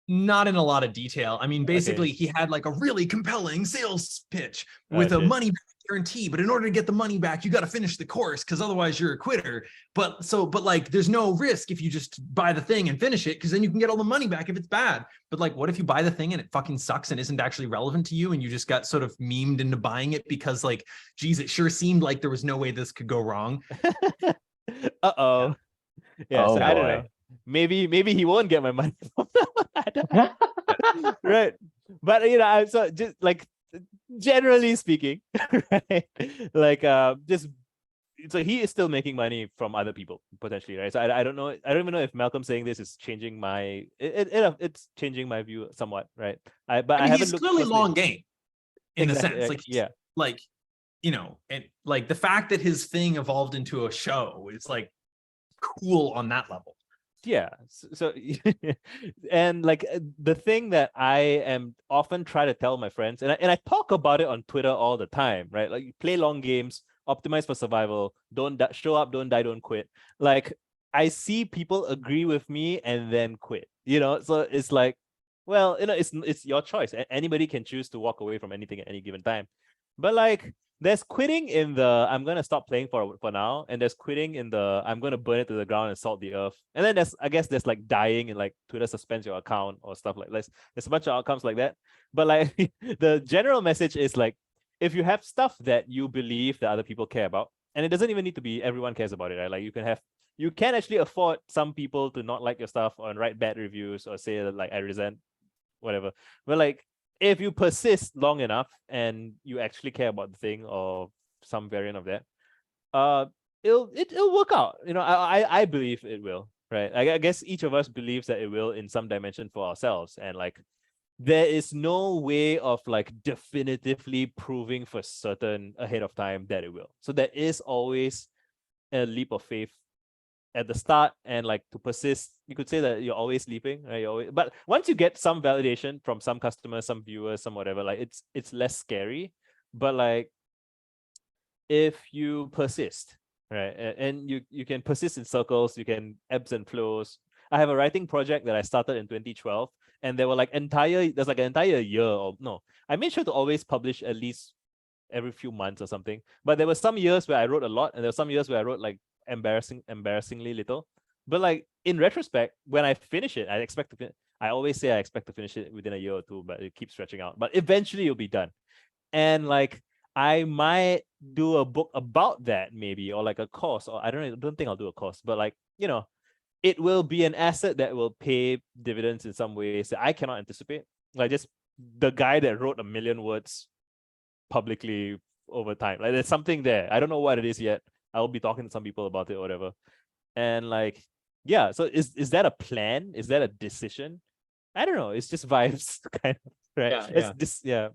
[SPEAKER 2] Not in a lot of detail. I mean, basically, he had like a really compelling sales pitch with a
[SPEAKER 1] shit.
[SPEAKER 2] money back guarantee. But in order to get the money back, you got to finish the course because otherwise you're a quitter. But like, there's no risk if you just buy the thing and finish it because then you can get all the money back if it's bad. But like, what if you buy the thing and it fucking sucks and isn't actually relevant to you and you just got sort of memed into buying it because like, geez, it sure seemed like there was no way this could go wrong.
[SPEAKER 1] Uh-oh. Yeah,
[SPEAKER 4] Oh,
[SPEAKER 1] so I don't
[SPEAKER 4] boy.
[SPEAKER 1] know. Maybe he won't get my money from that one. I don't know. Right. But I'm so just like generally speaking, right? Like just so he is still making money from other people potentially, right? So I don't know. I don't even know if Malcolm saying this is changing my it's changing my view somewhat, right? But I
[SPEAKER 2] I mean,
[SPEAKER 1] haven't
[SPEAKER 2] he's
[SPEAKER 1] looked
[SPEAKER 2] clearly
[SPEAKER 1] closely.
[SPEAKER 2] long game in the
[SPEAKER 1] Exactly,
[SPEAKER 2] sense like,
[SPEAKER 1] yeah.
[SPEAKER 2] like, and like the fact that his thing evolved into a show is like cool on that level.
[SPEAKER 1] Yeah, so and like the thing that I am often try to tell my friends, and I talk about it on Twitter all the time, right? Like you play long games, optimize for survival, don't show up, don't die, don't quit. Like I see people agree with me and then quit, so it's like, well, it's your choice. Anybody can choose to walk away from anything at any given time, but like there's quitting in the I'm gonna stop playing for now, and there's quitting in the I'm gonna burn it to the ground and salt the earth. And then there's like dying and like Twitter suspends your account or stuff like this. There's a bunch of outcomes like that. But like the general message is like, if you have stuff that you believe that other people care about, and it doesn't even need to be everyone cares about it, right? Like you can actually afford some people to not like your stuff or write bad reviews or say that like I resent whatever. But like if you persist long enough and you actually care about the thing or some variant of that, it'll work out. I believe it will, right? I guess each of us believes that it will in some dimension for ourselves, and like there is no way of like definitively proving for certain ahead of time that it will. So there is always a leap of faith at the start, and like to persist, you could say that you're always leaping, right? But once you get some validation from some customers, some viewers, some whatever, like it's less scary. But like if you persist, right, and you can persist in circles, you can ebbs and flows. I have a writing project that I started in 2012, and there's like an entire year, or no, I made sure to always publish at least every few months or something. But there were some years where I wrote a lot, and there were some years where I wrote like embarrassingly little. But like in retrospect, when I finish it, I always say I expect to finish it within a year or two, but it keeps stretching out. But eventually it'll be done. And like I might do a book about that maybe, or like a course, or I don't think I'll do a course, but like, it will be an asset that will pay dividends in some ways that I cannot anticipate. Like just the guy that wrote 1 million words publicly over time. Like there's something there. I don't know what it is yet. I'll be talking to some people about it or whatever. And like, yeah, so is that a plan? Is that a decision? I don't know. It's just vibes, kind of, right?
[SPEAKER 2] Yeah.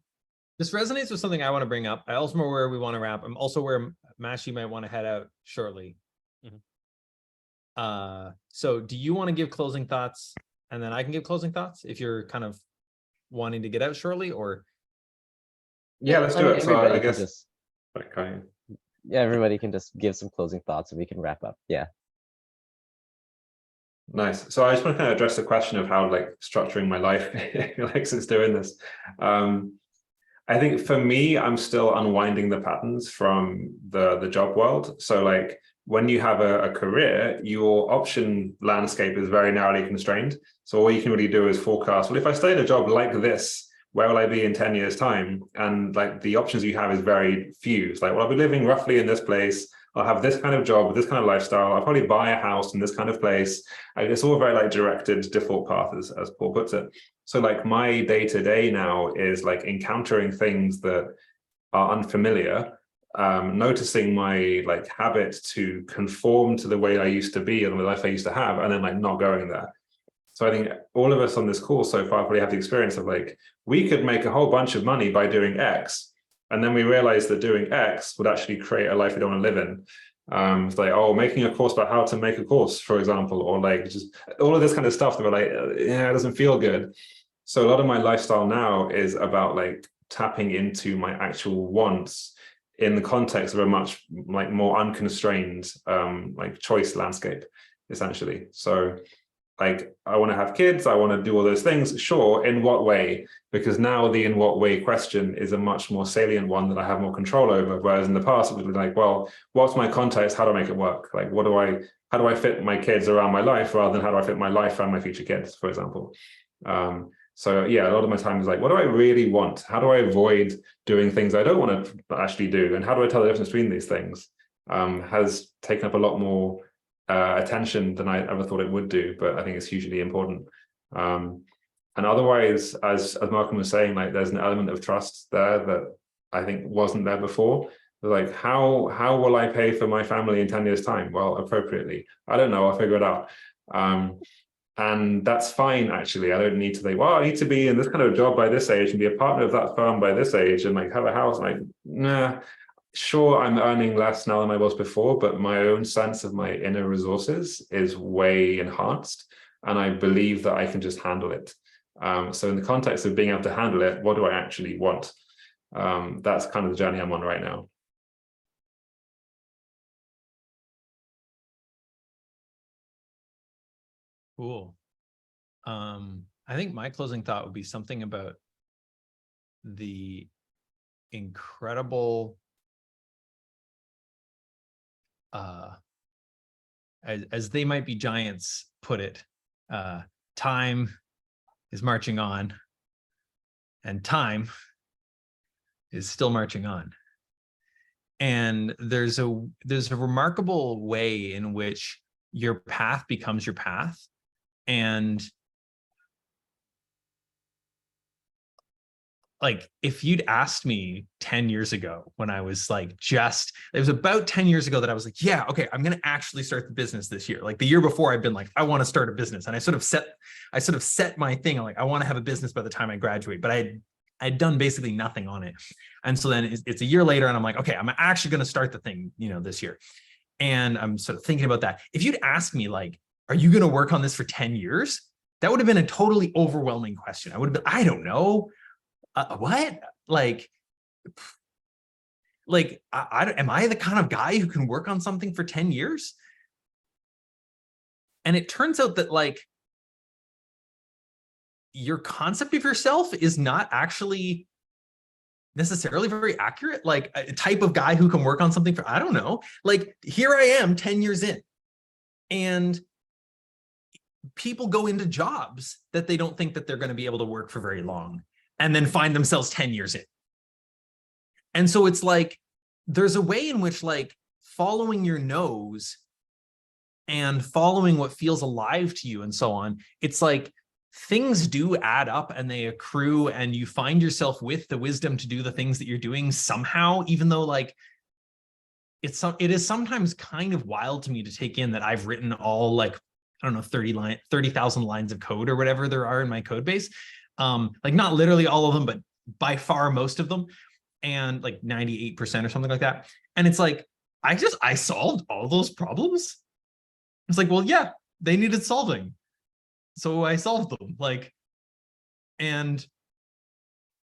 [SPEAKER 2] This resonates with something I want to bring up. I also know where we want to wrap. I'm also where Mashi might want to head out shortly.
[SPEAKER 1] Mm-hmm.
[SPEAKER 2] So do you want to give closing thoughts, and then I can give closing thoughts if you're kind of wanting to get out shortly, or?
[SPEAKER 3] Yeah, let's do it. So I guess
[SPEAKER 4] everybody can just give some closing thoughts and we can wrap up. Yeah.
[SPEAKER 3] Nice. So I just want to kind of address the question of how like structuring my life like since doing this. I think for me, I'm still unwinding the patterns from the job world. So like when you have a career, your option landscape is very narrowly constrained. So all you can really do is forecast, well, if I stay in a job like this, where will I be in 10 years time? And like the options you have is very few. It's like, well, I'll be living roughly in this place. I'll have this kind of job with this kind of lifestyle. I'll probably buy a house in this kind of place. It's all very like directed default path, as Paul puts it. So like my day-to-day now is like encountering things that are unfamiliar, noticing my like habit to conform to the way I used to be and the life I used to have, and then like not going there. So I think all of us on this call so far probably have the experience of like, we could make a whole bunch of money by doing X, and then we realized that doing X would actually create a life we don't want to live in. It's like, oh, making a course about how to make a course, for example, or like just all of this kind of stuff that we're like, yeah, it doesn't feel good. So a lot of my lifestyle now is about like tapping into my actual wants in the context of a much like more unconstrained like choice landscape, essentially. So like, I want to have kids, I want to do all those things. Sure, in what way? Because now the in what way question is a much more salient one that I have more control over. Whereas in the past, it would be like, well, what's my context? How do I make it work? Like, how do I fit my kids around my life rather than how do I fit my life around my future kids, for example? So yeah, a lot of my time is like, what do I really want? How do I avoid doing things I don't want to actually do? And how do I tell the difference between these things? Has taken up a lot more attention than I ever thought it would do, but I think it's hugely important. And otherwise, as Malcolm was saying, like there's an element of trust there that I think wasn't there before. Like, how will I pay for my family in 10 years time? Well, appropriately. I don't know, I'll figure it out. And that's fine, actually. I don't need to think, well, I need to be in this kind of job by this age and be a partner of that firm by this age and like have a house. Like, nah. Sure, I'm earning less now than I was before, but my own sense of my inner resources is way enhanced, and I believe that I can just handle it. So in the context of being able to handle it, what do I actually want? That's kind of the journey I'm on right now.
[SPEAKER 2] Cool. I think my closing thought would be something about the incredible as they might be giants put it, time is marching on and time is still marching on. And there's a remarkable way in which your path becomes your path. And like, if you'd asked me 10 years ago when I was like, it was about 10 years ago that I was like, yeah, okay, I'm going to actually start the business this year. Like the year before I'd been like, I want to start a business. And I sort of set my thing. I'm like, I want to have a business by the time I graduate, but I'd done basically nothing on it. And so then it's a year later and I'm like, okay, I'm actually going to start the thing, this year. And I'm sort of thinking about that. If you'd asked me like, are you going to work on this for 10 years? That would have been a totally overwhelming question. I would have been, I don't know. What? Like, am I the kind of guy who can work on something for 10 years? And it turns out that like, your concept of yourself is not actually necessarily very accurate. Like a type of guy who can work on something for, I don't know, like here I am 10 years in, and people go into jobs that they don't think that they're going to be able to work for very long, and then find themselves 10 years in. And so it's like, there's a way in which like following your nose and following what feels alive to you and so on, it's like things do add up and they accrue, and you find yourself with the wisdom to do the things that you're doing somehow, even though like it is sometimes kind of wild to me to take in that I've written all like, I don't know, 30,000 lines of code or whatever there are in my code base. Like not literally all of them, but by far most of them, and like 98% or something like that. And it's like, I solved all those problems. It's like, well, yeah, they needed solving, so I solved them. Like, and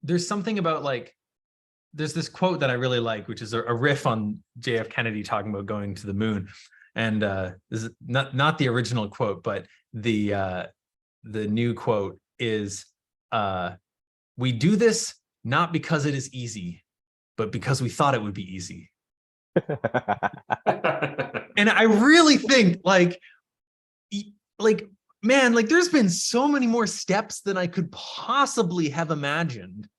[SPEAKER 2] there's something about like, there's this quote that I really like, which is a riff on JF Kennedy talking about going to the moon. And this is not the original quote, but the new quote is, "We do this not because it is easy, but because we thought it would be easy." And I really think like man, like there's been so many more steps than I could possibly have imagined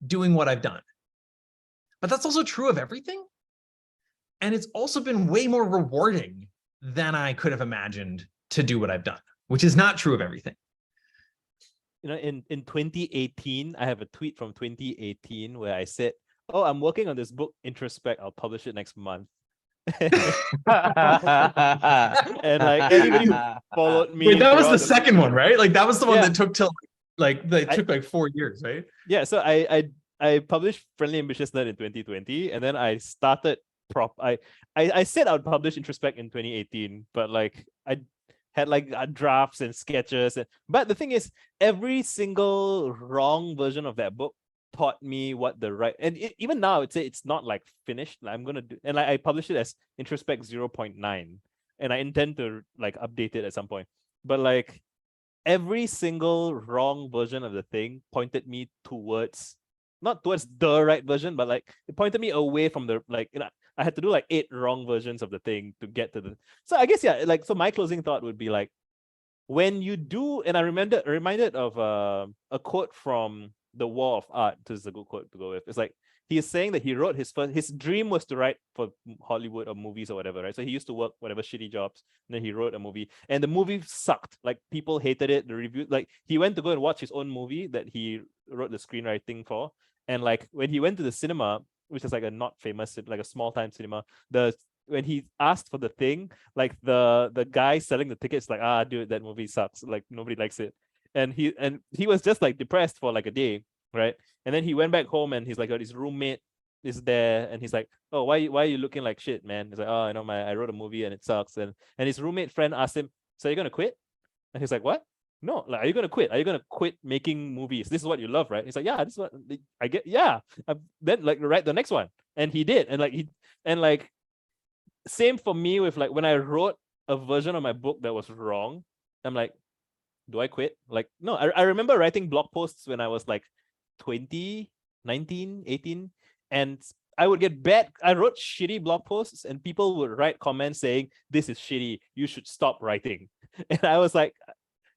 [SPEAKER 2] doing what I've done. But that's also true of everything. And it's also been way more rewarding than I could have imagined to do what I've done, which is not true of everything.
[SPEAKER 1] You know, in 2018, I have a tweet from 2018 where I said, "Oh, I'm working on this book, Introspect. I'll publish it next month." And like anybody who followed me.
[SPEAKER 2] Wait, that was the
[SPEAKER 1] throughout
[SPEAKER 2] second one, right? Like that was the one
[SPEAKER 1] Yeah.
[SPEAKER 2] that took till like 4 years, right?
[SPEAKER 1] Yeah, so I published Friendly Ambitious Nerd in 2020, and then I started I said I would publish Introspect in 2018, but like I had like drafts and sketches, but the thing is, every single wrong version of that book taught me what the right, and even now it's not like finished. Like, I'm gonna do, and like I published it as Introspect 0.9, and I intend to like update it at some point. But like every single wrong version of the thing pointed me towards, not towards the right version, but like it pointed me away from the, like, you know, I had to do like 8 wrong versions of the thing to get to the. So I guess, yeah, like, so my closing thought would be like, when you do, and I reminded of a quote from The War of Art. This is a good quote to go with. It's like, he is saying that he wrote his dream was to write for Hollywood or movies or whatever, right? So he used to work whatever shitty jobs, and then he wrote a movie, and the movie sucked. Like, people hated it. The review, like, he went to go and watch his own movie that he wrote the screenwriting for, and like when he went to the cinema, which is like a not famous, like a small time cinema, when he asked for the thing, like the guy selling the tickets, like, dude, that movie sucks. Like, nobody likes it. And he was just like depressed for like a day, right? And then he went back home, and he's like, his roommate is there, and he's like, "Oh, why are you looking like shit, man?" He's like, "Oh, I know, I wrote a movie and it sucks." And his roommate friend asked him, "So you're gonna quit?" And he's like, "What? No, like, are you gonna quit? Are you gonna quit making movies? This is what you love, right?" He's like, "Yeah, this is what I get. Yeah." Then like write the next one, and he did, and like same for me with like when I wrote a version of my book that was wrong. I'm like, do I quit? Like, no. I remember writing blog posts when I was like 20, 19, 18, and I would get bad. I wrote shitty blog posts, and people would write comments saying, "This is shitty. You should stop writing." And I was like,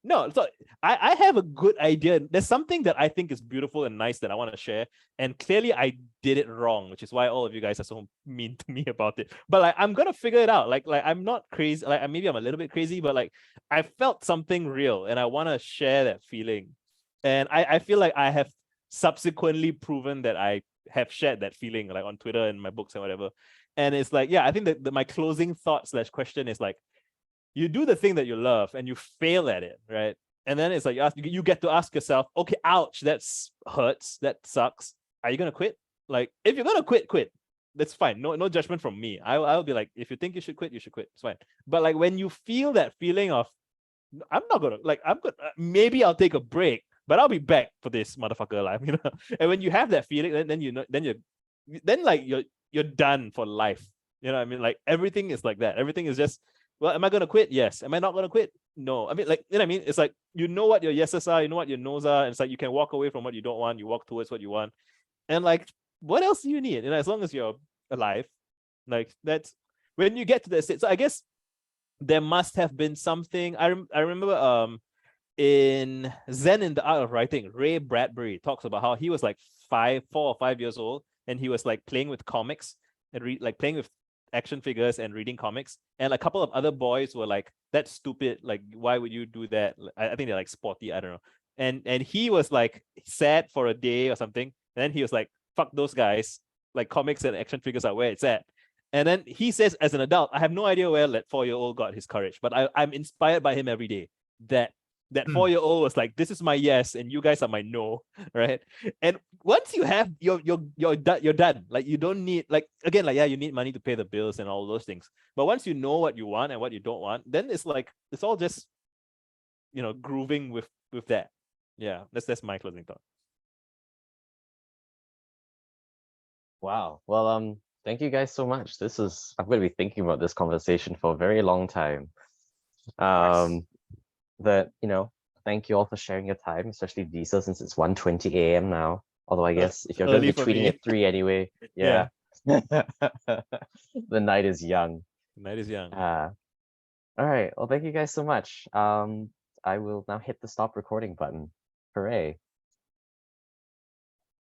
[SPEAKER 1] no, so I have a good idea. There's something that I think is beautiful and nice that I want to share. And clearly I did it wrong, which is why all of you guys are so mean to me about it. But like, I'm gonna figure it out. Like I'm not crazy. Like, maybe I'm a little bit crazy, but like I felt something real, and I want to share that feeling. And I feel like I have subsequently proven that I have shared that feeling, like on Twitter and my books and whatever. And it's like, yeah, I think that my closing thought / question is like, you do the thing that you love and you fail at it, right? And then it's like you get to ask yourself, okay, ouch, that hurts, that sucks. Are you gonna quit? Like, if you're gonna quit. That's fine. No judgment from me. I'll be like, if you think you should quit, it's fine. But like, when you feel that feeling of, I'm not gonna, like, I'm gonna, maybe I'll take a break, but I'll be back for this motherfucker life, you know. And when you have that feeling, then like you're done for life. You know what I mean? Like, everything is like that. Everything is just, well, am I gonna quit? Yes. Am I not gonna quit? No. I mean, like, you know what I mean? It's like, you know what your yeses are, you know what your no's are, and it's like you can walk away from what you don't want, you walk towards what you want. And like, what else do you need? You know, as long as you're alive, like, that's when you get to that state. So I guess there must have been something. I remember in Zen in the Art of Writing, Ray Bradbury talks about how he was like 4 or 5 years old, and he was like playing with comics and like playing with action figures and reading comics, and a couple of other boys were like, "That's stupid, like, why would you do that?" I think they're like sporty, I don't know. And he was like sad for a day or something, and then he was like, "Fuck those guys, like, comics and action figures are where it's at." And then he says, as an adult, I have no idea where that 4-year-old got his courage, but I'm inspired by him every day. That 4-year-old was like, "This is my yes, and you guys are my no," right? And once you have you're done. Like, you don't need, like, again, like, yeah, you need money to pay the bills and all those things. But once you know what you want and what you don't want, then it's like, it's all just, you know, grooving with that. Yeah, that's my closing thought.
[SPEAKER 4] Wow. Well, Thank you guys so much. I'm going to be thinking about this conversation for a very long time. That, thank you all for sharing your time, especially Visa, since it's 1:20 a.m. now. Although I guess if you're going to
[SPEAKER 1] early
[SPEAKER 4] be
[SPEAKER 1] for
[SPEAKER 4] tweeting
[SPEAKER 1] me.
[SPEAKER 4] at 3 anyway, yeah. The night is young.
[SPEAKER 1] Night is young.
[SPEAKER 4] All right. Well, thank you guys so much. I will now hit the stop recording button. Hooray.